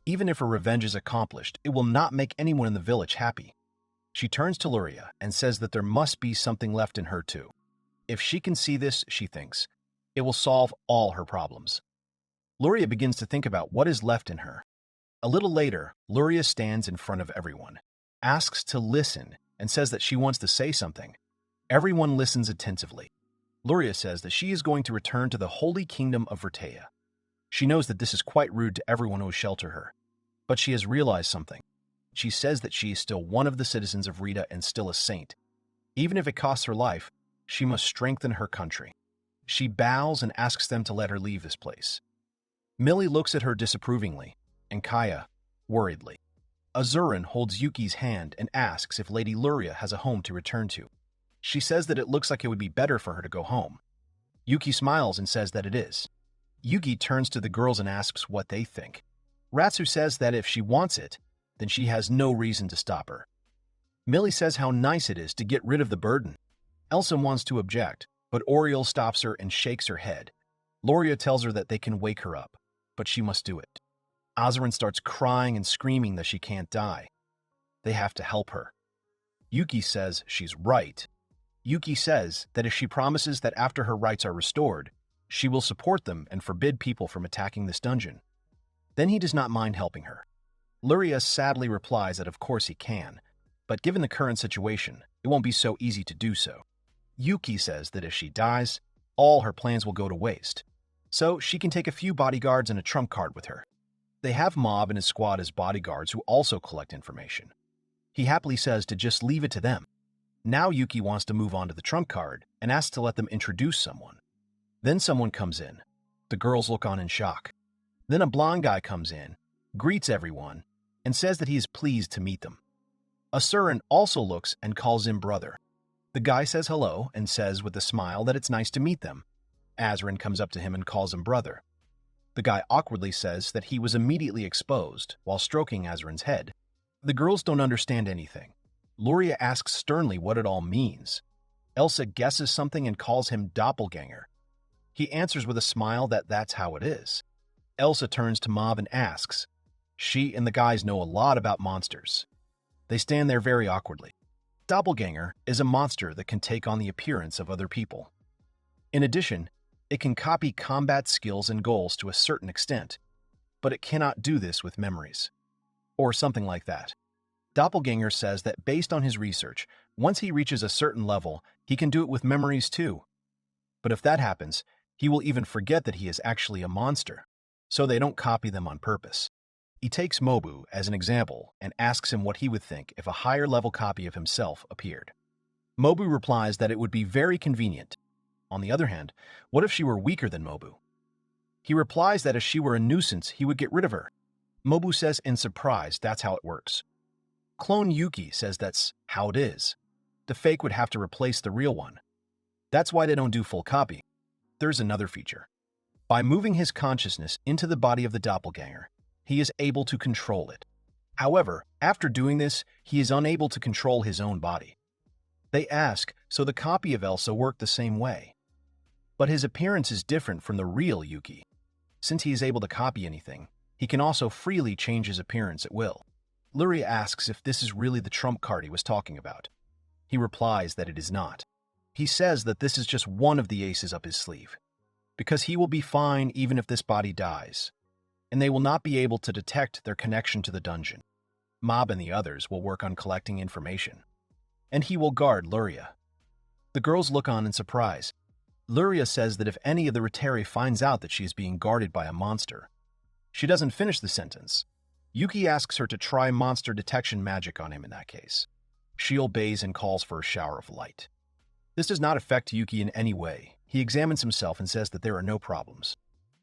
Even if her revenge is accomplished, it will not make anyone in the village happy. She turns to Luria and says that there must be something left in her too. If she can see this, she thinks, it will solve all her problems. Luria begins to think about what is left in her. A little later, Luria stands in front of everyone, asks to listen, and says that she wants to say something. Everyone listens attentively. Luria says that she is going to return to the holy kingdom of Vertea. She knows that this is quite rude to everyone who will shelter her, but she has realized something. She says that she is still one of the citizens of Rita and still a saint. Even if it costs her life, she must strengthen her country. She bows and asks them to let her leave this place. Millie looks at her disapprovingly, and Kaya, worriedly. Azurin holds Yuki's hand and asks if Lady Luria has a home to return to. She says that it looks like it would be better for her to go home. Yuki smiles and says that it is. Yuki turns to the girls and asks what they think. Ratsu says that if she wants it, then she has no reason to stop her. Millie says how nice it is to get rid of the burden. Elsa wants to object, but Oriole stops her and shakes her head. Luria tells her that they can wake her up, but she must do it. Azurin starts crying and screaming that she can't die. They have to help her. Yuki says she's right. Yuki says that if she promises that after her rights are restored, she will support them and forbid people from attacking this dungeon. Then he does not mind helping her. Luria sadly replies that of course he can, but given the current situation, it won't be so easy to do so. Yuki says that if she dies, all her plans will go to waste, so she can take a few bodyguards and a trump card with her. They have Mob and his squad as bodyguards who also collect information. He happily says to just leave it to them. Now Yuki wants to move on to the trump card and asks to let them introduce someone. Then someone comes in. The girls look on in shock. Then a blonde guy comes in, greets everyone, and says that he is pleased to meet them. Asurin also looks and calls him brother. The guy says hello and says with a smile that it's nice to meet them. Azurin comes up to him and calls him brother. The guy awkwardly says that he was immediately exposed while stroking Azurin's head. The girls don't understand anything. Luria asks sternly what it all means. Elsa guesses something and calls him doppelganger. He answers with a smile that that's how it is. Elsa turns to Mob and asks. She and the guys know a lot about monsters. They stand there very awkwardly. Doppelganger is a monster that can take on the appearance of other people. In addition, it can copy combat skills and goals to a certain extent, but it cannot do this with memories. Or something like that. Doppelganger says that based on his research, once he reaches a certain level, he can do it with memories too. But if that happens, he will even forget that he is actually a monster, so they don't copy them on purpose. He takes Mobu as an example and asks him what he would think if a higher level copy of himself appeared. Mobu replies that it would be very convenient. On the other hand, what if she were weaker than Mobu? He replies that if she were a nuisance, he would get rid of her. Mobu says in surprise that's how it works. Clone Yuki says that's how it is. The fake would have to replace the real one. That's why they don't do full copy. There's another feature. By moving his consciousness into the body of the doppelganger, he is able to control it. However, after doing this, he is unable to control his own body. They ask, so the copy of Elsa worked the same way. But his appearance is different from the real Yuki. Since he is able to copy anything, he can also freely change his appearance at will. Luria asks if this is really the trump card he was talking about. He replies that it is not. He says that this is just one of the aces up his sleeve, because he will be fine even if this body dies, and they will not be able to detect their connection to the dungeon. Mob and the others will work on collecting information, and he will guard Luria. The girls look on in surprise. Luria says that if any of the Reteri finds out that she is being guarded by a monster. She doesn't finish the sentence. Yuki asks her to try monster detection magic on him in that case. She obeys and calls for a shower of light. This does not affect Yuki in any way. He examines himself and says that there are no problems.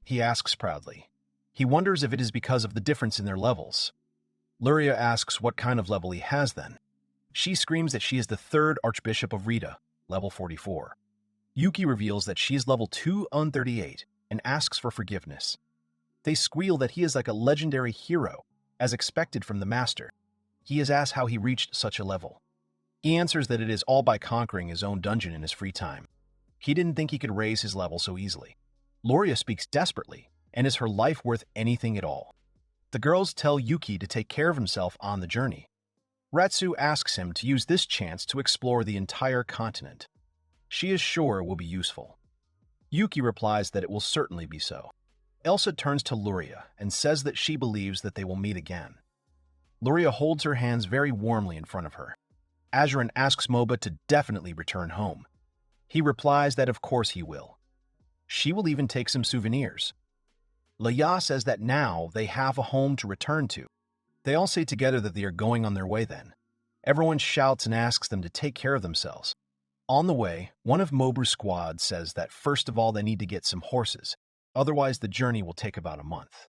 He asks proudly. He wonders if it is because of the difference in their levels. Luria asks what kind of level he has then. She screams that she is the 3rd Archbishop of Rita, level 44. Yuki reveals that she is level 238 and asks for forgiveness. They squeal that he is like a legendary hero, as expected from the master. He is asked how he reached such a level. He answers that it is all by conquering his own dungeon in his free time. He didn't think he could raise his level so easily. Luria speaks desperately, and is her life worth anything at all? The girls tell Yuki to take care of himself on the journey. Ratsu asks him to use this chance to explore the entire continent. She is sure it will be useful. Yuki replies that it will certainly be so. Elsa turns to Luria and says that she believes that they will meet again. Luria holds her hands very warmly in front of her. Azurin asks Moba to definitely return home. He replies that of course he will. She will even take some souvenirs. Laya says that now they have a home to return to. They all say together that they are going on their way then. Everyone shouts and asks them to take care of themselves. On the way, one of Mobu's squad says that first of all they need to get some horses, otherwise the journey will take about a month.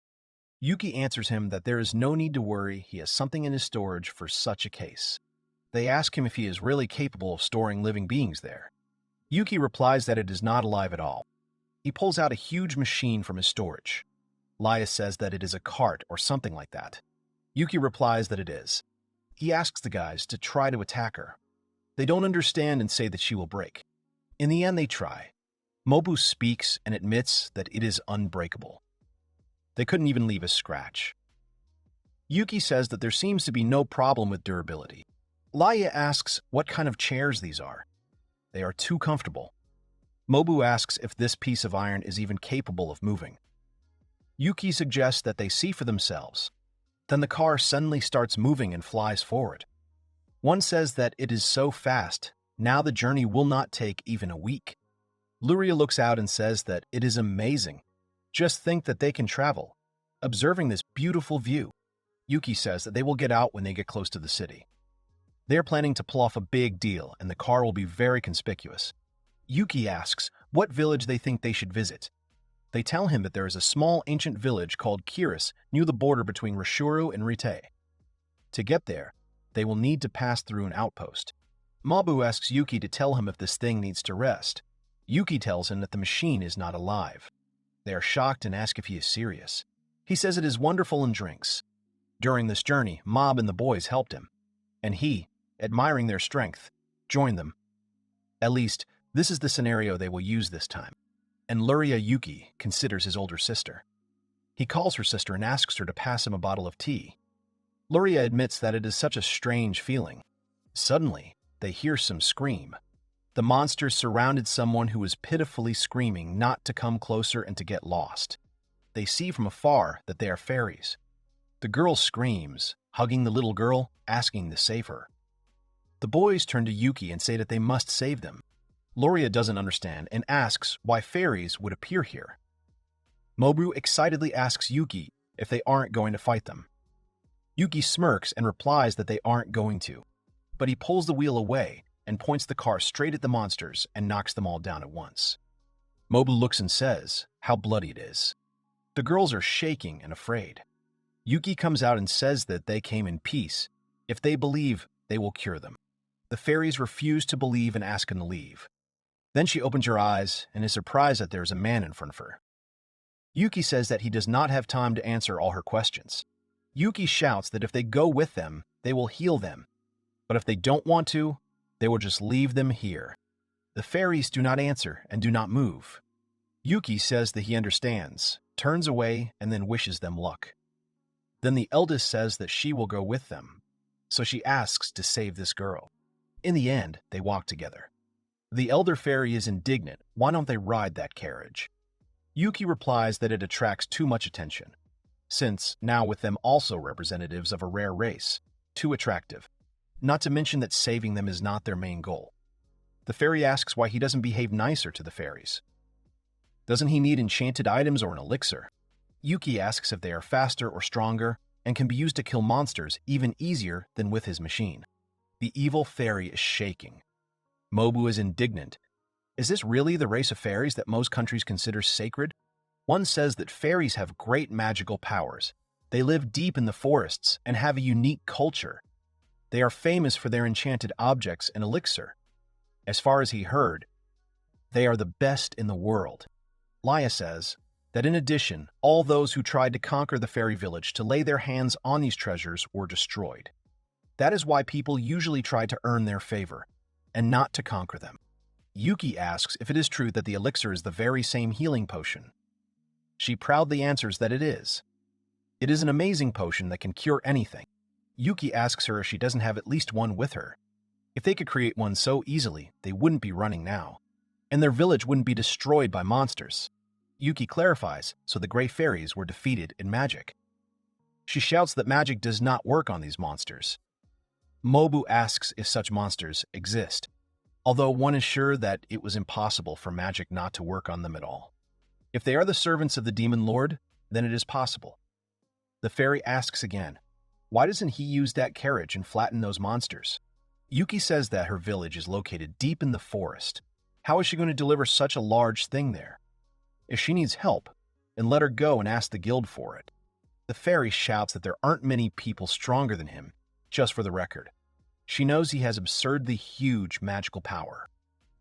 Yuki answers him that there is no need to worry, he has something in his storage for such a case. They ask him if he is really capable of storing living beings there. Yuki replies that it is not alive at all. He pulls out a huge machine from his storage. Laya says that it is a cart or something like that. Yuki replies that it is. He asks the guys to try to attack her. They don't understand and say that she will break. In the end, they try. Mobu speaks and admits that it is unbreakable. They couldn't even leave a scratch. Yuki says that there seems to be no problem with durability. Laya asks what kind of chairs these are. They are too comfortable. Mobu asks if this piece of iron is even capable of moving. Yuki suggests that they see for themselves. Then the car suddenly starts moving and flies forward. One says that it is so fast, now the journey will not take even a week. Luria looks out and says that it is amazing. Just think that they can travel, observing this beautiful view. Yuki says that they will get out when they get close to the city. They are planning to pull off a big deal, and the car will be very conspicuous. Yuki asks what village they think they should visit. They tell him that there is a small ancient village called Kiris near the border between Rashuru and Rite. To get there, they will need to pass through an outpost. Mabu asks Yuki to tell him if this thing needs to rest. Yuki tells him that the machine is not alive. They are shocked and ask if he is serious. He says it is wonderful and drinks. During this journey, Mob and the boys helped him, and he, admiring their strength, joined them. At least, this is the scenario they will use this time. And Luria Yuki considers his older sister. He calls her sister and asks her to pass him a bottle of tea. Luria admits that it is such a strange feeling. Suddenly, they hear some scream. The monsters surrounded someone who was pitifully screaming not to come closer and to get lost. They see from afar that they are fairies. The girl screams, hugging the little girl, asking to save her. The boys turn to Yuki and say that they must save them. Luria doesn't understand and asks why fairies would appear here. Mobu excitedly asks Yuki if they aren't going to fight them. Yuki smirks and replies that they aren't going to, but he pulls the wheel away and points the car straight at the monsters and knocks them all down at once. Mobu looks and says how bloody it is. The girls are shaking and afraid. Yuki comes out and says that they came in peace. If they believe, they will cure them. The fairies refuse to believe and ask him to leave. Then she opens her eyes and is surprised that there is a man in front of her. Yuki says that he does not have time to answer all her questions. Yuki shouts that if they go with them, they will heal them. But if they don't want to, they will just leave them here. The fairies do not answer and do not move. Yuki says that he understands, turns away, and then wishes them luck. Then the eldest says that she will go with them, so she asks to save this girl. In the end, they walk together. The elder fairy is indignant. Why don't they ride that carriage? Yuki replies that it attracts too much attention, since now with them also representatives of a rare race, too attractive, not to mention that saving them is not their main goal. The fairy asks why he doesn't behave nicer to the fairies. Doesn't he need enchanted items or an elixir? Yuki asks if they are faster or stronger and can be used to kill monsters even easier than with his machine. The evil fairy is shaking. Mobu is indignant. Is this really the race of fairies that most countries consider sacred? One says that fairies have great magical powers. They live deep in the forests and have a unique culture. They are famous for their enchanted objects and elixir. As far as he heard, they are the best in the world. Laya says that in addition, all those who tried to conquer the fairy village to lay their hands on these treasures were destroyed. That is why people usually try to earn their favor, and not to conquer them. Yuki asks if it is true that the elixir is the very same healing potion. She proudly answers that it is. It is an amazing potion that can cure anything. Yuki asks her if she doesn't have at least one with her. If they could create one so easily, they wouldn't be running now, and their village wouldn't be destroyed by monsters. Yuki clarifies, so the gray fairies were defeated in magic. She shouts that magic does not work on these monsters. Mobu asks if such monsters exist, although one is sure that it was impossible for magic not to work on them at all. If they are the servants of the demon lord, then it is possible. The fairy asks again, why doesn't he use that carriage and flatten those monsters? Yuki says that her village is located deep in the forest. How is she going to deliver such a large thing there? If she needs help, then let her go and ask the guild for it. The fairy shouts that there aren't many people stronger than him, just for the record. She knows he has absurdly huge magical power.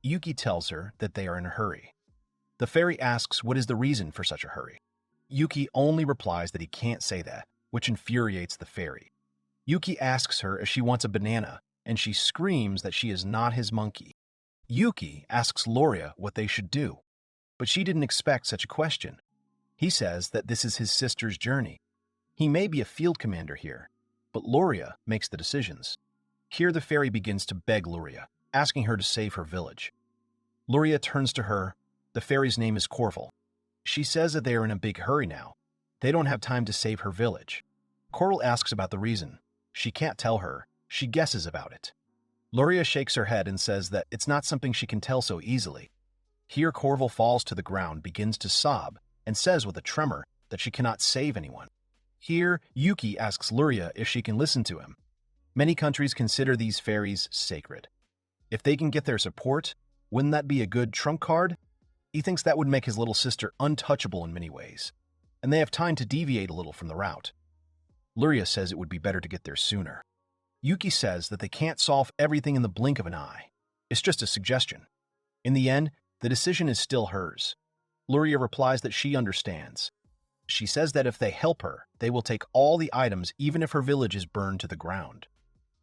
Yuki tells her that they are in a hurry. The fairy asks what is the reason for such a hurry. Yuki only replies that he can't say that, which infuriates the fairy. Yuki asks her if she wants a banana, and she screams that she is not his monkey. Yuki asks Loria what they should do, but she didn't expect such a question. He says that this is his sister's journey. He may be a field commander here, but Loria makes the decisions. Here the fairy begins to beg Loria, asking her to save her village. Loria turns to her. The fairy's name is Corval. She says that they are in a big hurry now. They don't have time to save her village. Corval asks about the reason. She can't tell her. She guesses about it. Loria shakes her head and says that it's not something she can tell so easily. Here Corval falls to the ground, begins to sob, and says with a tremor that she cannot save anyone. Here, Yuki asks Loria if she can listen to him. Many countries consider these fairies sacred. If they can get their support, wouldn't that be a good trump card? He thinks that would make his little sister untouchable in many ways, and they have time to deviate a little from the route. Loria says it would be better to get there sooner. Yuki says that they can't solve everything in the blink of an eye. It's just a suggestion. In the end, the decision is still hers. Loria replies that she understands. She says that if they help her, they will take all the items even if her village is burned to the ground.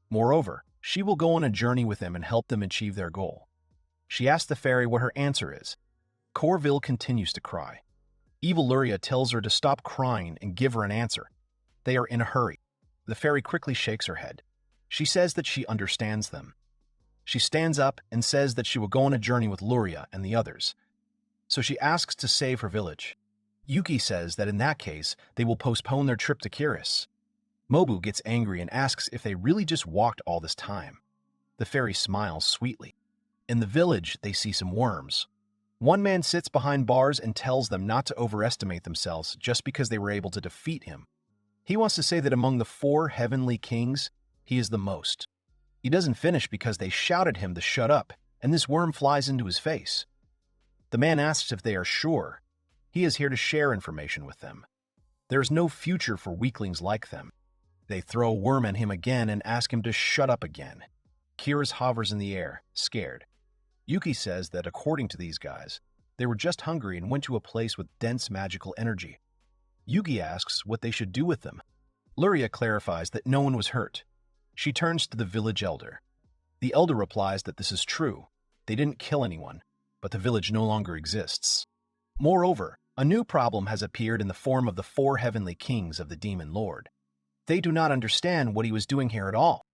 Moreover, she will go on a journey with them and help them achieve their goal. She asks the fairy what her answer is. Corval continues to cry. Evil Loria tells her to stop crying and give her an answer. They are in a hurry. The fairy quickly shakes her head. She says that she understands them. She stands up and says that she will go on a journey with Loria and the others. So she asks to save her village. Yuki says that in that case, they will postpone their trip to Kiris. Mobu gets angry and asks if they really just walked all this time. The fairy smiles sweetly. In the village, they see some worms. One man sits behind bars and tells them not to overestimate themselves just because they were able to defeat him. He wants to say that among the 4 heavenly kings, he is the most. He doesn't finish because they shout at him to shut up, and this worm flies into his face. The man asks if they are sure. He is here to share information with them. There is no future for weaklings like them. They throw a worm at him again and ask him to shut up again. Kiris hovers in the air, scared. Yuki says that according to these guys, they were just hungry and went to a place with dense magical energy. Yuki asks what they should do with them. Loria clarifies that no one was hurt. She turns to the village elder. The elder replies that this is true. They didn't kill anyone, but the village no longer exists. Moreover, a new problem has appeared in the form of the four heavenly kings of the Demon Lord. They do not understand what he was doing here at all.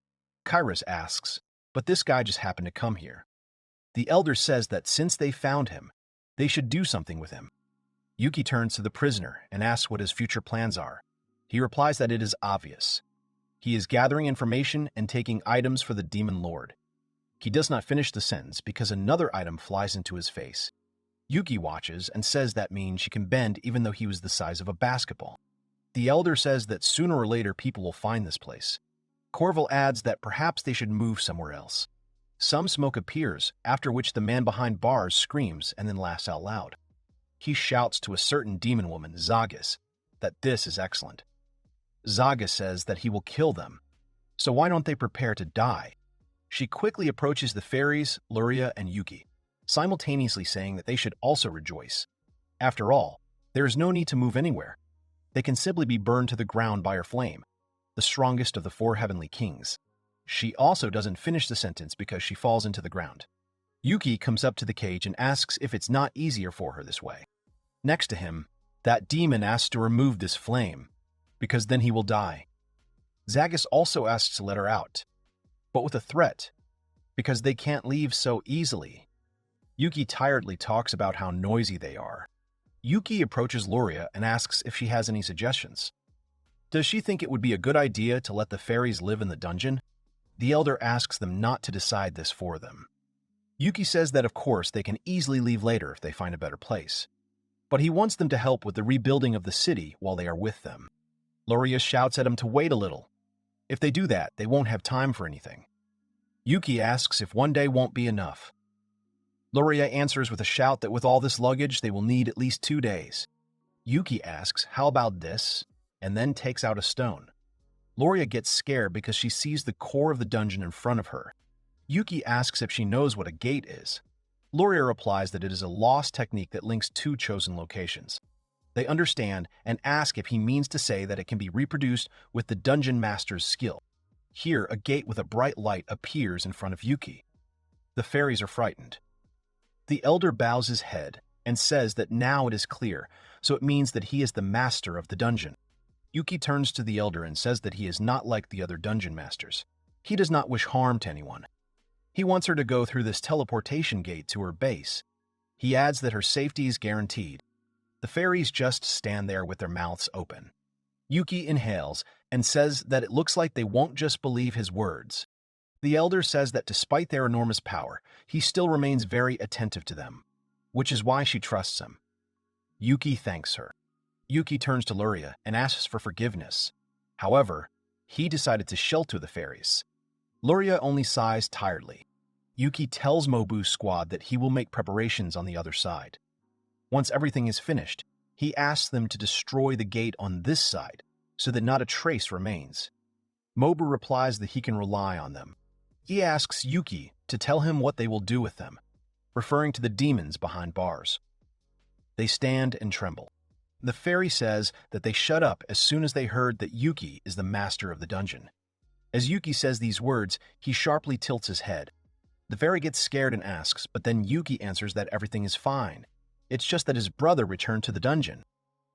Kairos asks, but this guy just happened to come here. The elder says that since they found him, they should do something with him. Yuki turns to the prisoner and asks what his future plans are. He replies that it is obvious. He is gathering information and taking items for the Demon Lord. He does not finish the sentence because another item flies into his face. Yuki watches and says that means she can bend even though he was the size of a basketball. The elder says that sooner or later people will find this place. Corville adds that perhaps they should move somewhere else. Some smoke appears, after which the man behind bars screams and then laughs out loud. He shouts to a certain demon woman, Zagas, that this is excellent. Zagas says that he will kill them, so why don't they prepare to die? She quickly approaches the fairies, Luria, and Yuki, simultaneously saying that they should also rejoice. After all, there is no need to move anywhere. They can simply be burned to the ground by her flame, the strongest of the four heavenly kings. She also doesn't finish the sentence because she falls into the ground. Yuki comes up to the cage and asks if it's not easier for her this way. Next to him, that demon asks to remove this flame, because then he will die. Zagas also asks to let her out, but with a threat, because they can't leave so easily. Yuki tiredly talks about how noisy they are. Yuki approaches Luria and asks if she has any suggestions. Does she think it would be a good idea to let the fairies live in the dungeon? The elder asks them not to decide this for them. Yuki says that of course they can easily leave later if they find a better place, but he wants them to help with the rebuilding of the city while they are with them. Luria shouts at him to wait a little. If they do that, they won't have time for anything. Yuki asks if one day won't be enough. Luria answers with a shout that with all this luggage, they will need at least 2 days. Yuki asks, how about this? And then takes out a stone. Luria gets scared because she sees the core of the dungeon in front of her. Yuki asks if she knows what a gate is. Luria replies that it is a lost technique that links 2 chosen locations. They understand and ask if he means to say that it can be reproduced with the dungeon master's skill. Here, a gate with a bright light appears in front of Yuki. The fairies are frightened. The elder bows his head and says that now it is clear, so it means that he is the master of the dungeon. Yuki turns to the elder and says that he is not like the other dungeon masters. He does not wish harm to anyone. He wants her to go through this teleportation gate to her base. He adds that her safety is guaranteed. The fairies just stand there with their mouths open. Yuki inhales and says that it looks like they won't just believe his words. The elder says that despite their enormous power, he still remains very attentive to them, which is why she trusts him. Yuki thanks her. Yuki turns to Luria and asks for forgiveness. However, he decided to shelter the fairies. Luria only sighs tiredly. Yuki tells Mobu's squad that he will make preparations on the other side. Once everything is finished, he asks them to destroy the gate on this side so that not a trace remains. Mobu replies that he can rely on them. He asks Yuki to tell him what they will do with them, referring to the demons behind bars. They stand and tremble. The fairy says that they shut up as soon as they heard that Yuki is the master of the dungeon. As Yuki says these words, he sharply tilts his head. The fairy gets scared and asks, but then Yuki answers that everything is fine. It's just that his brother returned to the dungeon.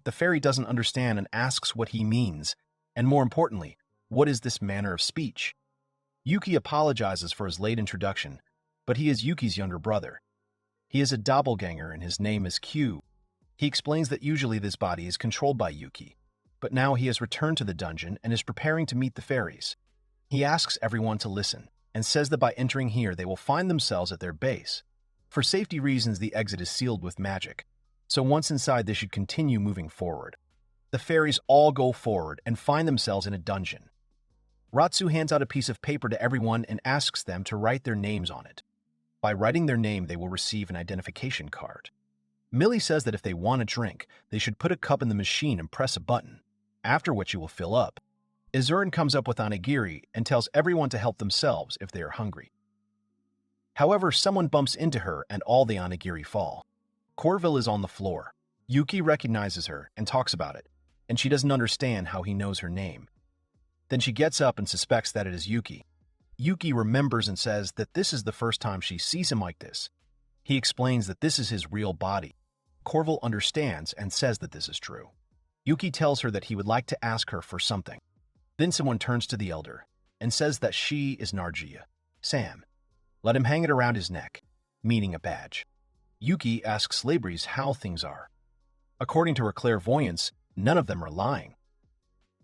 The fairy doesn't understand and asks what he means, and more importantly, what is this manner of speech? Yuki apologizes for his late introduction, but he is Yuki's younger brother. He is a doppelganger and his name is Q. He explains that usually this body is controlled by Yuki, but now he has returned to the dungeon and is preparing to meet the fairies. He asks everyone to listen and says that by entering here they will find themselves at their base. For safety reasons, the exit is sealed with magic, so once inside they should continue moving forward. The fairies all go forward and find themselves in a dungeon. Ratsu hands out a piece of paper to everyone and asks them to write their names on it. By writing their name, they will receive an identification card. Millie says that if they want a drink, they should put a cup in the machine and press a button, after which it will fill up. Izurin comes up with onigiri and tells everyone to help themselves if they are hungry. However, someone bumps into her and all the onigiri fall. Corville is on the floor. Yuki recognizes her and talks about it, and she doesn't understand how he knows her name. Then she gets up and suspects that it is Yuki. Yuki remembers and says that this is the first time she sees him like this. He explains that this is his real body. Corville understands and says that this is true. Yuki tells her that he would like to ask her for something. Then someone turns to the elder and says that she is Nargia. Sam. Let him hang it around his neck, meaning a badge. Yuki asks Labries how things are. According to her clairvoyance, none of them are lying.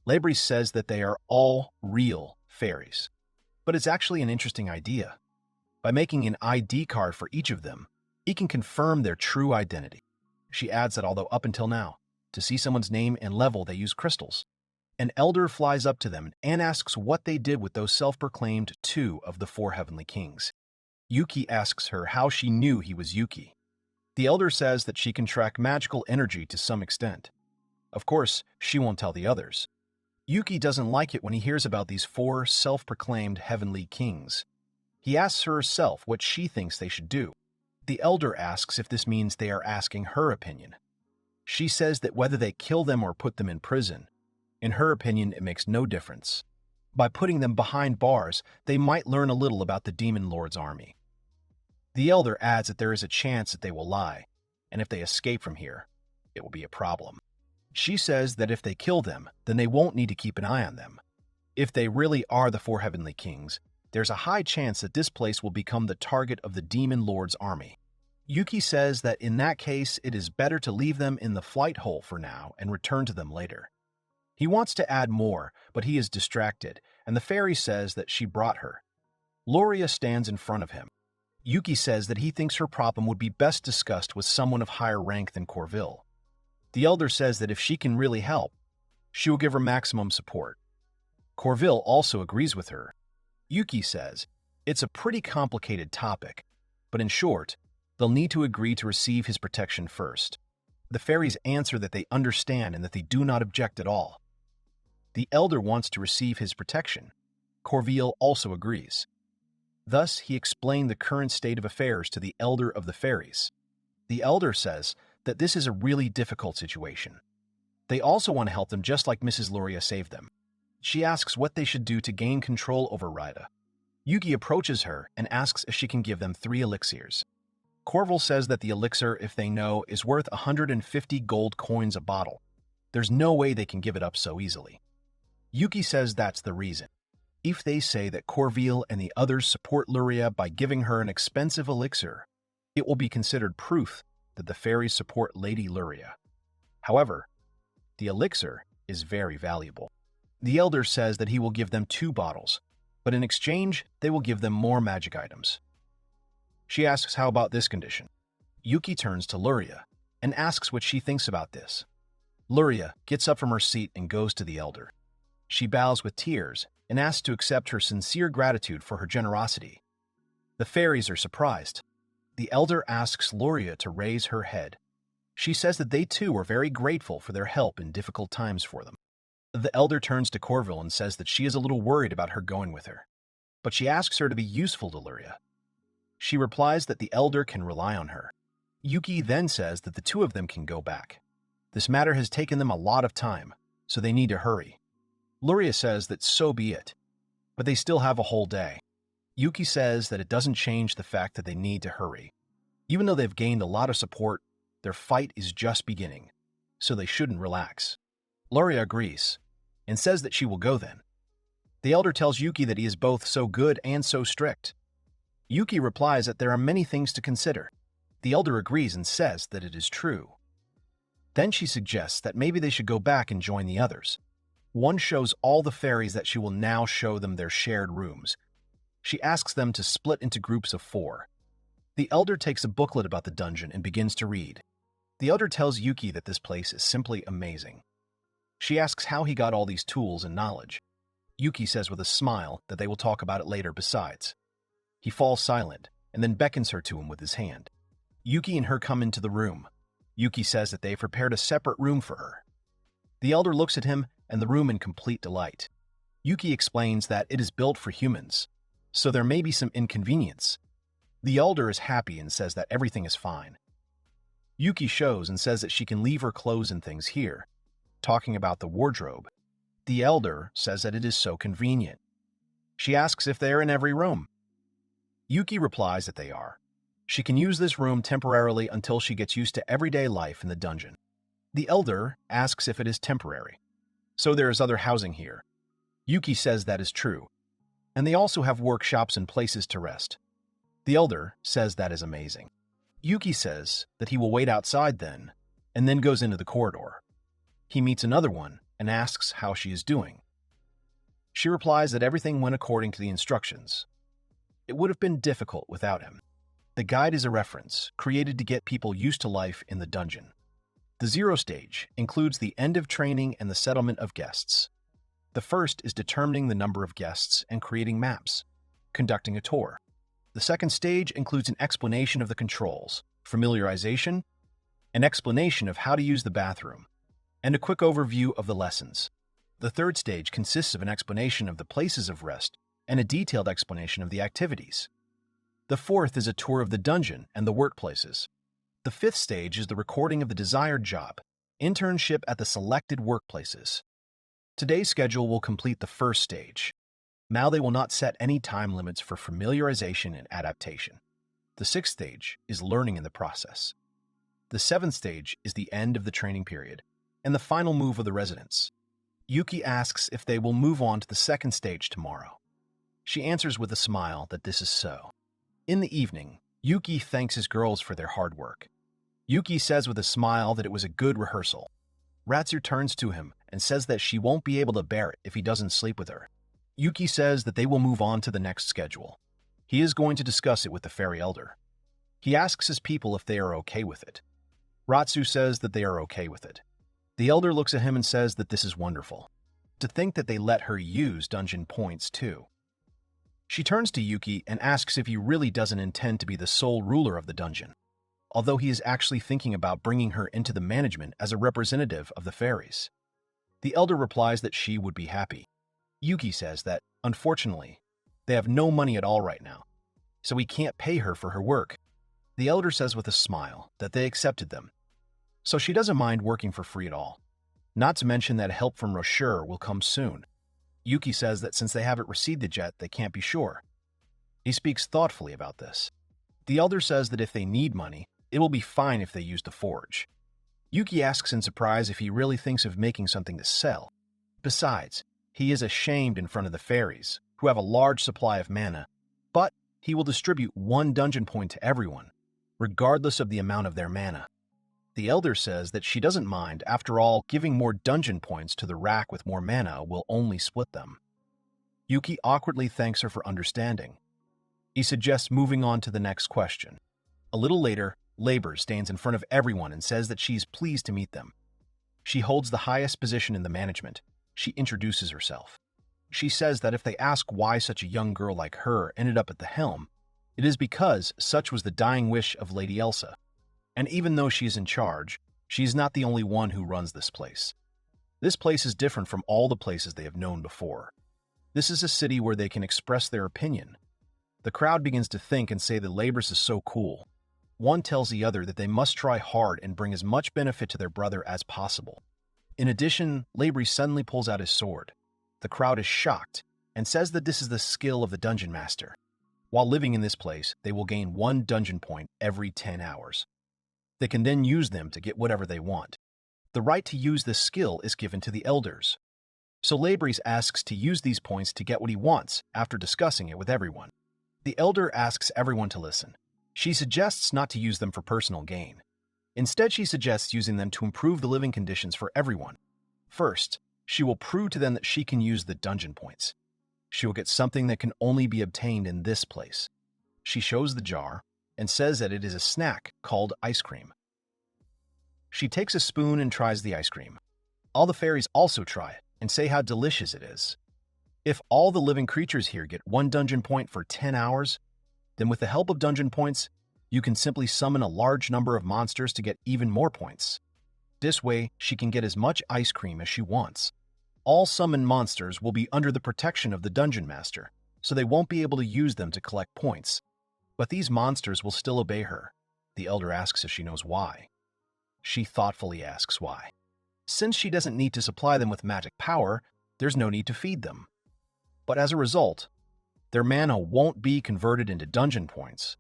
Labries says that they are all real fairies. But it's actually an interesting idea. By making an ID card for each of them, he can confirm their true identity. She adds that although up until now, to see someone's name and level they use crystals, an elder flies up to them and asks what they did with those self-proclaimed 2 of the 4 heavenly kings. Yuki asks her how she knew he was Yuki. The elder says that she can track magical energy to some extent. Of course, she won't tell the others. Yuki doesn't like it when he hears about these 4 self-proclaimed heavenly kings. He asks her herself what she thinks they should do. The elder asks if this means they are asking her opinion. She says that whether they kill them or put them in prison, in her opinion, it makes no difference. By putting them behind bars, they might learn a little about the Demon Lord's army. The elder adds that there is a chance that they will lie, and if they escape from here, it will be a problem. She says that if they kill them, then they won't need to keep an eye on them. If they really are the 4 heavenly kings, there's a high chance that this place will become the target of the Demon Lord's army. Yuki says that in that case, it is better to leave them in the flight hole for now and return to them later. He wants to add more, but he is distracted, and the fairy says that she brought her. Loria stands in front of him. Yuki says that he thinks her problem would be best discussed with someone of higher rank than Corville. The elder says that if she can really help, she will give her maximum support. Corville also agrees with her. Yuki says, it's a pretty complicated topic, but in short, they'll need to agree to receive his protection first. The fairies answer that they understand and that they do not object at all. The elder wants to receive his protection. Corville also agrees. Thus, he explained the current state of affairs to the elder of the fairies. The elder says that this is a really difficult situation. They also want to help them just like Mrs. Loria saved them. She asks what they should do to gain control over Rida. Yuki approaches her and asks if she can give them 3 elixirs. Corville says that the elixir, if they know, is worth 150 gold coins a bottle. There's no way they can give it up so easily. Yuki says that's the reason. If they say that Corville and the others support Luria by giving her an expensive elixir, it will be considered proof that the fairies support Lady Luria. However, the elixir is very valuable. The elder says that he will give them 2 bottles, but in exchange, they will give them more magic items. She asks how about this condition. Yuki turns to Luria and asks what she thinks about this. Luria gets up from her seat and goes to the elder. She bows with tears and asks to accept her sincere gratitude for her generosity. The fairies are surprised. The elder asks Luria to raise her head. She says that they too are very grateful for their help in difficult times for them. The elder turns to Corville and says that she is a little worried about her going with her, but she asks her to be useful to Luria. She replies that the elder can rely on her. Yuki then says that the 2 of them can go back. This matter has taken them a lot of time, so they need to hurry. Luria says that so be it, but they still have a whole day. Yuki says that it doesn't change the fact that they need to hurry. Even though they've gained a lot of support, their fight is just beginning, so they shouldn't relax. Luria agrees and says that she will go then. The elder tells Yuki that he is both so good and so strict. Yuki replies that there are many things to consider. The elder agrees and says that it is true. Then she suggests that maybe they should go back and join the others. One shows all the fairies that she will now show them their shared rooms. She asks them to split into groups of 4. The elder takes a booklet about the dungeon and begins to read. The elder tells Yuki that this place is simply amazing. She asks how he got all these tools and knowledge. Yuki says with a smile that they will talk about it later besides. He falls silent and then beckons her to him with his hand. Yuki and her come into the room. Yuki says that they have prepared a separate room for her. The elder looks at him and the room in complete delight. Yuki explains that it is built for humans, so there may be some inconvenience. The elder is happy and says that everything is fine. Yuki shows and says that she can leave her clothes and things here, talking about the wardrobe. The elder says that it is so convenient. She asks if they are in every room. Yuki replies that they are. She can use this room temporarily until she gets used to everyday life in the dungeon. The elder asks if it is temporary. So there is other housing here. Yuki says that is true, and they also have workshops and places to rest. The elder says that is amazing. Yuki says that he will wait outside then, and then goes into the corridor. He meets another one and asks how she is doing. She replies that everything went according to the instructions. It would have been difficult without him. The guide is a reference created to get people used to life in the dungeon. The 0 stage includes the end of training and the settlement of guests. The first is determining the number of guests and creating maps, conducting a tour. The second stage includes an explanation of the controls, familiarization, an explanation of how to use the bathroom, and a quick overview of the lessons. The third stage consists of an explanation of the places of rest and a detailed explanation of the activities. The fourth is a tour of the dungeon and the workplaces. The fifth stage is the recording of the desired job, internship at the selected workplaces. Today's schedule will complete the first stage. Now they will not set any time limits for familiarization and adaptation. The sixth stage is learning in the process. The seventh stage is the end of the training period and the final move of the residents. Yuki asks if they will move on to the second stage tomorrow. She answers with a smile that this is so. In the evening, Yuki thanks his girls for their hard work. Yuki says with a smile that it was a good rehearsal. Ratsu turns to him and says that she won't be able to bear it if he doesn't sleep with her. Yuki says that they will move on to the next schedule. He is going to discuss it with the fairy elder. He asks his people if they are okay with it. Ratsu says that they are okay with it. The elder looks at him and says that this is wonderful. To think that they let her use dungeon points too. She turns to Yuki and asks if he really doesn't intend to be the sole ruler of the dungeon, although he is actually thinking about bringing her into the management as a representative of the fairies. The elder replies that she would be happy. Yuki says that, unfortunately, they have no money at all right now, so he can't pay her for her work. The elder says with a smile that they accepted them, so she doesn't mind working for free at all. Not to mention that help from Rocher will come soon. Yuki says that since they haven't received the jet, they can't be sure. He speaks thoughtfully about this. The elder says that if they need money, it will be fine if they use the forge. Yuki asks in surprise if he really thinks of making something to sell. Besides, he is ashamed in front of the fairies, who have a large supply of mana, but he will distribute 1 dungeon point to everyone, regardless of the amount of their mana. The elder says that she doesn't mind, after all, giving more dungeon points to the rack with more mana will only split them. Yuki awkwardly thanks her for understanding. He suggests moving on to the next question. A little later, Labor stands in front of everyone and says that she is pleased to meet them. She holds the highest position in the management. She introduces herself. She says that if they ask why such a young girl like her ended up at the helm, it is because such was the dying wish of Lady Elsa. And even though she is in charge, she is not the only one who runs this place. This place is different from all the places they have known before. This is a city where they can express their opinion. The crowd begins to think and say that Labors is so cool. One tells the other that they must try hard and bring as much benefit to their brother as possible. In addition, Labri suddenly pulls out his sword. The crowd is shocked and says that this is the skill of the dungeon master. While living in this place, they will gain 1 dungeon point every 10 hours. They can then use them to get whatever they want. The right to use this skill is given to the elders. So Labris asks to use these points to get what he wants after discussing it with everyone. The elder asks everyone to listen. She suggests not to use them for personal gain. Instead, she suggests using them to improve the living conditions for everyone. First, she will prove to them that she can use the dungeon points. She will get something that can only be obtained in this place. She shows the jar and says that it is a snack called ice cream. She takes a spoon and tries the ice cream. All the fairies also try it and say how delicious it is. If all the living creatures here get 1 dungeon point for 10 hours, then with the help of dungeon points, you can simply summon a large number of monsters to get even more points. This way, she can get as much ice cream as she wants. All summoned monsters will be under the protection of the dungeon master, so they won't be able to use them to collect points. But these monsters will still obey her. The elder asks if she knows why. She thoughtfully asks why. Since she doesn't need to supply them with magic power, there's no need to feed them. But as a result, their mana won't be converted into dungeon points.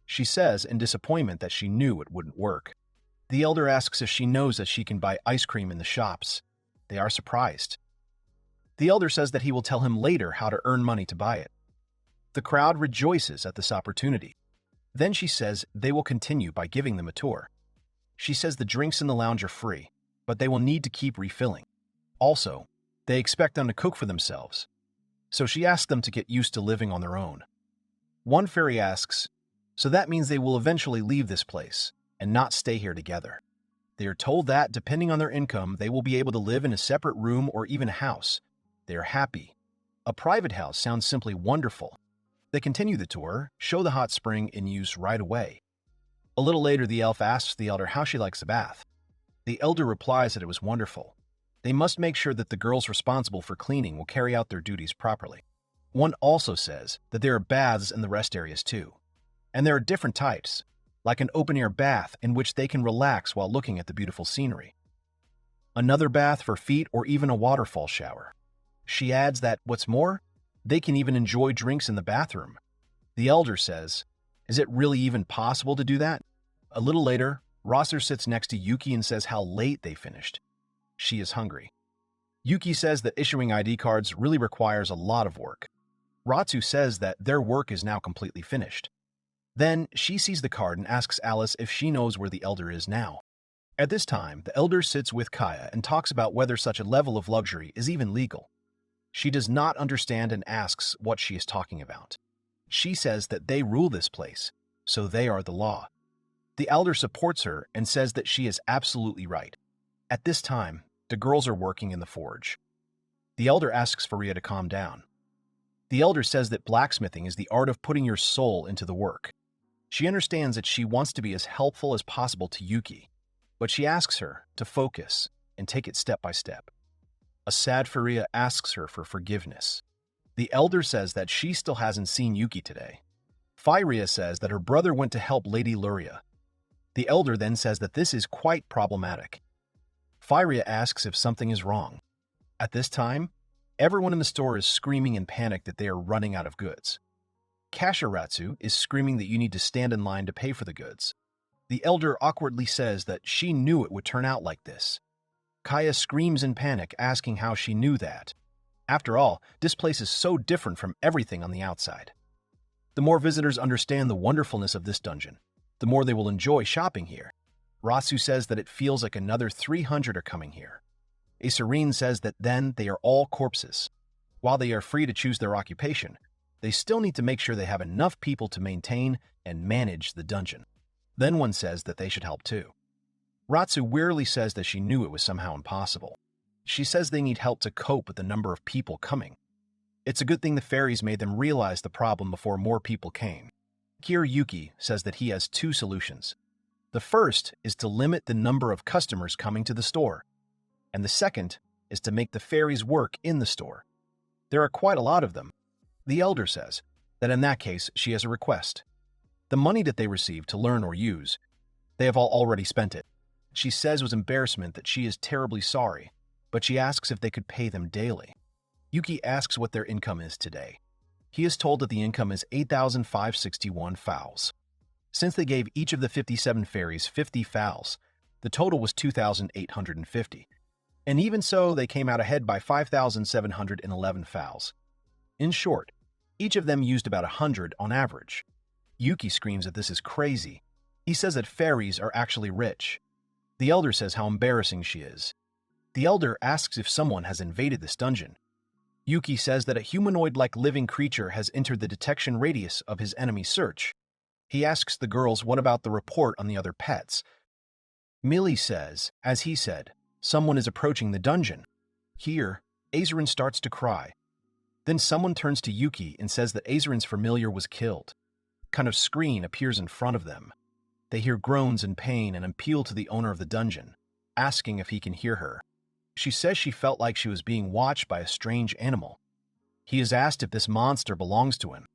She says in disappointment that she knew it wouldn't work. The elder asks if she knows that she can buy ice cream in the shops. They are surprised. The elder says that he will tell him later how to earn money to buy it. The crowd rejoices at this opportunity. Then she says they will continue by giving them a tour. She says the drinks in the lounge are free, but they will need to keep refilling. Also, they expect them to cook for themselves, so she asks them to get used to living on their own. One fairy asks, so that means they will eventually leave this place and not stay here together. They are told that, depending on their income, they will be able to live in a separate room or even a house. They are happy. A private house sounds simply wonderful. They continue the tour, show the hot spring in use right away. A little later, the elf asks the elder how she likes the bath. The elder replies that it was wonderful. They must make sure that the girls responsible for cleaning will carry out their duties properly. One also says that there are baths in the rest areas too. And there are different types, like an open-air bath in which they can relax while looking at the beautiful scenery. Another bath for feet or even a waterfall shower. She adds that, what's more, they can even enjoy drinks in the bathroom. The elder says, is it really even possible to do that? A little later, Rosser sits next to Yuki and says how late they finished. She is hungry. Yuki says that issuing ID cards really requires a lot of work. Ratsu says that their work is now completely finished. Then she sees the card and asks Alice if she knows where the elder is now. At this time, the elder sits with Kaya and talks about whether such a level of luxury is even legal. She does not understand and asks what she is talking about. She says that they rule this place, so they are the law. The elder supports her and says that she is absolutely right. At this time, the girls are working in the forge. The elder asks Faria to calm down. The elder says that blacksmithing is the art of putting your soul into the work. She understands that she wants to be as helpful as possible to Yuki, but she asks her to focus and take it step by step. A sad Faria asks her for forgiveness. The elder says that she still hasn't seen Yuki today. Faria says that her brother went to help Lady Luria. The elder then says that this is quite problematic. Faria asks if something is wrong. At this time, everyone in the store is screaming in panic that they are running out of goods. Kashiratsu is screaming that you need to stand in line to pay for the goods. The elder awkwardly says that she knew it would turn out like this. Kaya screams in panic, asking how she knew that. After all, this place is so different from everything on the outside. The more visitors understand the wonderfulness of this dungeon, the more they will enjoy shopping here. Ratsu says that it feels like another 300 are coming here. A Serene says that then they are all corpses. While they are free to choose their occupation, they still need to make sure they have enough people to maintain and manage the dungeon. Then one says that they should help too. Ratsu wearily says that she knew it was somehow impossible. She says they need help to cope with the number of people coming. It's a good thing the fairies made them realize the problem before more people came. Kiryuki says that he has two solutions. The first is to limit the number of customers coming to the store, and the second is to make the fairies work in the store. There are quite a lot of them. The elder says that in that case she has a request. The money that they receive to learn or use, they have all already spent it. She says with embarrassment that she is terribly sorry, but she asks if they could pay them daily. Yuki asks what their income is today. He is told that the income is 8,561 fowls. Since they gave each of the 57 fairies 50 fowls, the total was 2,850. And even so, they came out ahead by 5,711 fowls. In short, each of them used about 100 on average. Yuki screams that this is crazy. He says that fairies are actually rich. The elder says how embarrassing she is. The elder asks if someone has invaded this dungeon. Yuki says that a humanoid-like living creature has entered the detection radius of his enemy's search. He asks the girls what about the report on the other pets. Millie says, as he said, someone is approaching the dungeon. Here, Azarin starts to cry. Then someone turns to Yuki and says that Azarin's familiar was killed. A kind of screen appears in front of them. They hear groans in pain and appeal to the owner of the dungeon, asking if he can hear her. She says she felt like she was being watched by a strange animal. He is asked if this monster belongs to him.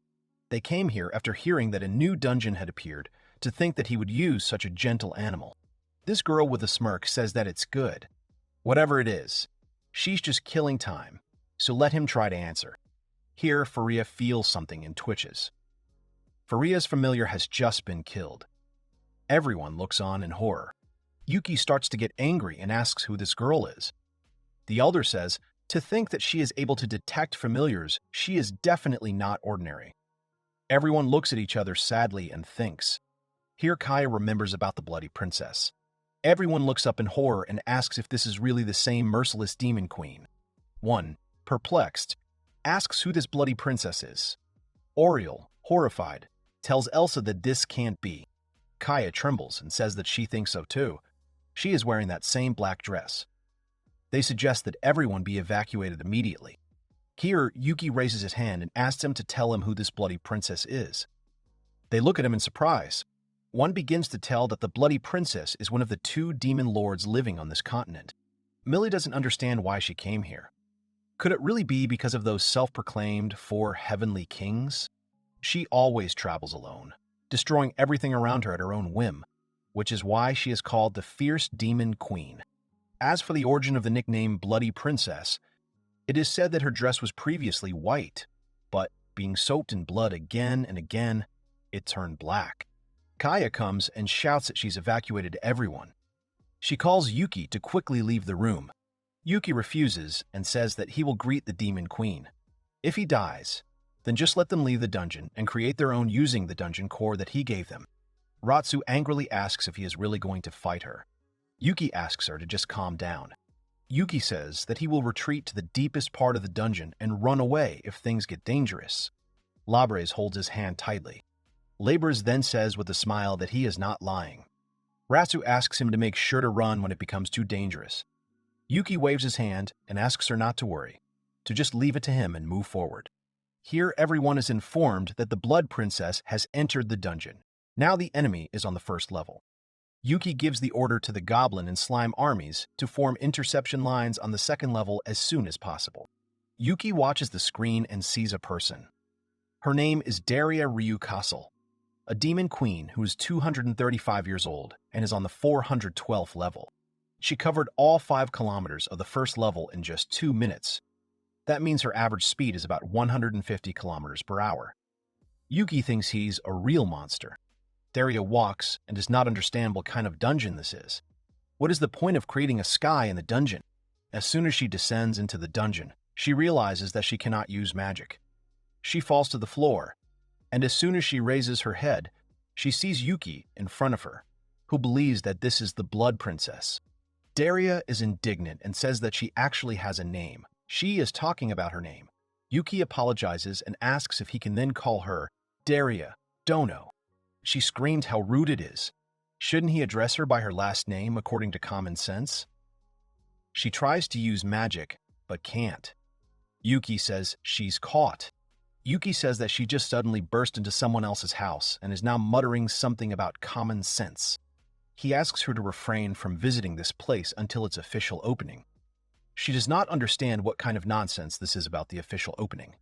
They came here after hearing that a new dungeon had appeared to think that he would use such a gentle animal. This girl with a smirk says that it's good. Whatever it is, she's just killing time, so let him try to answer. Here, Faria feels something and twitches. Faria's familiar has just been killed. Everyone looks on in horror. Yuki starts to get angry and asks who this girl is. The elder says, to think that she is able to detect familiars, she is definitely not ordinary. Everyone looks at each other sadly and thinks. Here Kaya remembers about the Bloody Princess. Everyone looks up in horror and asks if this is really the same merciless demon queen. One, perplexed, asks who this Bloody Princess is. Oriel, horrified, tells Elsa that this can't be. Kaya trembles and says that she thinks so too. She is wearing that same black dress. They suggest that everyone be evacuated immediately. Here, Yuki raises his hand and asks him to tell him who this Bloody Princess is. They look at him in surprise. One begins to tell that the Bloody Princess is one of the 2 demon lords living on this continent. Millie doesn't understand why she came here. Could it really be because of those self-proclaimed 4 heavenly kings? She always travels alone, destroying everything around her at her own whim, which is why she is called the Fierce Demon Queen. As for the origin of the nickname Bloody Princess, it is said that her dress was previously white, but being soaked in blood again and again, it turned black. Kaya comes and shouts that she's evacuated everyone. She calls Yuki to quickly leave the room. Yuki refuses and says that he will greet the Demon Queen. If he dies, then just let them leave the dungeon and create their own using the dungeon core that he gave them. Ratsu angrily asks if he is really going to fight her. Yuki asks her to just calm down. Yuki says that he will retreat to the deepest part of the dungeon and run away if things get dangerous. Labres holds his hand tightly. Labres then says with a smile that he is not lying. Ratsu asks him to make sure to run when it becomes too dangerous. Yuki waves his hand and asks her not to worry, to just leave it to him and move forward. Here everyone is informed that the Blood Princess has entered the dungeon. Now the enemy is on the first level. Yuki gives the order to the Goblin and Slime armies to form interception lines on the second level as soon as possible. Yuki watches the screen and sees a person. Her name is Daria Ryukassel, a demon queen who is 235 years old and is on the 412th level. She covered all 5 kilometers of the first level in just 2 minutes. That means her average speed is about 150 kilometers per hour. Yuki thinks he's a real monster. Daria walks and does not understand what kind of dungeon this is. What is the point of creating a sky in the dungeon? As soon as she descends into the dungeon, she realizes that she cannot use magic. She falls to the floor, and as soon as she raises her head, she sees Yuki in front of her, who believes that this is the Blood Princess. Daria is indignant and says that she actually has a name. She is talking about her name. Yuki apologizes and asks if he can then call her Daria Dono. She screamed how rude it is. Shouldn't he address her by her last name according to common sense? She tries to use magic, but can't. Yuki says she's caught. Yuki says that she just suddenly burst into someone else's house and is now muttering something about common sense. He asks her to refrain from visiting this place until its official opening. She does not understand what kind of nonsense this is about the official opening.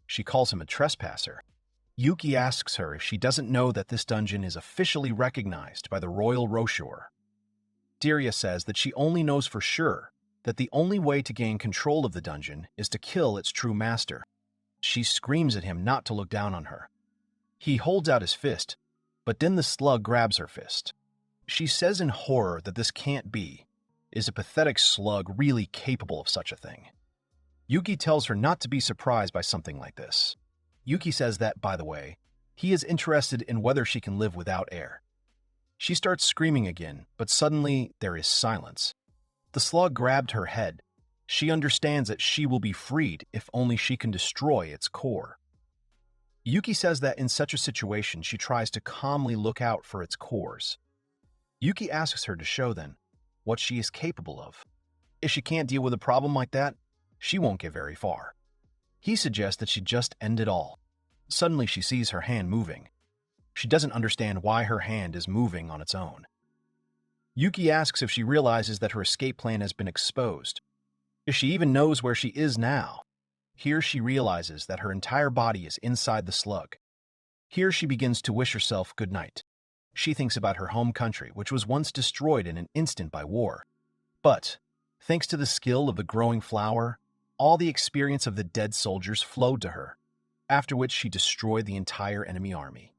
She calls him a trespasser. Yuki asks her if she doesn't know that this dungeon is officially recognized by the Royal Roshur. Daria says that she only knows for sure that the only way to gain control of the dungeon is to kill its true master. She screams at him not to look down on her. He holds out his fist, but then the slug grabs her fist. She says in horror that this can't be. Is a pathetic slug really capable of such a thing? Yuki tells her not to be surprised by something like this. Yuki says that, by the way, he is interested in whether she can live without air. She starts screaming again, but suddenly there is silence. The slug grabbed her head. She understands that she will be freed if only she can destroy its core. Yuki says that in such a situation she tries to calmly look out for its cores. Yuki asks her to show then what she is capable of. If she can't deal with a problem like that, she won't get very far. He suggests that she just end it all. Suddenly she sees her hand moving. She doesn't understand why her hand is moving on its own. Yuki asks if she realizes that her escape plan has been exposed, if she even knows where she is now. Here she realizes that her entire body is inside the slug. Here she begins to wish herself good night. She thinks about her home country, which was once destroyed in an instant by war. But, thanks to the skill of the growing flower, all the experience of the dead soldiers flowed to her, after which she destroyed the entire enemy army.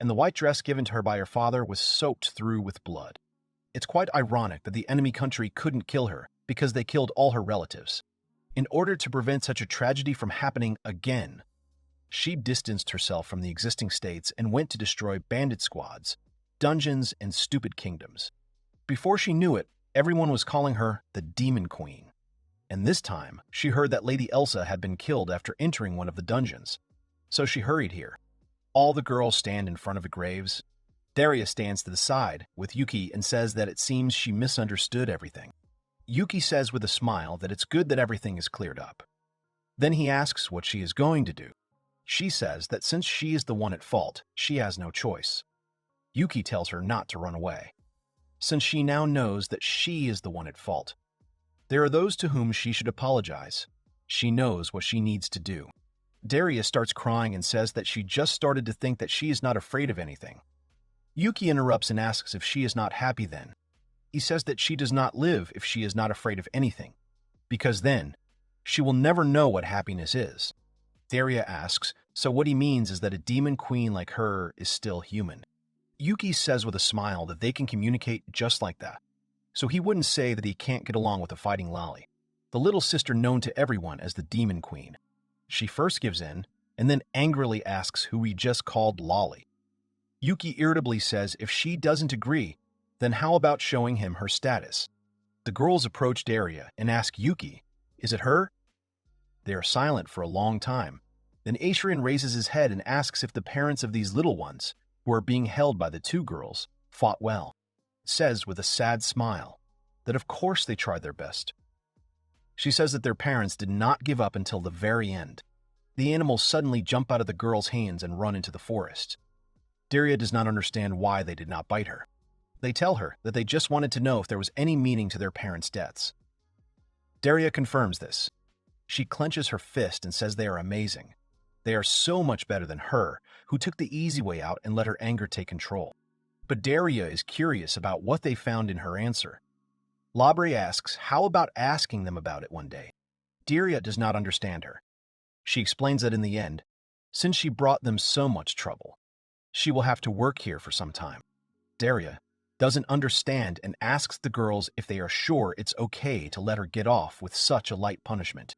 and the white dress given to her by her father was soaked through with blood. It's quite ironic that the enemy country couldn't kill her because they killed all her relatives. In order to prevent such a tragedy from happening again, she distanced herself from the existing states and went to destroy bandit squads, dungeons, and stupid kingdoms. Before she knew it, everyone was calling her the Demon Queen. And this time, she heard that Lady Elsa had been killed after entering one of the dungeons. So she hurried here. All the girls stand in front of the graves. Daria stands to the side with Yuki and says that it seems she misunderstood everything. Yuki says with a smile that it's good that everything is cleared up. Then he asks what she is going to do. She says that since she is the one at fault, she has no choice. Yuki tells her not to run away, since she now knows that she is the one at fault. There are those to whom she should apologize. She knows what she needs to do. Daria starts crying and says that she just started to think that she is not afraid of anything. Yuki interrupts and asks if she is not happy then. He says that she does not live if she is not afraid of anything, because then she will never know what happiness is. Daria asks, so what he means is that a demon queen like her is still human. Yuki says with a smile that they can communicate just like that, so he wouldn't say that he can't get along with a fighting lolly, the little sister known to everyone as the Demon Queen. She first gives in, and then angrily asks who he just called Lolly. Yuki irritably says if she doesn't agree, then how about showing him her status? The girls approach Daria and ask Yuki, is it her? They are silent for a long time. Then Asrian raises his head and asks if the parents of these little ones, who are being held by the two girls, fought well. Says with a sad smile that of course they tried their best. She says that their parents did not give up until the very end. The animals suddenly jump out of the girls' hands and run into the forest. Daria does not understand why they did not bite her. They tell her that they just wanted to know if there was any meaning to their parents' deaths. Daria confirms this. She clenches her fist and says they are amazing. They are so much better than her, who took the easy way out and let her anger take control. But Daria is curious about what they found in her answer. Labre asks how about asking them about it one day. Daria does not understand her. She explains that in the end, since she brought them so much trouble, she will have to work here for some time. Daria doesn't understand and asks the girls if they are sure it's okay to let her get off with such a light punishment.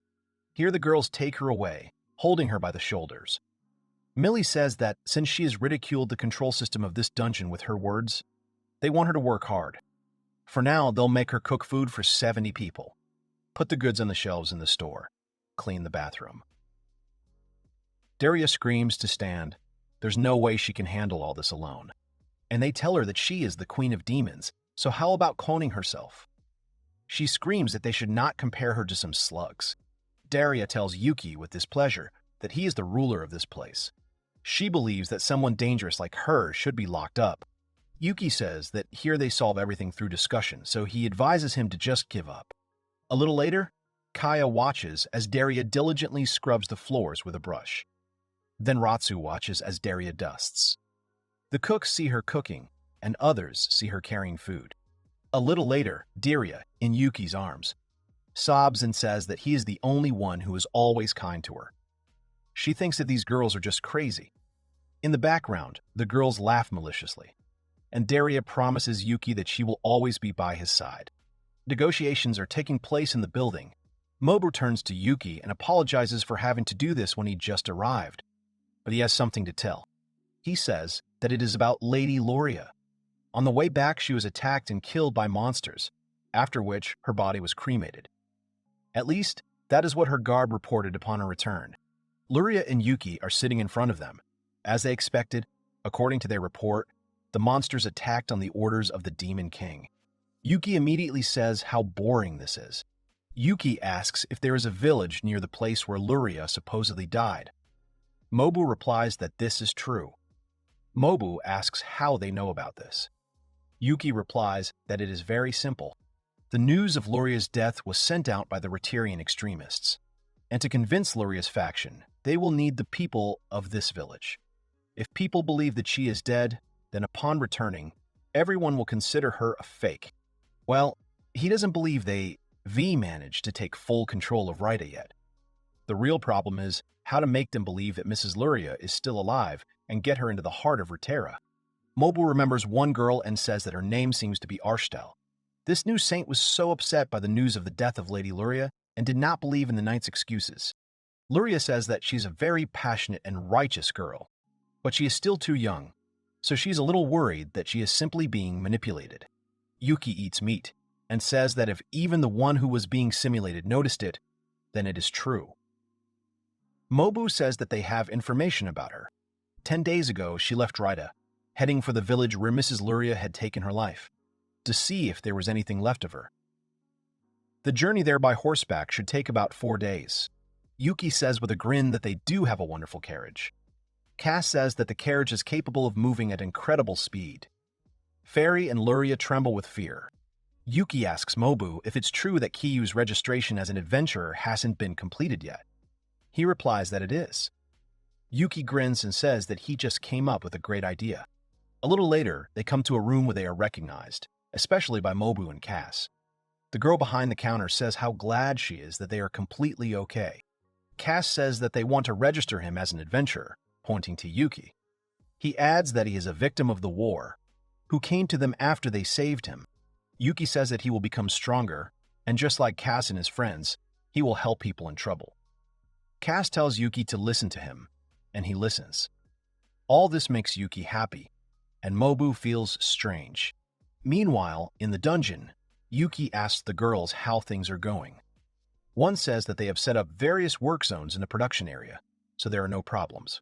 Here the girls take her away, holding her by the shoulders. Millie says that since she has ridiculed the control system of this dungeon with her words, they want her to work hard. For now, they'll make her cook food for 70 people, put the goods on the shelves in the store, clean the bathroom. Daria screams to stand. There's no way she can handle all this alone. And they tell her that she is the queen of demons, so how about cloning herself? She screams that they should not compare her to some slugs. Daria tells Yuki with displeasure that he is the ruler of this place. She believes that someone dangerous like her should be locked up. Yuki says that here they solve everything through discussion, so he advises him to just give up. A little later, Kaya watches as Daria diligently scrubs the floors with a brush. Then Ratsu watches as Daria dusts. The cooks see her cooking, and others see her carrying food. A little later, Daria, in Yuki's arms, sobs and says that he is the only one who is always kind to her. She thinks that these girls are just crazy. In the background, the girls laugh maliciously, and Daria promises Yuki that she will always be by his side. Negotiations are taking place in the building. Mobu turns to Yuki and apologizes for having to do this when he just arrived, but he has something to tell. He says that it is about Lady Loria. On the way back, she was attacked and killed by monsters, after which her body was cremated. At least, that is what her guard reported upon her return. Luria and Yuki are sitting in front of them. As they expected, according to their report, the monsters attacked on the orders of the Demon King. Yuki immediately says how boring this is. Yuki asks if there is a village near the place where Luria supposedly died. Mobu replies that this is true. Mobu asks how they know about this. Yuki replies that it is very simple. The news of Luria's death was sent out by the Rotarian extremists, and to convince Luria's faction, they will need the people of this village. If people believe that she is dead, then upon returning, everyone will consider her a fake. Well, he doesn't believe they managed to take full control of Rita yet. The real problem is how to make them believe that Mrs. Luria is still alive and get her into the heart of Rutera. Mobu remembers one girl and says that her name seems to be Arstel. This new saint was so upset by the news of the death of Lady Luria and did not believe in the knight's excuses. Luria says that she's a very passionate and righteous girl, but she is still too young, so she's a little worried that she is simply being manipulated. Yuki eats meat and says that if even the one who was being simulated noticed it, then it is true. Mobu says that they have information about her. 10 days ago, she left Raida, heading for the village where Mrs. Luria had taken her life, to see if there was anything left of her. The journey there by horseback should take about 4 days. Yuki says with a grin that they do have a wonderful carriage. Cass says that the carriage is capable of moving at incredible speed. Fairy and Luria tremble with fear. Yuki asks Mobu if it's true that Kiyu's registration as an adventurer hasn't been completed yet. He replies that it is. Yuki grins and says that he just came up with a great idea. A little later, they come to a room where they are recognized, especially by Mobu and Cass. The girl behind the counter says how glad she is that they are completely okay. Cass says that they want to register him as an adventurer, pointing to Yuki. He adds that he is a victim of the war, who came to them after they saved him. Yuki says that he will become stronger, and just like Cass and his friends, he will help people in trouble. Cass tells Yuki to listen to him, and he listens. All this makes Yuki happy, and Mobu feels strange. Meanwhile, in the dungeon, Yuki asks the girls how things are going. One says that they have set up various work zones in the production area, so there are no problems.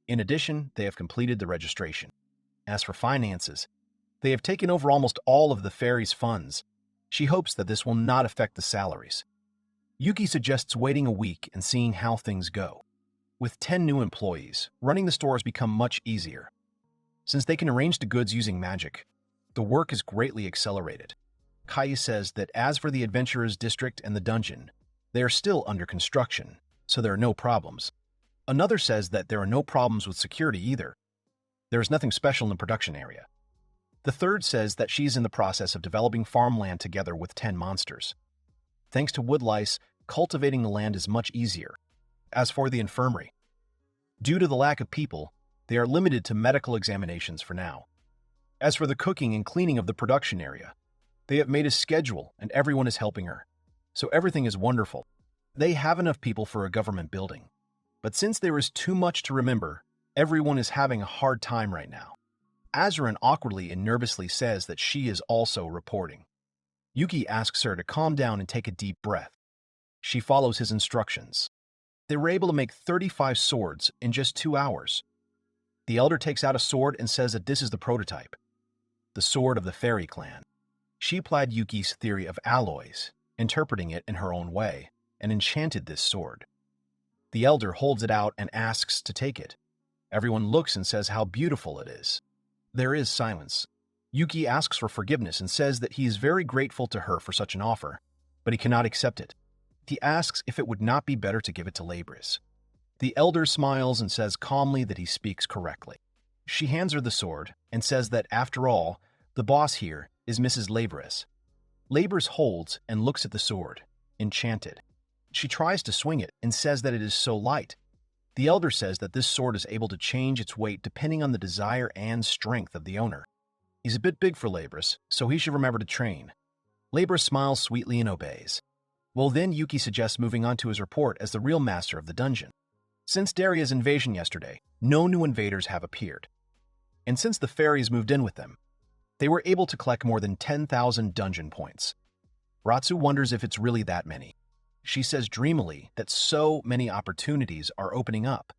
In addition, they have completed the registration. As for finances, they have taken over almost all of the fairies' funds. She hopes that this will not affect the salaries. Yuki suggests waiting a week and seeing how things go. With 10 new employees, running the store has become much easier. Since they can arrange the goods using magic, the work is greatly accelerated. Kai says that as for the Adventurers District and the dungeon, they are still under construction, so there are no problems. Another says that there are no problems with security either. There is nothing special in the production area. The third says that she's in the process of developing farmland together with 10 monsters. Thanks to wood lice, cultivating the land is much easier. As for the infirmary, due to the lack of people, they are limited to medical examinations for now. As for the cooking and cleaning of the production area, they have made a schedule and everyone is helping her. So everything is wonderful. They have enough people for a government building. But since there is too much to remember, everyone is having a hard time right now. Azuran awkwardly and nervously says that she is also reporting. Yuki asks her to calm down and take a deep breath. She follows his instructions. They were able to make 35 swords in just 2 hours. The elder takes out a sword and says that this is the prototype, the sword of the fairy clan. She applied Yuki's theory of alloys, interpreting it in her own way, and enchanted this sword. The elder holds it out and asks to take it. Everyone looks and says how beautiful it is. There is silence. Yuki asks for forgiveness and says that he is very grateful to her for such an offer, but he cannot accept it. He asks if it would not be better to give it to Labris. The elder smiles and says calmly that he speaks correctly. She hands her the sword and says that, after all, the boss here is Mrs. Labris. Labris holds and looks at the sword, enchanted. She tries to swing it and says that it is so light. The elder says that this sword is able to change its weight depending on the desire and strength of the owner. He's a bit big for Labris, so he should remember to train. Labris smiles sweetly and obeys. Well, then Yuki suggests moving on to his report as the real master of the dungeon. Since Daria's invasion yesterday, no new invaders have appeared. And since the fairies moved in with them, they were able to collect more than 10,000 dungeon points. Ratsu wonders if it's really that many. She says dreamily that so many opportunities are opening up,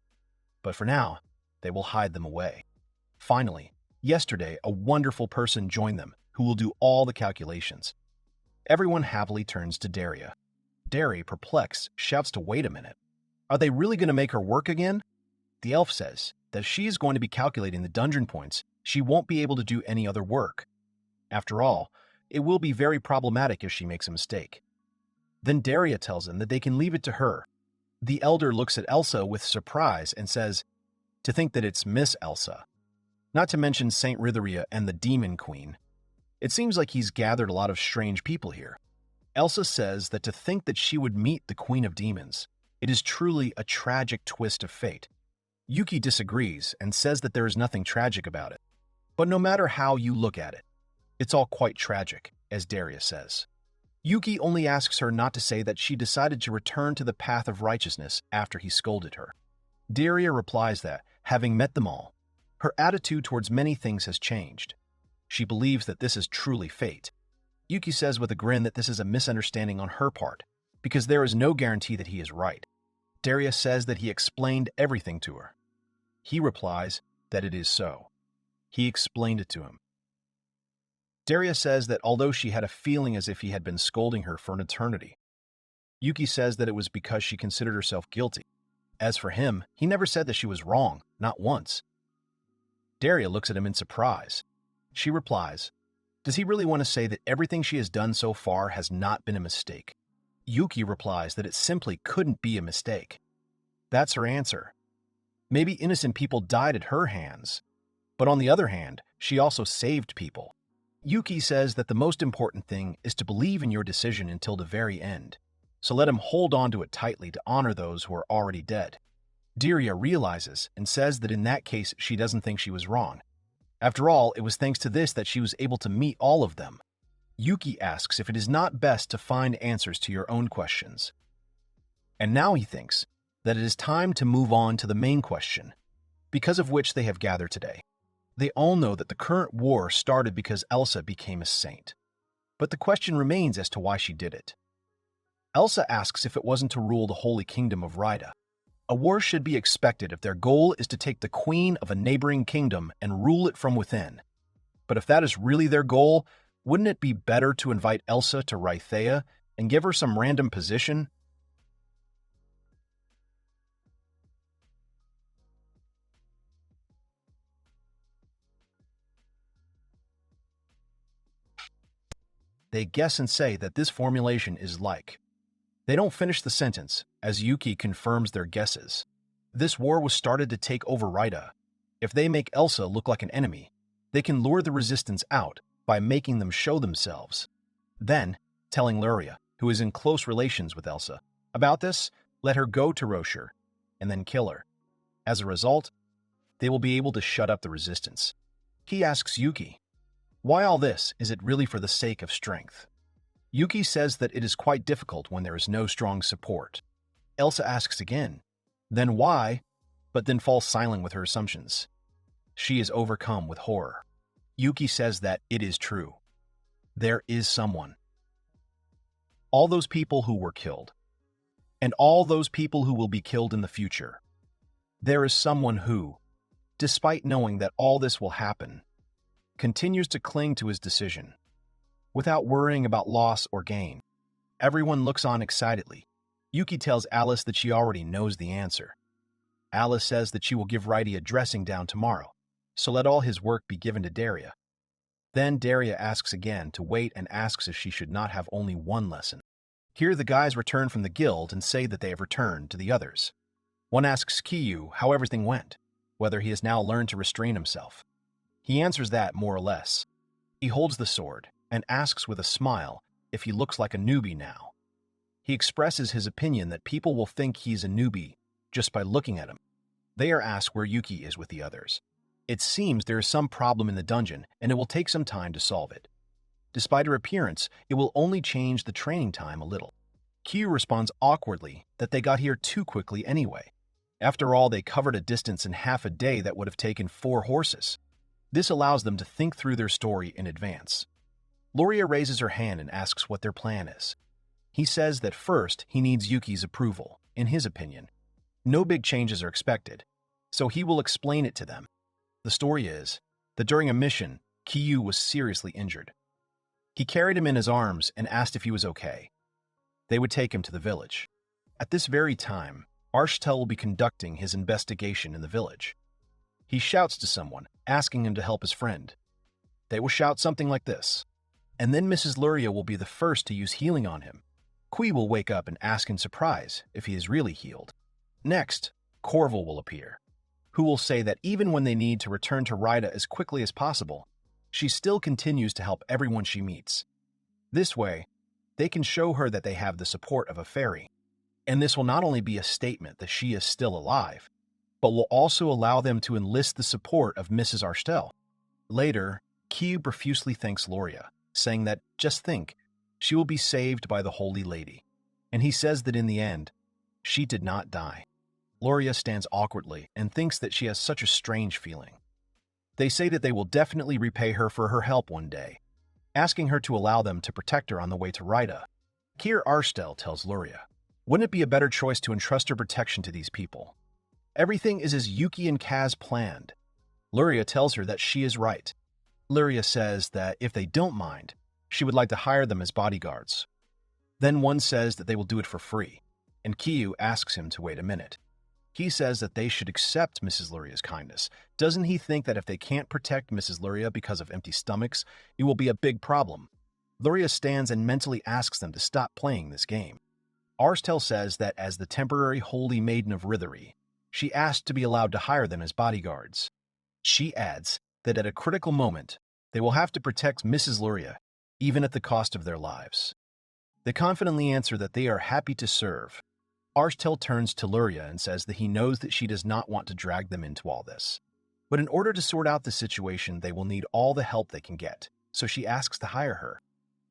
but for now, they will hide them away. Finally, yesterday, a wonderful person joined them who will do all the calculations. Everyone happily turns to Daria. Daria, perplexed, shouts to wait a minute. Are they really going to make her work again? The elf says that if she is going to be calculating the dungeon points, she won't be able to do any other work. After all, it will be very problematic if she makes a mistake. Then Daria tells them that they can leave it to her. The elder looks at Elsa with surprise and says, to think that it's Miss Elsa. Not to mention Saint Rytheria and the Demon Queen. It seems like he's gathered a lot of strange people here. Elsa says that to think that she would meet the Queen of Demons, it is truly a tragic twist of fate. Yuki disagrees and says that there is nothing tragic about it. But no matter how you look at it, it's all quite tragic, as Daria says. Yuki only asks her not to say that she decided to return to the path of righteousness after he scolded her. Daria replies that, having met them all, her attitude towards many things has changed. She believes that this is truly fate. Yuki says with a grin that this is a misunderstanding on her part, because there is no guarantee that he is right. Daria says that he explained everything to her. He replies that it is so. He explained it to him. Daria says that although she had a feeling as if he had been scolding her for an eternity, Yuki says that it was because she considered herself guilty. As for him, he never said that she was wrong, not once. Daria looks at him in surprise. She replies, does he really want to say that everything she has done so far has not been a mistake? Yuki replies that it simply couldn't be a mistake. That's her answer. Maybe innocent people died at her hands, but on the other hand, she also saved people. Yuki says that the most important thing is to believe in your decision until the very end, so let him hold on to it tightly to honor those who are already dead. Daria realizes and says that in that case she doesn't think she was wrong. After all, it was thanks to this that she was able to meet all of them. Yuki asks if it is not best to find answers to your own questions. And now he thinks that it is time to move on to the main question, because of which they have gathered today. They all know that the current war started because Elsa became a saint. But the question remains as to why she did it. Elsa asks if it wasn't to rule the Holy Kingdom of Rida. A war should be expected if their goal is to take the queen of a neighboring kingdom and rule it from within. But if that is really their goal, wouldn't it be better to invite Elsa to Rhythea and give her some random position? They guess and say that this formulation is like. They don't finish the sentence, as Yuki confirms their guesses. This war was started to take over Rida. If they make Elsa look like an enemy, they can lure the resistance out by making them show themselves. Then, telling Luria, who is in close relations with Elsa, about this, let her go to Roshur, and then kill her. As a result, they will be able to shut up the resistance. He asks Yuki, why all this? Is it really for the sake of strength? Yuki says that it is quite difficult when there is no strong support. Elsa asks again, then why? But then falls silent with her assumptions. She is overcome with horror. Yuki says that it is true. There is someone. All those people who were killed. And all those people who will be killed in the future. There is someone who, despite knowing that all this will happen, continues to cling to his decision, without worrying about loss or gain. Everyone looks on excitedly. Yuki tells Alice that she already knows the answer. Alice says that she will give Righty a dressing down tomorrow, so let all his work be given to Daria. Then Daria asks again to wait and asks if she should not have only one lesson. Here the guys return from the guild and say that they have returned to the others. One asks Kiyu how everything went, whether he has now learned to restrain himself. He answers that more or less. He holds the sword and asks with a smile if he looks like a newbie now. He expresses his opinion that people will think he's a newbie just by looking at him. They are asked where Yuki is with the others. It seems there is some problem in the dungeon and it will take some time to solve it. Despite her appearance, it will only change the training time a little. Q responds awkwardly that they got here too quickly anyway. After all, they covered a distance in half a day that would have taken 4 horses. This allows them to think through their story in advance. Luria raises her hand and asks what their plan is. He says that first he needs Yuki's approval, in his opinion. No big changes are expected, so he will explain it to them. The story is that during a mission, Kiyu was seriously injured. He carried him in his arms and asked if he was okay. They would take him to the village. At this very time, Arshtel will be conducting his investigation in the village. He shouts to someone, asking him to help his friend. They will shout something like this. And then Mrs. Luria will be the first to use healing on him. Kui will wake up and ask in surprise if he is really healed. Next, Corval will appear, who will say that even when they need to return to Rida as quickly as possible, she still continues to help everyone she meets. This way, they can show her that they have the support of a fairy. And this will not only be a statement that she is still alive, but will also allow them to enlist the support of Mrs. Arstel. Later, Kyub profusely thanks Loria, saying that, just think, she will be saved by the Holy Lady. And he says that in the end, she did not die. Loria stands awkwardly and thinks that she has such a strange feeling. They say that they will definitely repay her for her help one day, asking her to allow them to protect her on the way to Rida. Kier Arstel tells Luria, wouldn't it be a better choice to entrust her protection to these people? Everything is as Yuki and Kaz planned. Luria tells her that she is right. Luria says that if they don't mind, she would like to hire them as bodyguards. Then one says that they will do it for free, and Kiyu asks him to wait a minute. He says that they should accept Mrs. Luria's kindness. Doesn't he think that if they can't protect Mrs. Luria because of empty stomachs, it will be a big problem? Luria stands and mentally asks them to stop playing this game. Arstel says that as the temporary holy maiden of Rithery, she asked to be allowed to hire them as bodyguards. She adds that at a critical moment, they will have to protect Mrs. Luria, even at the cost of their lives. They confidently answer that they are happy to serve. Arstel turns to Luria and says that he knows that she does not want to drag them into all this. But in order to sort out the situation, they will need all the help they can get, so she asks to hire her.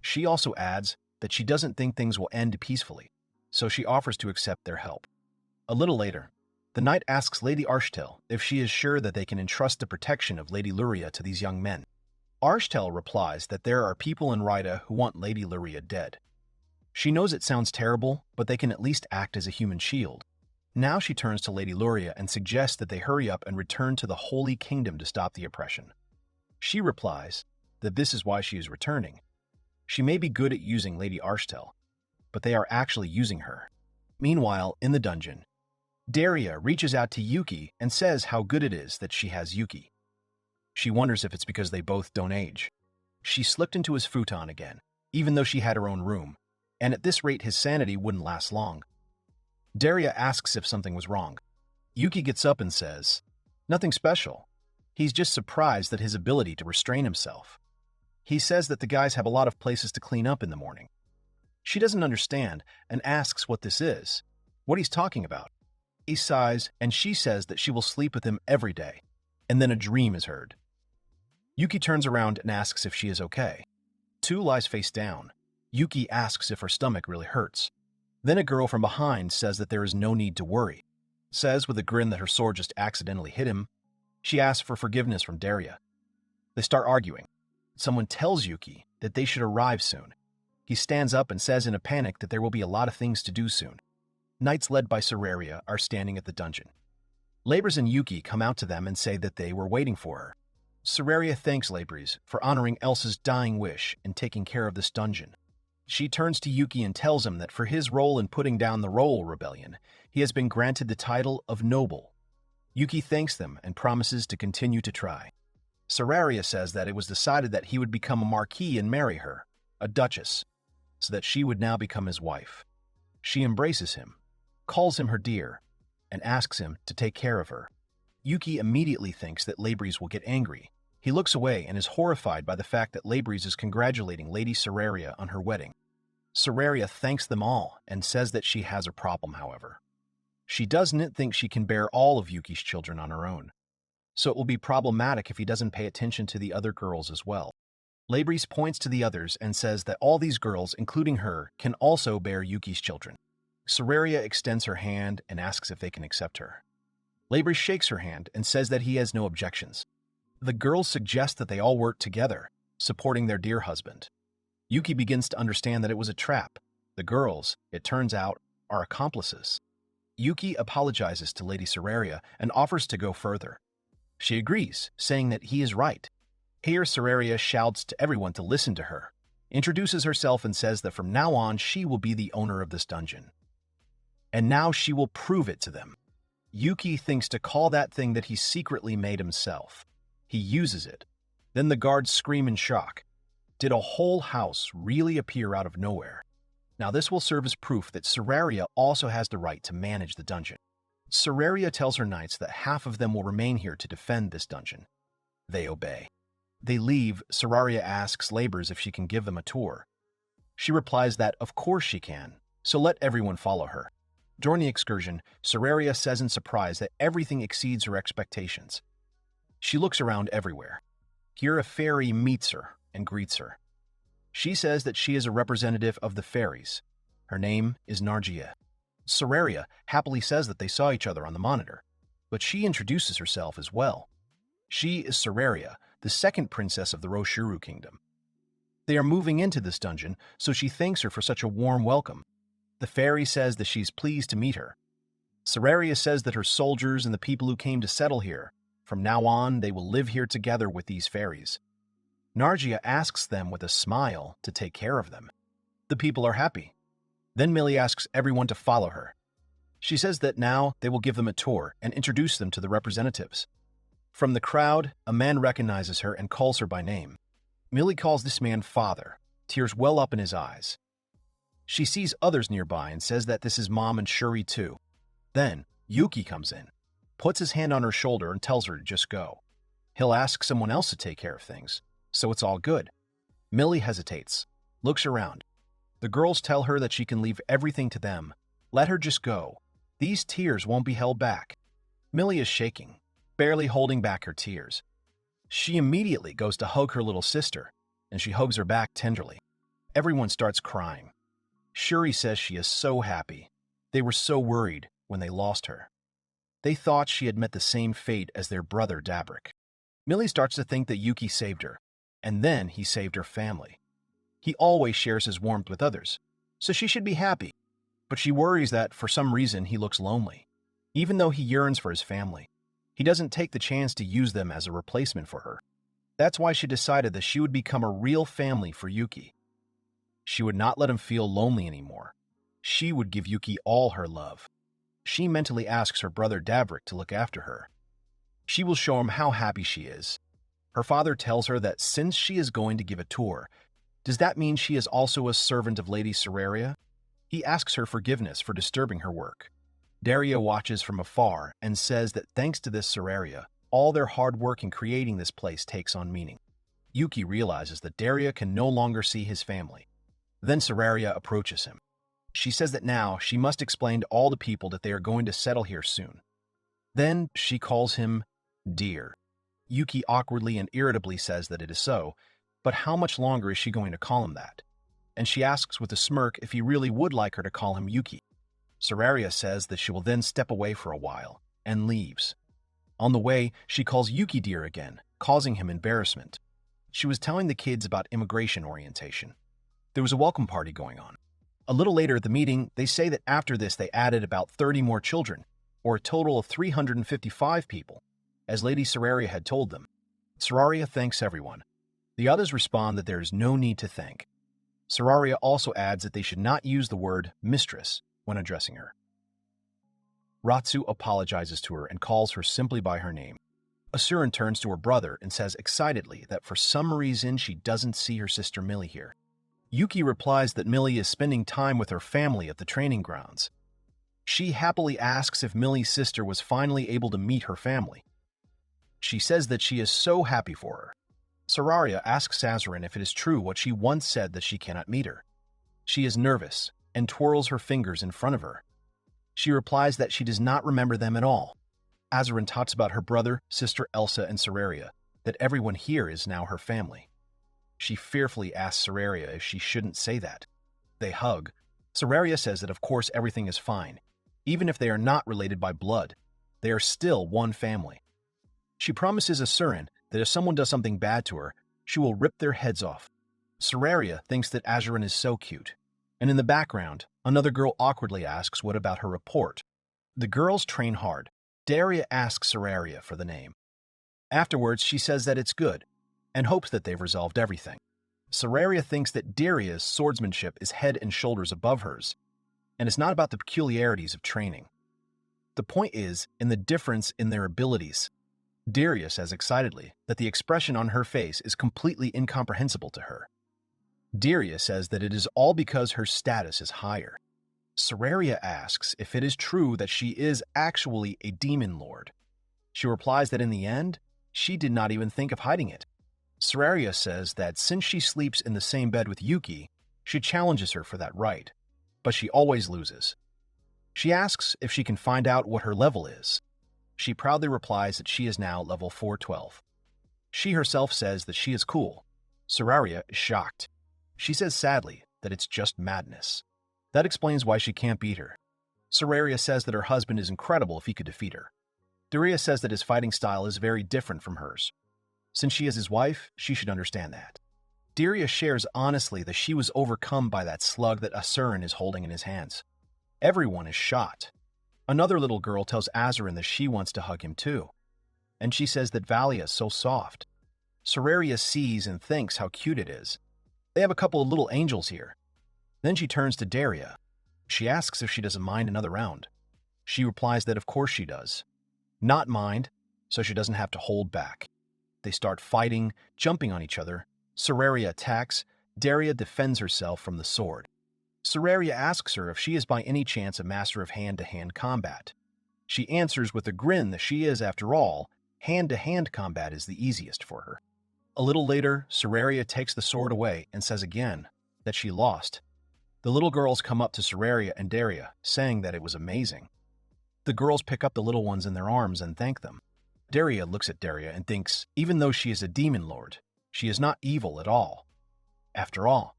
She also adds that she doesn't think things will end peacefully, so she offers to accept their help. A little later, the knight asks Lady Arstel if she is sure that they can entrust the protection of Lady Luria to these young men. Arstel replies that there are people in Rida who want Lady Luria dead. She knows it sounds terrible, but they can at least act as a human shield. Now she turns to Lady Luria and suggests that they hurry up and return to the Holy Kingdom to stop the oppression. She replies that this is why she is returning. She may be good at using Lady Arstel, but they are actually using her. Meanwhile, in the dungeon, Daria reaches out to Yuki and says how good it is that she has Yuki. She wonders if it's because they both don't age. She slipped into his futon again, even though she had her own room, and at this rate his sanity wouldn't last long. Daria asks if something was wrong. Yuki gets up and says, nothing special. He's just surprised at his ability to restrain himself. He says that the guys have a lot of places to clean up in the morning. She doesn't understand and asks what this is, what he's talking about. He sighs and she says that she will sleep with him every day, and then a dream is heard. Yuki turns around and asks if she is okay. Tu lies face down. Yuki asks if her stomach really hurts. Then a girl from behind says that there is no need to worry. Says with a grin that her sword just accidentally hit him. She asks for forgiveness from Daria. They start arguing. Someone tells Yuki that they should arrive soon. He stands up and says in a panic that there will be a lot of things to do soon. Knights led by Seraria are standing at the dungeon. Labres and Yuki come out to them and say that they were waiting for her. Seraria thanks Labres for honoring Elsa's dying wish in taking care of this dungeon. She turns to Yuki and tells him that for his role in putting down the Roll Rebellion, he has been granted the title of Noble. Yuki thanks them and promises to continue to try. Seraria says that it was decided that he would become a marquis and marry her, a duchess, so that she would now become his wife. She embraces him, calls him her dear, and asks him to take care of her. Yuki immediately thinks that Labres will get angry. He looks away and is horrified by the fact that Labres is congratulating Lady Seraria on her wedding. Seraria thanks them all and says that she has a problem, however. She doesn't think she can bear all of Yuki's children on her own, so it will be problematic if he doesn't pay attention to the other girls as well. Labres points to the others and says that all these girls, including her, can also bear Yuki's children. Seraria extends her hand and asks if they can accept her. Labres shakes her hand and says that he has no objections. The girls suggest that they all work together, supporting their dear husband. Yuki begins to understand that it was a trap. The girls, it turns out, are accomplices. Yuki apologizes to Lady Seraria and offers to go further. She agrees, saying that he is right. Here Seraria shouts to everyone to listen to her, introduces herself and says that from now on she will be the owner of this dungeon. And now she will prove it to them. Yuki thinks to call that thing that he secretly made himself. He uses it. Then the guards scream in shock. Did a whole house really appear out of nowhere? Now this will serve as proof that Seraria also has the right to manage the dungeon. Seraria tells her knights that half of them will remain here to defend this dungeon. They obey. They leave. Seraria asks Labres if she can give them a tour. She replies that of course she can, so let everyone follow her. During the excursion, Sararia says in surprise that everything exceeds her expectations. She looks around everywhere. Here a fairy meets her and greets her. She says that she is a representative of the fairies. Her name is Nargia. Sararia happily says that they saw each other on the monitor, but she introduces herself as well. She is Sararia, the second princess of the Roshuru kingdom. They are moving into this dungeon, so she thanks her for such a warm welcome. The fairy says that she's pleased to meet her. Sararia says that her soldiers and the people who came to settle here, from now on they will live here together with these fairies. Nargia asks them with a smile to take care of them. The people are happy. Then Millie asks everyone to follow her. She says that now they will give them a tour and introduce them to the representatives. From the crowd, a man recognizes her and calls her by name. Millie calls this man father, tears well up in his eyes. She sees others nearby and says that this is Mom and Shuri too. Then, Yuki comes in, puts his hand on her shoulder and tells her to just go. He'll ask someone else to take care of things, so it's all good. Millie hesitates, looks around. The girls tell her that she can leave everything to them. Let her just go. These tears won't be held back. Millie is shaking, barely holding back her tears. She immediately goes to hug her little sister, and she hugs her back tenderly. Everyone starts crying. Shuri says she is so happy. They were so worried when they lost her. They thought she had met the same fate as their brother Dabrick. Millie starts to think that Yuki saved her, and then he saved her family. He always shares his warmth with others, so she should be happy. But she worries that for some reason he looks lonely. Even though he yearns for his family, he doesn't take the chance to use them as a replacement for her. That's why she decided that she would become a real family for Yuki. She would not let him feel lonely anymore. She would give Yuki all her love. She mentally asks her brother Dabrick to look after her. She will show him how happy she is. Her father tells her that since she is going to give a tour, does that mean she is also a servant of Lady Sararia? He asks her forgiveness for disturbing her work. Daria watches from afar and says that thanks to this Sararia, all their hard work in creating this place takes on meaning. Yuki realizes that Daria can no longer see his family. Then Sararia approaches him. She says that now she must explain to all the people that they are going to settle here soon. Then she calls him Dear. Yuki awkwardly and irritably says that it is so, but how much longer is she going to call him that? And she asks with a smirk if he really would like her to call him Yuki. Sararia says that she will then step away for a while, and leaves. On the way, she calls Yuki Dear again, causing him embarrassment. She was telling the kids about immigration orientation. There was a welcome party going on. A little later at the meeting, they say that after this they added about 30 more children, or a total of 355 people, as Lady Sararia had told them. Sararia thanks everyone. The others respond that there is no need to thank. Sararia also adds that they should not use the word mistress when addressing her. Ratsu apologizes to her and calls her simply by her name. Asuran turns to her brother and says excitedly that for some reason she doesn't see her sister Millie here. Yuki replies that Millie is spending time with her family at the training grounds. She happily asks if Millie's sister was finally able to meet her family. She says that she is so happy for her. Sararia asks Azurin if it is true what she once said that she cannot meet her. She is nervous and twirls her fingers in front of her. She replies that she does not remember them at all. Azurin talks about her brother, sister Elsa, and Sararia, that everyone here is now her family. She fearfully asks Sararia if she shouldn't say that. They hug. Sararia says that of course everything is fine. Even if they are not related by blood, they are still one family. She promises Asurin that if someone does something bad to her, she will rip their heads off. Sararia thinks that Azurin is so cute. And in the background, another girl awkwardly asks what about her report. The girls train hard. Daria asks Sararia for the name. Afterwards, she says that it's good, and hopes that they've resolved everything. Sararia thinks that Daria's swordsmanship is head and shoulders above hers, and it's not about the peculiarities of training. The point is in the difference in their abilities. Daria says excitedly that the expression on her face is completely incomprehensible to her. Daria says that it is all because her status is higher. Sararia asks if it is true that she is actually a demon lord. She replies that in the end, she did not even think of hiding it. Sararia says that since she sleeps in the same bed with Yuki, she challenges her for that right, but she always loses. She asks if she can find out what her level is. She proudly replies that she is now level 412. She herself says that she is cool. Sararia is shocked. She says sadly that it's just madness. That explains why she can't beat her. Sararia says that her husband is incredible if he could defeat her. Daria says that his fighting style is very different from hers. Since she is his wife, she should understand that. Daria shares honestly that she was overcome by that slug that Asuran is holding in his hands. Everyone is shocked. Another little girl tells Azurin that she wants to hug him too. And she says that Valia is so soft. Sararia sees and thinks how cute it is. They have a couple of little angels here. Then she turns to Daria. She asks if she doesn't mind another round. She replies that of course she does. Not mind, so she doesn't have to hold back. They start fighting, jumping on each other. Sararia attacks. Daria defends herself from the sword. Sararia asks her if she is by any chance a master of hand-to-hand combat. She answers with a grin that she is, after all, hand-to-hand combat is the easiest for her. A little later, Sararia takes the sword away and says again that she lost. The little girls come up to Sararia and Daria, saying that it was amazing. The girls pick up the little ones in their arms and thank them. Daria looks at Daria and thinks, even though she is a demon lord, she is not evil at all. After all,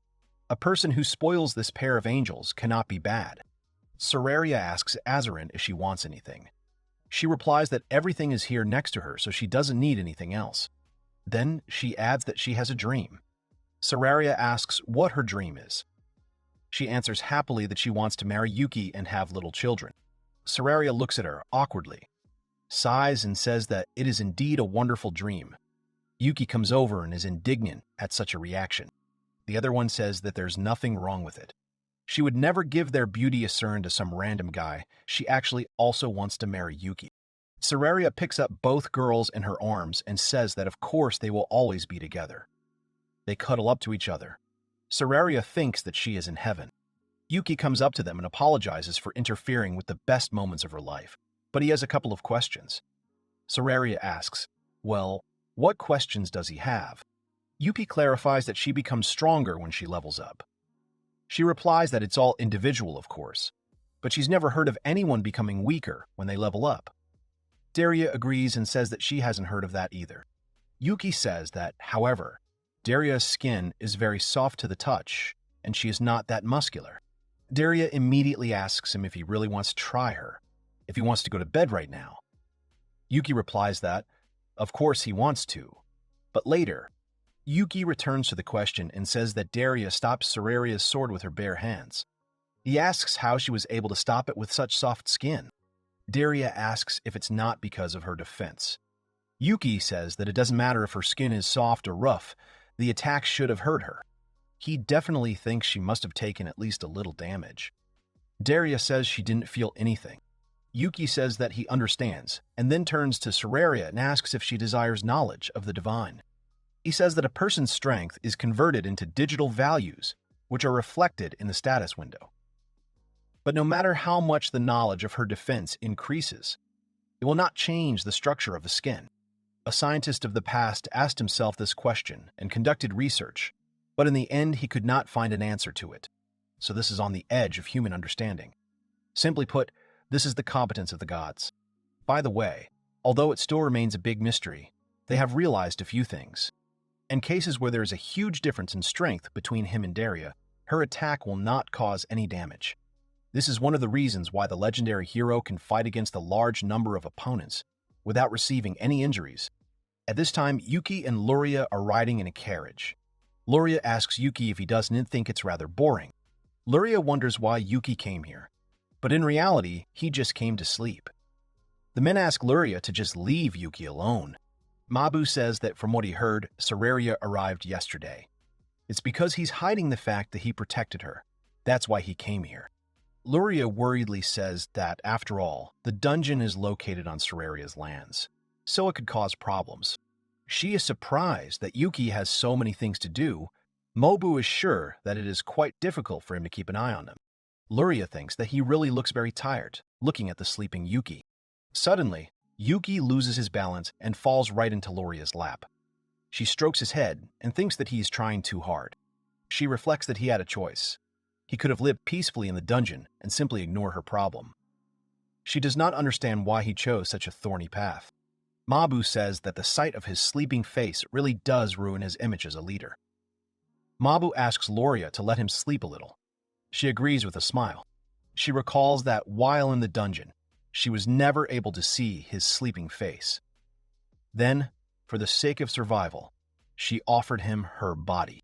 a person who spoils this pair of angels cannot be bad. Sararia asks Azurin if she wants anything. She replies that everything is here next to her, so she doesn't need anything else. Then she adds that she has a dream. Sararia asks what her dream is. She answers happily that she wants to marry Yuki and have little children. Sararia looks at her awkwardly, sighs and says that it is indeed a wonderful dream. Yuki comes over and is indignant at such a reaction. The other one says that there's nothing wrong with it. She would never give their beauty Asuran to some random guy. She actually also wants to marry Yuki. Sararia picks up both girls in her arms and says that of course they will always be together. They cuddle up to each other. Sararia thinks that she is in heaven. Yuki comes up to them and apologizes for interfering with the best moments of her life, but he has a couple of questions. Sararia asks, well, what questions does he have? Yuki clarifies that she becomes stronger when she levels up. She replies that it's all individual, of course, but she's never heard of anyone becoming weaker when they level up. Daria agrees and says that she hasn't heard of that either. Yuki says that, however, Daria's skin is very soft to the touch, and she is not that muscular. Daria immediately asks him if he really wants to try her, if he wants to go to bed right now. Yuki replies that, of course he wants to, but later, Yuki returns to the question and says that Daria stopped Sararia's sword with her bare hands. He asks how she was able to stop it with such soft skin. Daria asks if it's not because of her defense. Yuki says that it doesn't matter if her skin is soft or rough, the attack should have hurt her. He definitely thinks she must have taken at least a little damage. Daria says she didn't feel anything. Yuki says that he understands, and then turns to Sararia and asks if she desires knowledge of the divine. He says that a person's strength is converted into digital values, which are reflected in the status window. But no matter how much the knowledge of her defense increases, it will not change the structure of the skin. A scientist of the past asked himself this question and conducted research, but in the end he could not find an answer to it. So this is on the edge of human understanding. Simply put, this is the competence of the gods. By the way, although it still remains a big mystery, they have realized a few things. In cases where there is a huge difference in strength between him and Daria, her attack will not cause any damage. This is one of the reasons why the legendary hero can fight against a large number of opponents without receiving any injuries. At this time, Yuki and Luria are riding in a carriage. Luria asks Yuki if he doesn't think it's rather boring. Luria wonders why Yuki came here, but in reality, he just came to sleep. The men ask Luria to just leave Yuki alone. Mabu says that from what he heard, Sararia arrived yesterday. It's because he's hiding the fact that he protected her. That's why he came here. Luria worriedly says that, after all, the dungeon is located on Sararia's lands, so it could cause problems. She is surprised that Yuki has so many things to do. Mobu is sure that it is quite difficult for him to keep an eye on them. Luria thinks that he really looks very tired, looking at the sleeping Yuki. Suddenly, Yuki loses his balance and falls right into Luria's lap. She strokes his head and thinks that he is trying too hard. She reflects that he had a choice. He could have lived peacefully in the dungeon and simply ignore her problem. She does not understand why he chose such a thorny path. Mabu says that the sight of his sleeping face really does ruin his image as a leader. Mabu asks Loria to let him sleep a little. She agrees with a smile. She recalls that while in the dungeon, she was never able to see his sleeping face. Then, for the sake of survival, she offered him her body.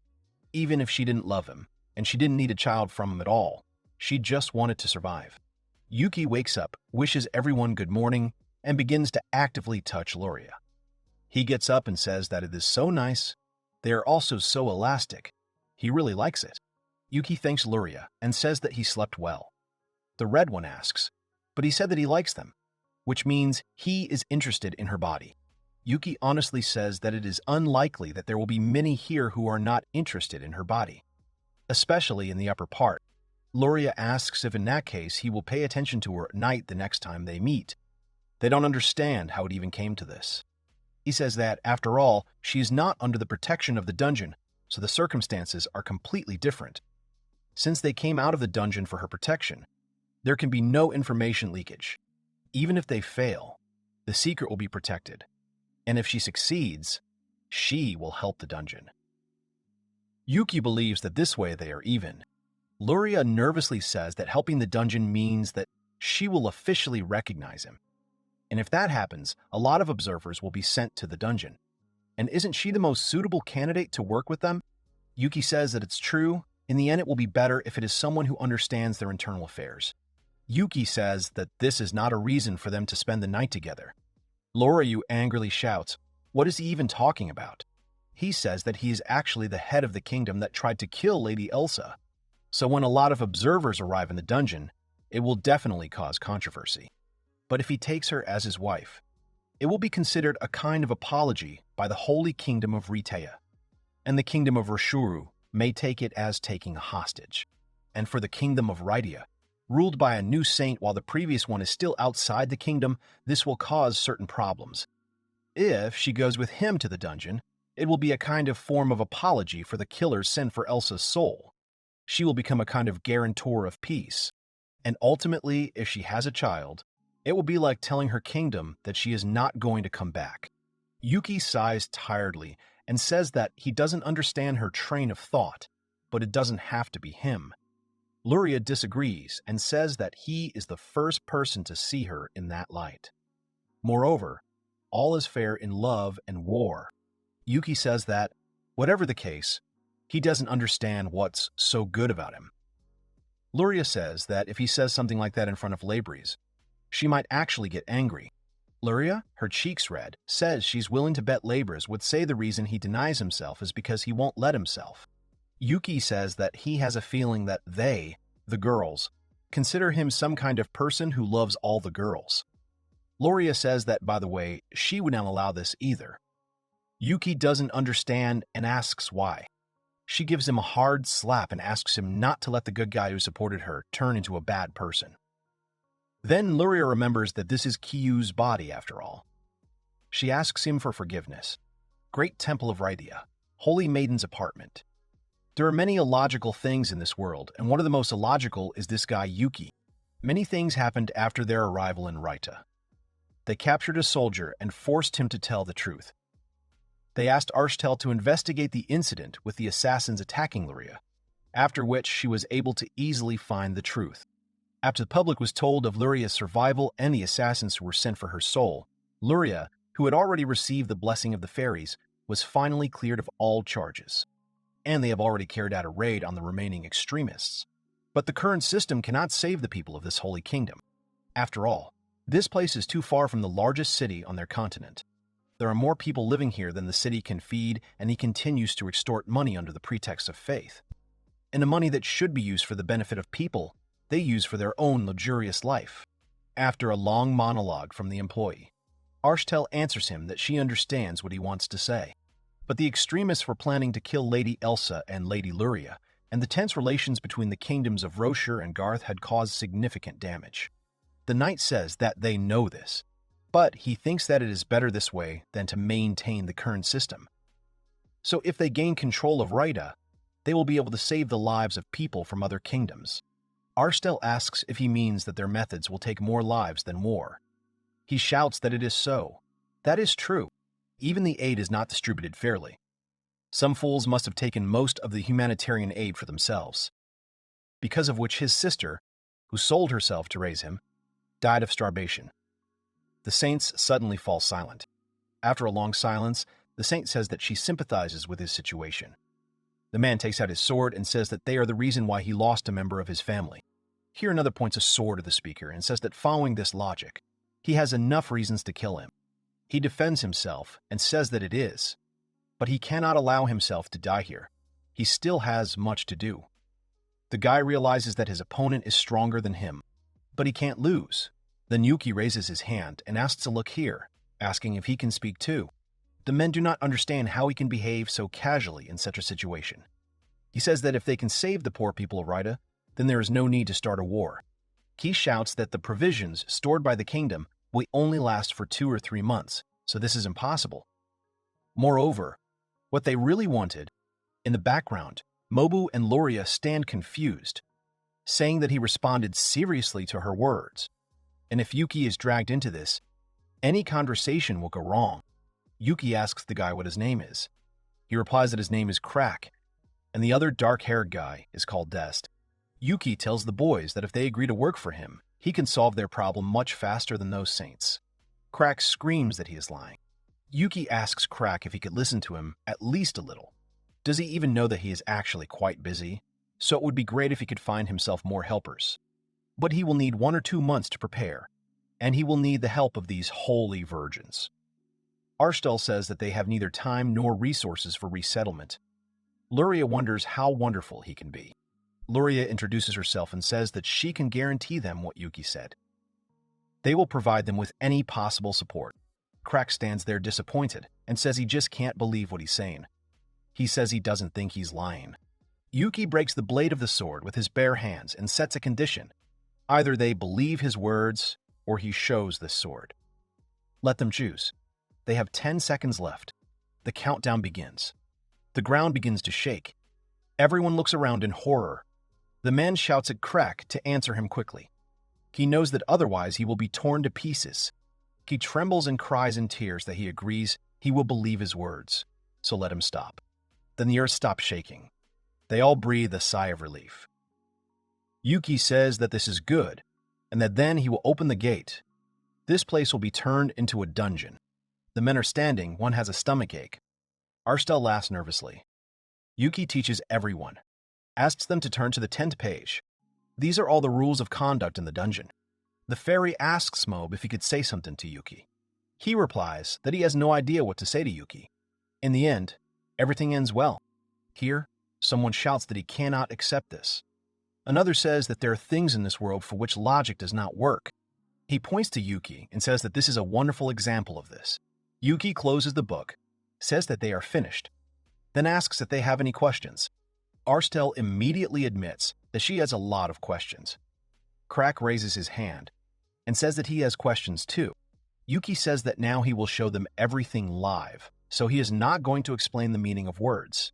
Even if she didn't love him, and she didn't need a child from him at all, she just wanted to survive. Yuki wakes up, wishes everyone good morning, and begins to actively touch Loria. He gets up and says that it is so nice. They are also so elastic. He really likes it. Yuki thanks Loria and says that he slept well. The red one asks, but he said that he likes them, which means he is interested in her body. Yuki honestly says that it is unlikely that there will be many here who are not interested in her body, especially in the upper part. Loria asks if in that case he will pay attention to her at night the next time they meet. They don't understand how it even came to this. He says that, after all, she is not under the protection of the dungeon, so the circumstances are completely different. Since they came out of the dungeon for her protection, there can be no information leakage. Even if they fail, the secret will be protected. And if she succeeds, she will help the dungeon. Yuki believes that this way they are even. Loria nervously says that helping the dungeon means that she will officially recognize him. And if that happens, a lot of observers will be sent to the dungeon. And isn't she the most suitable candidate to work with them? Yuki says that it's true. In the end, it will be better if it is someone who understands their internal affairs. Yuki says that this is not a reason for them to spend the night together. Loryu angrily shouts, "What is he even talking about?" He says that he is actually the head of the kingdom that tried to kill Lady Elsa. So when a lot of observers arrive in the dungeon, it will definitely cause controversy. But if he takes her as his wife, it will be considered a kind of apology by the Holy Kingdom of Riteya, and the Kingdom of Rashuru may take it as taking a hostage. And for the Kingdom of Riteya, ruled by a new saint while the previous one is still outside the kingdom, this will cause certain problems. If she goes with him to the dungeon, it will be a kind of form of apology for the killer's sin for Elsa's soul. She will become a kind of guarantor of peace. And ultimately, if she has a child, it will be like telling her kingdom that she is not going to come back. Yuki sighs tiredly and says that he doesn't understand her train of thought, but it doesn't have to be him. Luria disagrees and says that he is the first person to see her in that light. Moreover, all is fair in love and war. Yuki says that, whatever the case, he doesn't understand what's so good about him. Luria says that if he says something like that in front of Labries, she might actually get angry. Luria, her cheeks red, says she's willing to bet Labries would say the reason he denies himself is because he won't let himself. Yuki says that he has a feeling that they, the girls, consider him some kind of person who loves all the girls. Luria says that, by the way, she would not allow this either. Yuki doesn't understand and asks why. She gives him a hard slap and asks him not to let the good guy who supported her turn into a bad person. Then Luria remembers that this is Kyu's body after all. She asks him for forgiveness. Great Temple of Riteya, Holy Maiden's apartment. There are many illogical things in this world, and one of the most illogical is this guy Yuki. Many things happened after their arrival in Riteya. They captured a soldier and forced him to tell the truth. They asked Arshtel to investigate the incident with the assassins attacking Luria, after which she was able to easily find the truth. After the public was told of Luria's survival and the assassins who were sent for her soul, Luria, who had already received the blessing of the fairies, was finally cleared of all charges. And they have already carried out a raid on the remaining extremists. But the current system cannot save the people of this holy kingdom. After all, this place is too far from the largest city on their continent. There are more people living here than the city can feed, and he continues to extort money under the pretext of faith. And the money that should be used for the benefit of people, they use for their own luxurious life. After a long monologue from the employee, Arshtel answers him that she understands what he wants to say. But the extremists were planning to kill Lady Elsa and Lady Luria, and the tense relations between the kingdoms of Roshur and Garth had caused significant damage. The knight says that they know this, but he thinks that it is better this way than to maintain the current system. So if they gain control of Riteya, they will be able to save the lives of people from other kingdoms. Arstel asks if he means that their methods will take more lives than war. He shouts that it is so. That is true. Even the aid is not distributed fairly. Some fools must have taken most of the humanitarian aid for themselves, because of which his sister, who sold herself to raise him, died of starvation. The saints suddenly fall silent. After a long silence, the saint says that she sympathizes with his situation. The man takes out his sword and says that they are the reason why he lost a member of his family. Here another points a sword at the speaker and says that following this logic, he has enough reasons to kill him. He defends himself and says that it is, but he cannot allow himself to die here. He still has much to do. The guy realizes that his opponent is stronger than him, but he can't lose. Then Yuki raises his hand and asks to look here, asking if he can speak too. The men do not understand how he can behave so casually in such a situation. He says that if they can save the poor people of Rida, then there is no need to start a war. He shouts that the provisions stored by the kingdom will only last for 2 or 3 months, so this is impossible. Moreover, what they really wanted, in the background, Mobu and Loria stand confused, saying that he responded seriously to her words. And if Yuki is dragged into this, any conversation will go wrong. Yuki asks the guy what his name is. He replies that his name is Crack, and the other dark-haired guy is called Dest. Yuki tells the boys that if they agree to work for him, he can solve their problem much faster than those saints. Crack screams that he is lying. Yuki asks Crack if he could listen to him at least a little. Does he even know that he is actually quite busy? So it would be great if he could find himself more helpers. But he will need 1 or 2 months to prepare, and he will need the help of these holy virgins. Arstel says that they have neither time nor resources for resettlement. Luria wonders how wonderful he can be. Luria introduces herself and says that she can guarantee them what Yuki said. They will provide them with any possible support. Crack stands there disappointed and says he just can't believe what he's saying. He says he doesn't think he's lying. Yuki breaks the blade of the sword with his bare hands and sets a condition. Either they believe his words or he shows this sword. Let them choose. They have 10 seconds left. The countdown begins. The ground begins to shake. Everyone looks around in horror. The man shouts at Crack to answer him quickly. He knows that otherwise he will be torn to pieces. He trembles and cries in tears that he agrees he will believe his words, so let him stop. Then the earth stops shaking. They all breathe a sigh of relief. Yuki says that this is good, and that then he will open the gate. This place will be turned into a dungeon. The men are standing, one has a stomachache. Arstel laughs nervously. Yuki teaches everyone, asks them to turn to the 10th page. These are all the rules of conduct in the dungeon. The fairy asks Mob if he could say something to Yuki. He replies that he has no idea what to say to Yuki. In the end, everything ends well. Here, someone shouts that he cannot accept this. Another says that there are things in this world for which logic does not work. He points to Yuki and says that this is a wonderful example of this. Yuki closes the book, says that they are finished, then asks if they have any questions. Arstel immediately admits that she has a lot of questions. Crack raises his hand and says that he has questions too. Yuki says that now he will show them everything live, so he is not going to explain the meaning of words.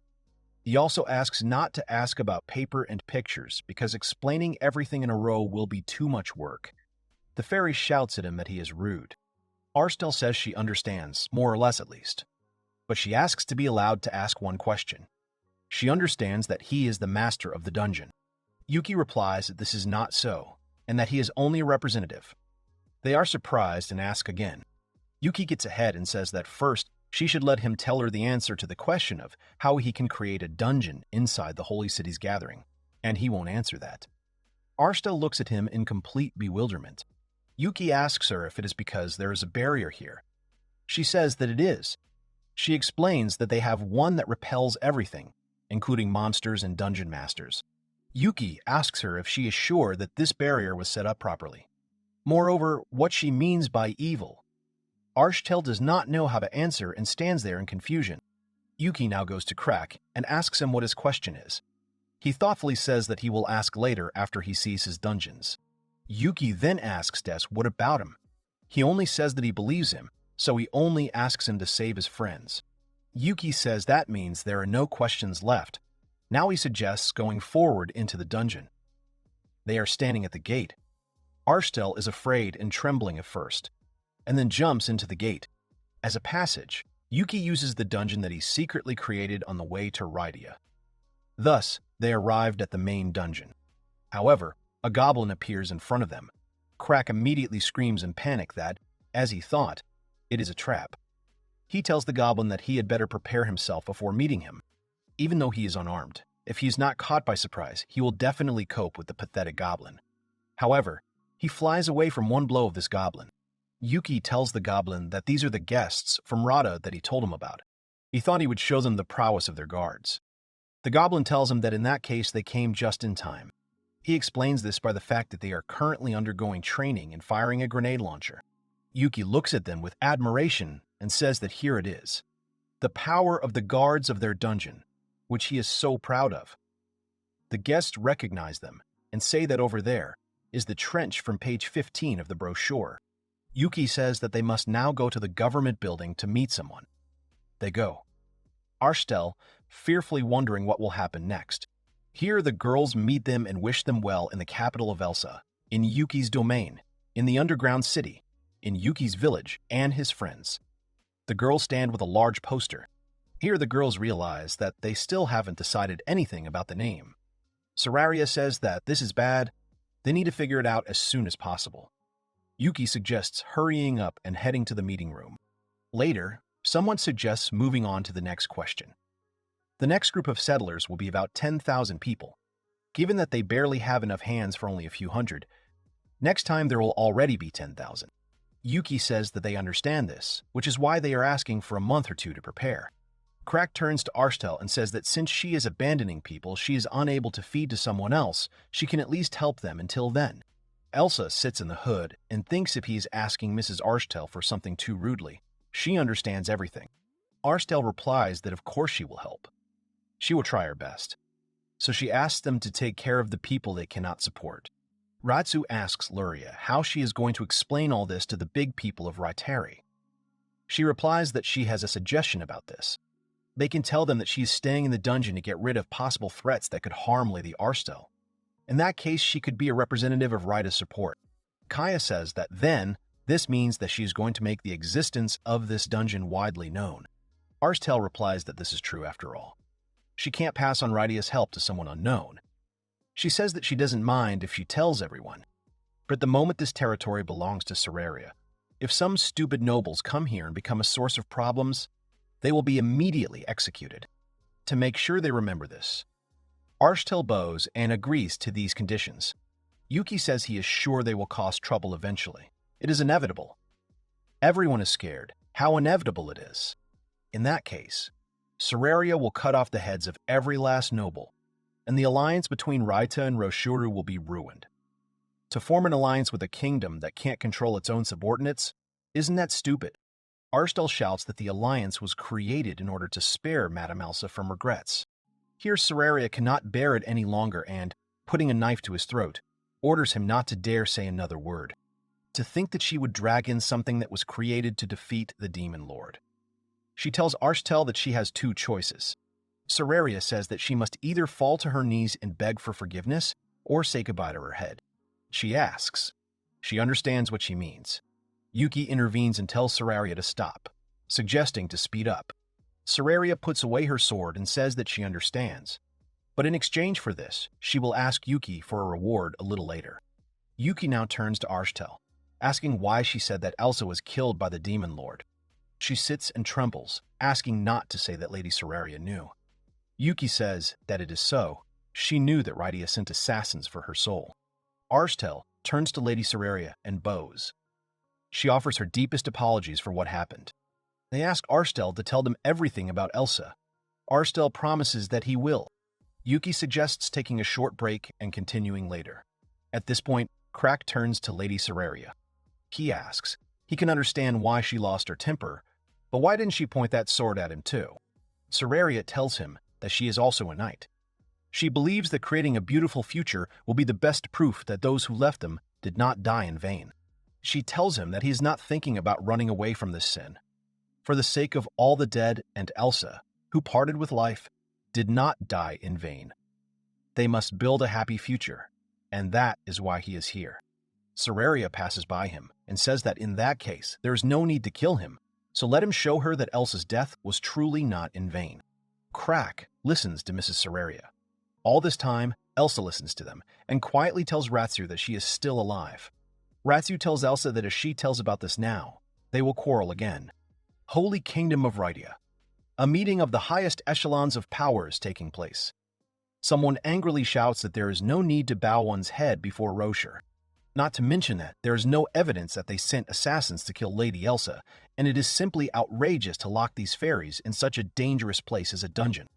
He also asks not to ask about paper and pictures because explaining everything in a row will be too much work. The fairy shouts at him that he is rude. Arstel says she understands, more or less at least, but she asks to be allowed to ask one question. She understands that he is the master of the dungeon. Yuki replies that this is not so, and that he is only a representative. They are surprised and ask again. Yuki gets ahead and says that first she should let him tell her the answer to the question of how he can create a dungeon inside the Holy City's gathering, and he won't answer that. Arstel looks at him in complete bewilderment. Yuki asks her if it is because there is a barrier here. She says that it is. She explains that they have one that repels everything, including monsters and dungeon masters. Yuki asks her if she is sure that this barrier was set up properly. Moreover, what she means by evil. Arstel does not know how to answer and stands there in confusion. Yuki now goes to Crack and asks him what his question is. He thoughtfully says that he will ask later after he sees his dungeons. Yuki then asks Des what about him. He only says that he believes him, so he only asks him to save his friends. Yuki says that means there are no questions left. Now he suggests going forward into the dungeon. They are standing at the gate. Arstel is afraid and trembling at first, and then jumps into the gate. As a passage, Yuki uses the dungeon that he secretly created on the way to Rydia. Thus, they arrived at the main dungeon. However, a goblin appears in front of them. Crack immediately screams in panic that, as he thought, it is a trap. He tells the goblin that he had better prepare himself before meeting him. Even though he is unarmed, if he is not caught by surprise, he will definitely cope with the pathetic goblin. However, he flies away from one blow of this goblin. Yuki tells the goblin that these are the guests from Rada that he told him about. He thought he would show them the prowess of their guards. The goblin tells him that in that case they came just in time. He explains this by the fact that they are currently undergoing training in firing a grenade launcher. Yuki looks at them with admiration and says that here it is, the power of the guards of their dungeon, which he is so proud of. The guests recognize them and say that over there is the trench from page 15 of the brochure. Yuki says that they must now go to the government building to meet someone. They go. Arstel, fearfully wondering what will happen next. Here the girls meet them and wish them well in the capital of Elsa, in Yuki's domain, in the underground city, in Yuki's village, and his friends. The girls stand with a large poster. Here the girls realize that they still haven't decided anything about the name. Sararia says that this is bad. They need to figure it out as soon as possible. Yuki suggests hurrying up and heading to the meeting room. Later, someone suggests moving on to the next question. The next group of settlers will be about 10,000 people. Given that they barely have enough hands for only a few hundred, next time there will already be 10,000. Yuki says that they understand this, which is why they are asking for a month or two to prepare. Crack turns to Arstel and says that since she is abandoning people she is unable to feed to someone else, she can at least help them until then. Elsa sits in the hood and thinks if he is asking Mrs. Arstel for something too rudely. She understands everything. Arstel replies that of course she will help. She will try her best. So she asks them to take care of the people they cannot support. Ratsu asks Luria how she is going to explain all this to the big people of Rytari. She replies that she has a suggestion about this. They can tell them that she is staying in the dungeon to get rid of possible threats that could harm Lady Arstel. In that case, she could be a representative of Ryda's support. Kaya says that then, this means that she is going to make the existence of this dungeon widely known. Arstel replies that this is true after all. She can't pass on Rydia's help to someone unknown. She says that she doesn't mind if she tells everyone. But at the moment this territory belongs to Sararia, if some stupid nobles come here and become a source of problems, they will be immediately executed. To make sure they remember this, Arstel bows and agrees to these conditions. Yuki says he is sure they will cause trouble eventually. It is inevitable. Everyone is scared. How inevitable it is. In that case, Sararia will cut off the heads of every last noble, and the alliance between Raita and Roshuru will be ruined. To form an alliance with a kingdom that can't control its own subordinates, isn't that stupid? Arstel shouts that the alliance was created in order to spare Madame Elsa from regrets. Here Sararia cannot bear it any longer and, putting a knife to his throat, orders him not to dare say another word. To think that she would drag in something that was created to defeat the Demon Lord. She tells Arstel that she has two choices. Sararia says that she must either fall to her knees and beg for forgiveness or say goodbye to her head. She asks. She understands what she means. Yuki intervenes and tells Sararia to stop, suggesting to speed up. Sararia puts away her sword and says that she understands. But in exchange for this, she will ask Yuki for a reward a little later. Yuki now turns to Arstel, asking why she said that Elsa was killed by the Demon Lord. She sits and trembles, asking not to say that Lady Sararia knew. Yuki says that it is so. She knew that Rydia sent assassins for her soul. Arstel turns to Lady Sararia and bows. She offers her deepest apologies for what happened. They ask Arstel to tell them everything about Elsa. Arstel promises that he will. Yuki suggests taking a short break and continuing later. At this point, Crack turns to Lady Sararia. He asks, he can understand why she lost her temper, but why didn't she point that sword at him too? Sararia tells him that she is also a knight. She believes that creating a beautiful future will be the best proof that those who left them did not die in vain. She tells him that he is not thinking about running away from this sin. For the sake of all the dead and Elsa, who parted with life, did not die in vain. They must build a happy future, and that is why he is here. Sararia passes by him and says that in that case, there is no need to kill him, so let him show her that Elsa's death was truly not in vain. Crack listens to Mrs. Sararia. All this time, Elsa listens to them and quietly tells Ratsu that she is still alive. Ratsu tells Elsa that if she tells about this now, they will quarrel again. Holy Kingdom of Rydia. A meeting of the highest echelons of power is taking place. Someone angrily shouts that there is no need to bow one's head before Rocher. Not to mention that there is no evidence that they sent assassins to kill Lady Elsa, and it is simply outrageous to lock these fairies in such a dangerous place as a dungeon.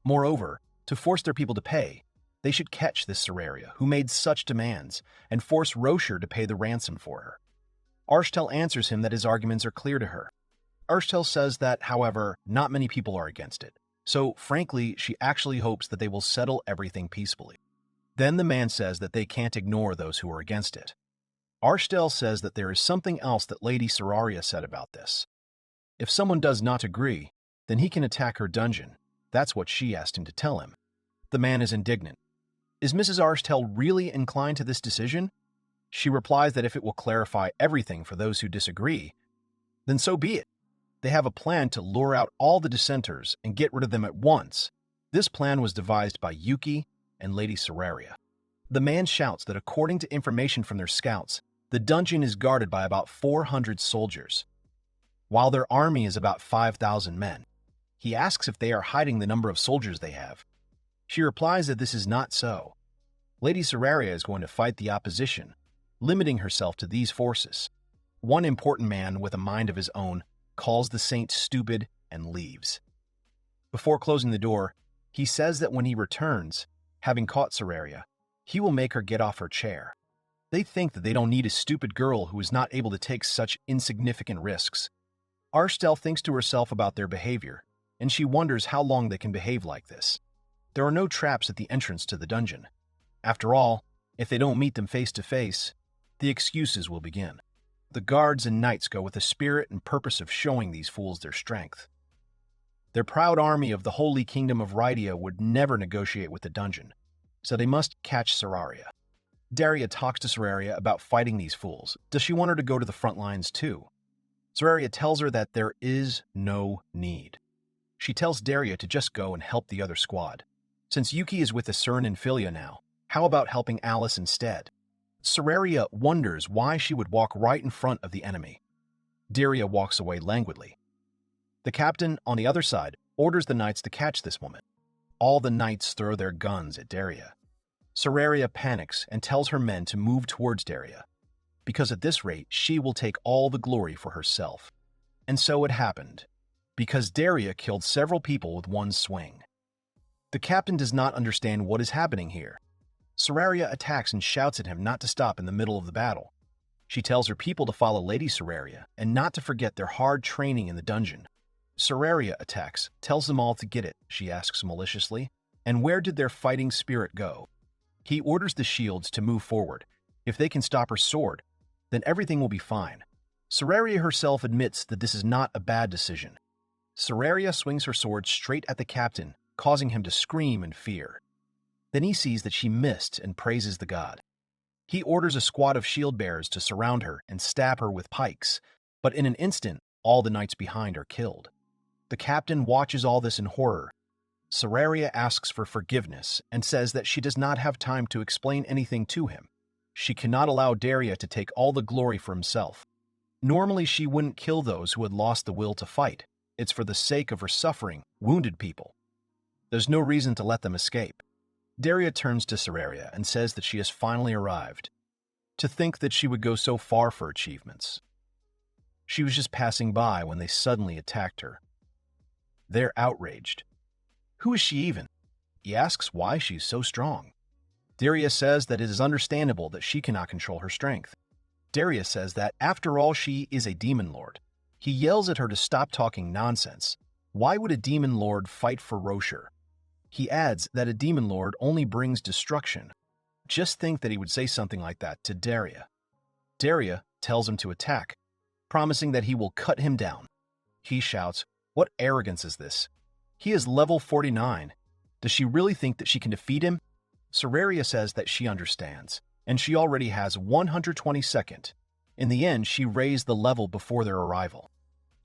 Moreover, to force their people to pay, they should catch this Sararia, who made such demands, and force Rocher to pay the ransom for her. Arshtel answers him that his arguments are clear to her. Arshtel says that, however, not many people are against it, so frankly, she actually hopes that they will settle everything peacefully. Then the man says that they can't ignore those who are against it. Arshtel says that there is something else that Lady Sararia said about this. If someone does not agree, then he can attack her dungeon. That's what she asked him to tell him. The man is indignant. Is Mrs. Arshtel really inclined to this decision? She replies that if it will clarify everything for those who disagree, then so be it. They have a plan to lure out all the dissenters and get rid of them at once. This plan was devised by Yuki and Lady Sararia. The man shouts that according to information from their scouts, the dungeon is guarded by about 400 soldiers, while their army is about 5,000 men. He asks if they are hiding the number of soldiers they have. She replies that this is not so. Lady Sararia is going to fight the opposition, limiting herself to these forces. One important man with a mind of his own calls the saint stupid and leaves. Before closing the door, he says that when he returns, having caught Sararia, he will make her get off her chair. They think that they don't need a stupid girl who is not able to take such insignificant risks. Arshtel thinks to herself about their behavior, and she wonders how long they can behave like this. There are no traps at the entrance to the dungeon. After all, if they don't meet them face to face, the excuses will begin. The guards and knights go with the spirit and purpose of showing these fools their strength. Their proud army of the Holy Kingdom of Rydia would never negotiate with the dungeon, so they must catch Sararia. Daria talks to Sararia about fighting these fools. Does she want her to go to the front lines too? Sararia tells her that there is no need. She tells Daria to just go and help the other squad. Since Yuki is with Asurin and Philia now, how about helping Alice instead? Sararia wonders why she would walk right in front of the enemy. Daria walks away languidly. The captain, on the other side, orders the knights to catch this woman. All the knights throw their guns at Daria. Sararia panics and tells her men to move towards Daria, because at this rate she will take all the glory for herself. And so it happened, because Daria killed several people with one swing. The captain does not understand what is happening here. Sararia attacks and shouts at him not to stop in the middle of the battle. She tells her people to follow Lady Sararia and not to forget their hard training in the dungeon. Sararia attacks, tells them all to get it, she asks maliciously. And where did their fighting spirit go? He orders the shields to move forward. If they can stop her sword, then everything will be fine. Sararia herself admits that this is not a bad decision. Sararia swings her sword straight at the captain, causing him to scream in fear. Then he sees that she missed and praises the god. He orders a squad of shield bearers to surround her and stab her with pikes, but in an instant, all the knights behind are killed. The captain watches all this in horror. Sararia asks for forgiveness and says that she does not have time to explain anything to him. She cannot allow Daria to take all the glory for himself. Normally, she wouldn't kill those who had lost the will to fight. It's for the sake of her suffering, wounded people. There's no reason to let them escape. Daria turns to Sararia and says that she has finally arrived. To think that she would go so far for achievements. She was just passing by when they suddenly attacked her. They're outraged. Who is she even? He asks why she's so strong. Daria says that it is understandable that she cannot control her strength. Daria says that, after all, she is a demon lord. He yells at her to stop talking nonsense. Why would a demon lord fight for Rocher? He adds that a demon lord only brings destruction. Just think that he would say something like that to Daria. Daria tells him to attack, promising that he will cut him down. He shouts, "What arrogance is this? He is level 49. Does she really think that she can defeat him?" Sararia says that she understands, and she already has 122nd. In the end, she raised the level before their arrival.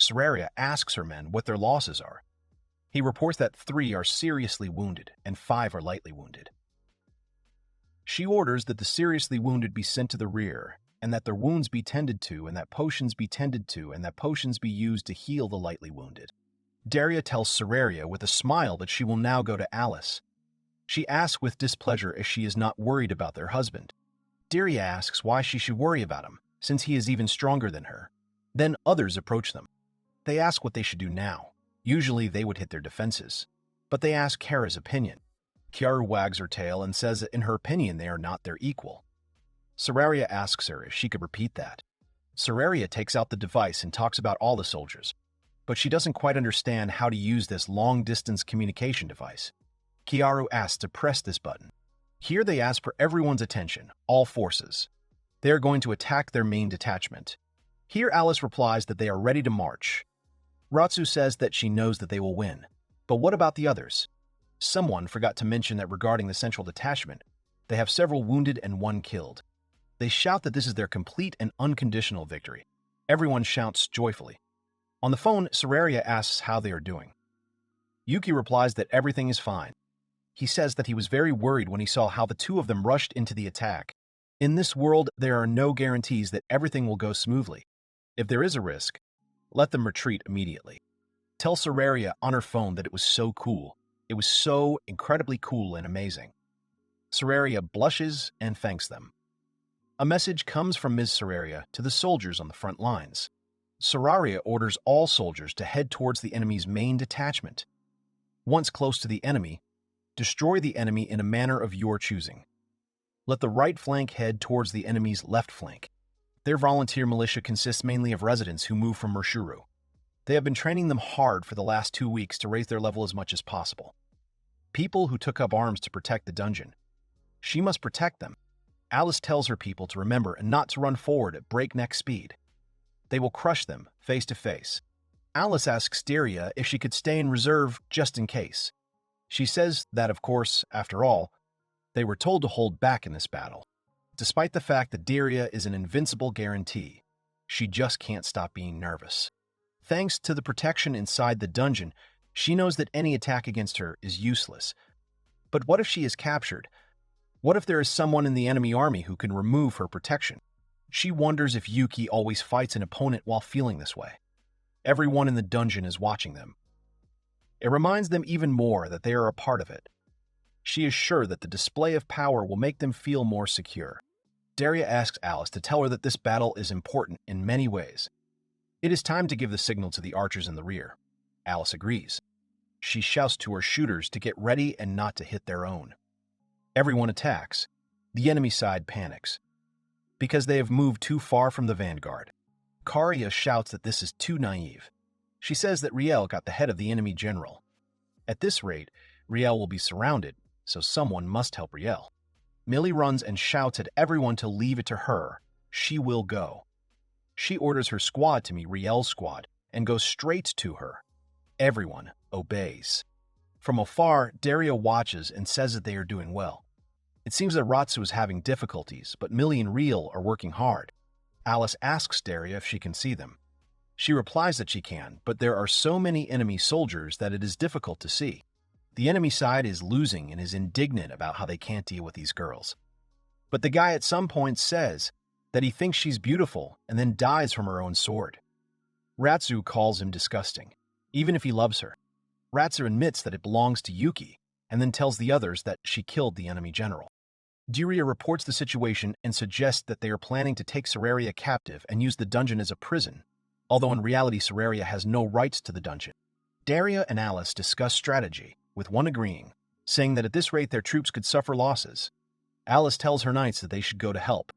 Sararia asks her men what their losses are. He reports that 3 are seriously wounded and 5 are lightly wounded. She orders that the seriously wounded be sent to the rear, and that their wounds be tended to, and that potions be tended to, and that potions be used to heal the lightly wounded. Daria tells Sararia with a smile that she will now go to Alice. She asks with displeasure if she is not worried about their husband. Daria asks why she should worry about him, since he is even stronger than her. Then others approach them. They ask what they should do now. Usually they would hit their defenses, but they ask Kara's opinion. Kiaru wags her tail and says that in her opinion they are not their equal. Sararia asks her if she could repeat that. Sararia takes out the device and talks about all the soldiers, but she doesn't quite understand how to use this long-distance communication device. Kiaru asks to press this button. Here they ask for everyone's attention, all forces. They are going to attack their main detachment. Here Alice replies that they are ready to march. Ratsu says that she knows that they will win. But what about the others? Someone forgot to mention that regarding the central detachment, they have several wounded and 1 killed. They shout that this is their complete and unconditional victory. Everyone shouts joyfully. On the phone, Sararia asks how they are doing. Yuki replies that everything is fine. He says that he was very worried when he saw how the 2 of them rushed into the attack. In this world, there are no guarantees that everything will go smoothly. If there is a risk, let them retreat immediately. Tell Sararia on her phone that it was so cool. It was so incredibly cool and amazing. Sararia blushes and thanks them. A message comes from Ms. Sararia to the soldiers on the front lines. Sararia orders all soldiers to head towards the enemy's main detachment. Once close to the enemy, destroy the enemy in a manner of your choosing. Let the right flank head towards the enemy's left flank. Their volunteer militia consists mainly of residents who move from Mershuru. They have been training them hard for the last 2 weeks to raise their level as much as possible. People who took up arms to protect the dungeon. She must protect them. Alice tells her people to remember and not to run forward at breakneck speed. They will crush them face to face. Alice asks Daria if she could stay in reserve just in case. She says that, of course, after all, they were told to hold back in this battle. Despite the fact that Daria is an invincible guarantee, she just can't stop being nervous. Thanks to the protection inside the dungeon, she knows that any attack against her is useless. But what if she is captured? What if there is someone in the enemy army who can remove her protection? She wonders if Yuki always fights an opponent while feeling this way. Everyone in the dungeon is watching them. It reminds them even more that they are a part of it. She is sure that the display of power will make them feel more secure. Daria asks Alice to tell her that this battle is important in many ways. It is time to give the signal to the archers in the rear. Alice agrees. She shouts to her shooters to get ready and not to hit their own. Everyone attacks. The enemy side panics. Because they have moved too far from the vanguard. Karia shouts that this is too naive. She says that Riel got the head of the enemy general. At this rate, Riel will be surrounded, so someone must help Riel. Millie runs and shouts at everyone to leave it to her. She will go. She orders her squad to meet Riel's squad and goes straight to her. Everyone obeys. From afar, Daria watches and says that they are doing well. It seems that Ratsu is having difficulties, but Millie and Riel are working hard. Alice asks Daria if she can see them. She replies that she can, but there are so many enemy soldiers that it is difficult to see. The enemy side is losing and is indignant about how they can't deal with these girls. But the guy at some point says that he thinks she's beautiful and then dies from her own sword. Ratsu calls him disgusting, even if he loves her. Ratsu admits that it belongs to Yuki and then tells the others that she killed the enemy general. Daria reports the situation and suggests that they are planning to take Sararia captive and use the dungeon as a prison, although in reality Sararia has no rights to the dungeon. Daria and Alice discuss strategy, with one agreeing, saying that at this rate their troops could suffer losses. Alice tells her knights that they should go to help.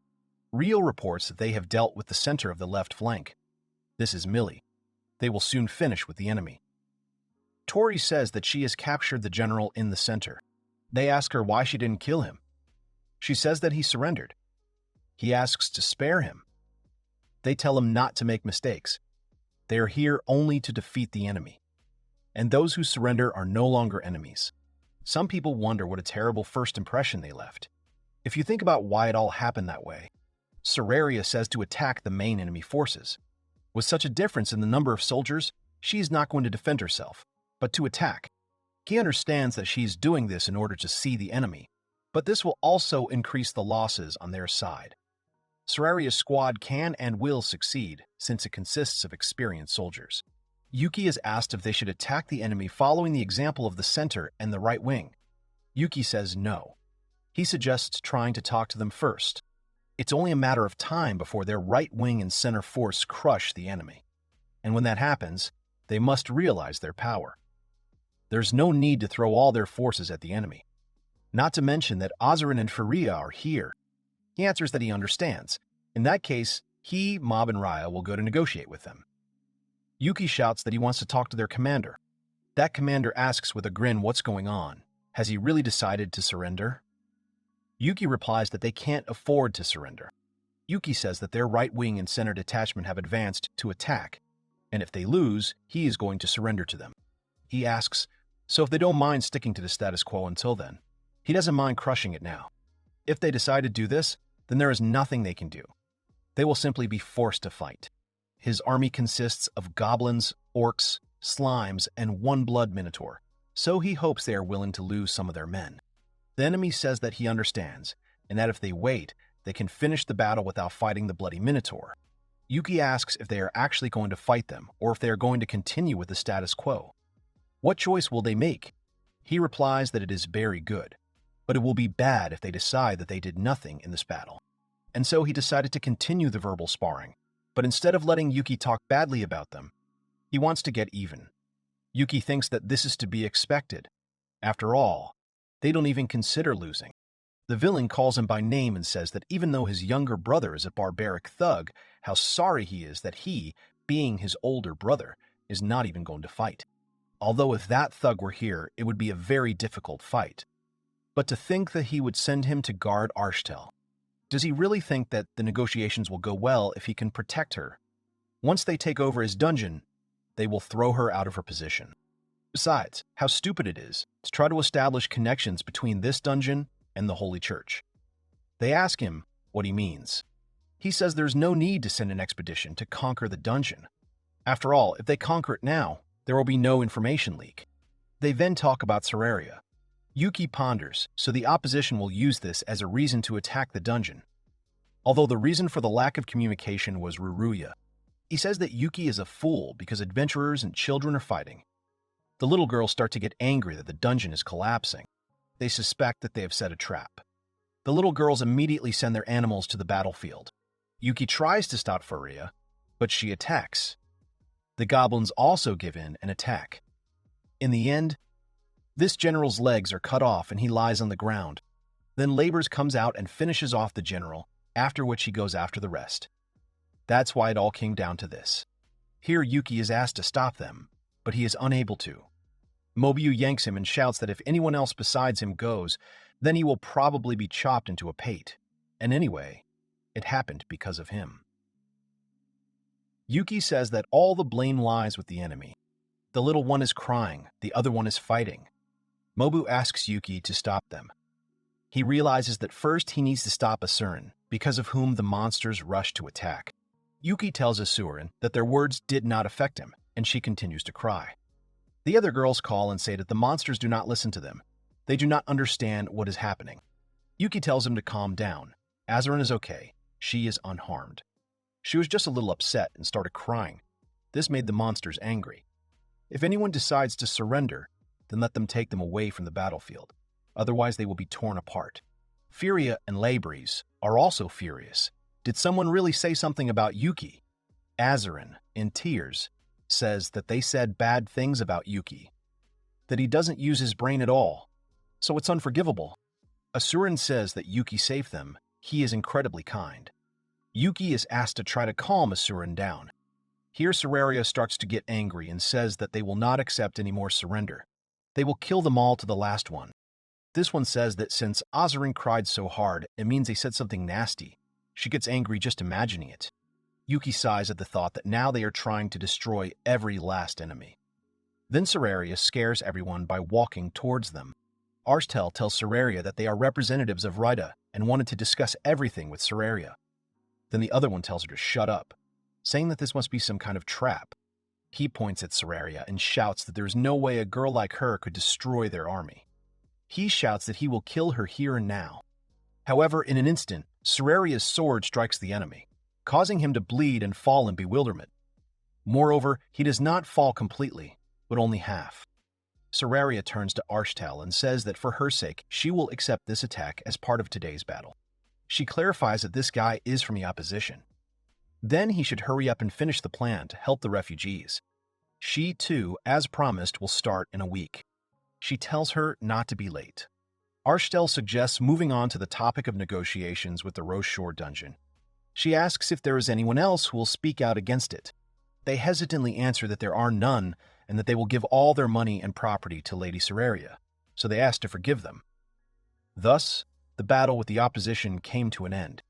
Riel reports that they have dealt with the center of the left flank. This is Millie. They will soon finish with the enemy. Tori says that she has captured the general in the center. They ask her why she didn't kill him. She says that he surrendered. He asks to spare him. They tell him not to make mistakes. They are here only to defeat the enemy. And those who surrender are no longer enemies. Some people wonder what a terrible first impression they left. If you think about why it all happened that way, Seraria says to attack the main enemy forces. With such a difference in the number of soldiers, she is not going to defend herself, but to attack. He understands that she is doing this in order to see the enemy, but this will also increase the losses on their side. Seraria's squad can and will succeed, since it consists of experienced soldiers. Yuki is asked if they should attack the enemy following the example of the center and the right wing. Yuki says no. He suggests trying to talk to them first. It's only a matter of time before their right wing and center force crush the enemy. And when that happens, they must realize their power. There's no need to throw all their forces at the enemy. Not to mention that Azurin and Furia are here. He answers that he understands. In that case, he, Mob, and Raya will go to negotiate with them. Yuki shouts that he wants to talk to their commander. That commander asks with a grin what's going on. Has he really decided to surrender? Yuki replies that they can't afford to surrender. Yuki says that their right wing and center detachment have advanced to attack, and if they lose, he is going to surrender to them. He asks, so if they don't mind sticking to the status quo until then, he doesn't mind crushing it now. If they decide to do this, then there is nothing they can do. They will simply be forced to fight. His army consists of goblins, orcs, slimes, and one blood minotaur, so he hopes they are willing to lose some of their men. The enemy says that he understands, and that if they wait, they can finish the battle without fighting the bloody minotaur. Yuki asks if they are actually going to fight them, or if they are going to continue with the status quo. What choice will they make? He replies that it is very good, but it will be bad if they decide that they did nothing in this battle. And so he decided to continue the verbal sparring, but instead of letting Yuki talk badly about them, he wants to get even. Yuki thinks that this is to be expected. After all, they don't even consider losing. The villain calls him by name and says that even though his younger brother is a barbaric thug, how sorry he is that he, being his older brother, is not even going to fight. Although if that thug were here, it would be a very difficult fight. But to think that he would send him to guard Arshtel. Does he really think that the negotiations will go well if he can protect her? Once they take over his dungeon, they will throw her out of her position. Besides, how stupid it is to try to establish connections between this dungeon and the Holy Church. They ask him what he means. He says there's no need to send an expedition to conquer the dungeon. After all, if they conquer it now, there will be no information leak. They then talk about Seraria. Yuki ponders, so the opposition will use this as a reason to attack the dungeon. Although the reason for the lack of communication was Ruruya. He says that Yuki is a fool because adventurers and children are fighting. The little girls start to get angry that the dungeon is collapsing. They suspect that they have set a trap. The little girls immediately send their animals to the battlefield. Yuki tries to stop Furia, but she attacks. The goblins also give in and attack. In the end, this general's legs are cut off and he lies on the ground. Then Labors comes out and finishes off the general, after which he goes after the rest. That's why it all came down to this. Here Yuki is asked to stop them, but he is unable to. Mobiu yanks him and shouts that if anyone else besides him goes, then he will probably be chopped into a pate. And anyway, it happened because of him. Yuki says that all the blame lies with the enemy. The little one is crying, the other one is fighting. Mobu asks Yuki to stop them. He realizes that first he needs to stop Asurin, because of whom the monsters rush to attack. Yuki tells Asurin that their words did not affect him, and she continues to cry. The other girls call and say that the monsters do not listen to them. They do not understand what is happening. Yuki tells him to calm down. Azurin is okay. She is unharmed. She was just a little upset and started crying. This made the monsters angry. If anyone decides to surrender, then let them take them away from the battlefield. Otherwise, they will be torn apart. Furia and Labries are also furious. Did someone really say something about Yuki? Azurin, in tears, says that they said bad things about Yuki, that he doesn't use his brain at all, so it's unforgivable. Asurin says that Yuki saved them. He is incredibly kind. Yuki is asked to try to calm Asurin down. Here Seraria starts to get angry and says that they will not accept any more surrender. They will kill them all to the last one. This one says that since Azurin cried so hard, it means they said something nasty. She gets angry just imagining it. Yuki sighs at the thought that now they are trying to destroy every last enemy. Then Seraria scares everyone by walking towards them. Arshtel tells Sararia that they are representatives of Rida and wanted to discuss everything with Sararia. Then the other one tells her to shut up, saying that this must be some kind of trap. He points at Sararia and shouts that there is no way a girl like her could destroy their army. He shouts that he will kill her here and now. However, in an instant, Sararia's sword strikes the enemy, causing him to bleed and fall in bewilderment. Moreover, he does not fall completely, but only half. Sararia turns to Arshtel and says that for her sake, she will accept this attack as part of today's battle. She clarifies that this guy is from the opposition. Then he should hurry up and finish the plan to help the refugees. She, too, as promised, will start in a week. She tells her not to be late. Arshtel suggests moving on to the topic of negotiations with the Rose Shore dungeon. She asks if there is anyone else who will speak out against it. They hesitantly answer that there are none and that they will give all their money and property to Lady Sararia, so they ask to forgive them. Thus, the battle with the opposition came to an end.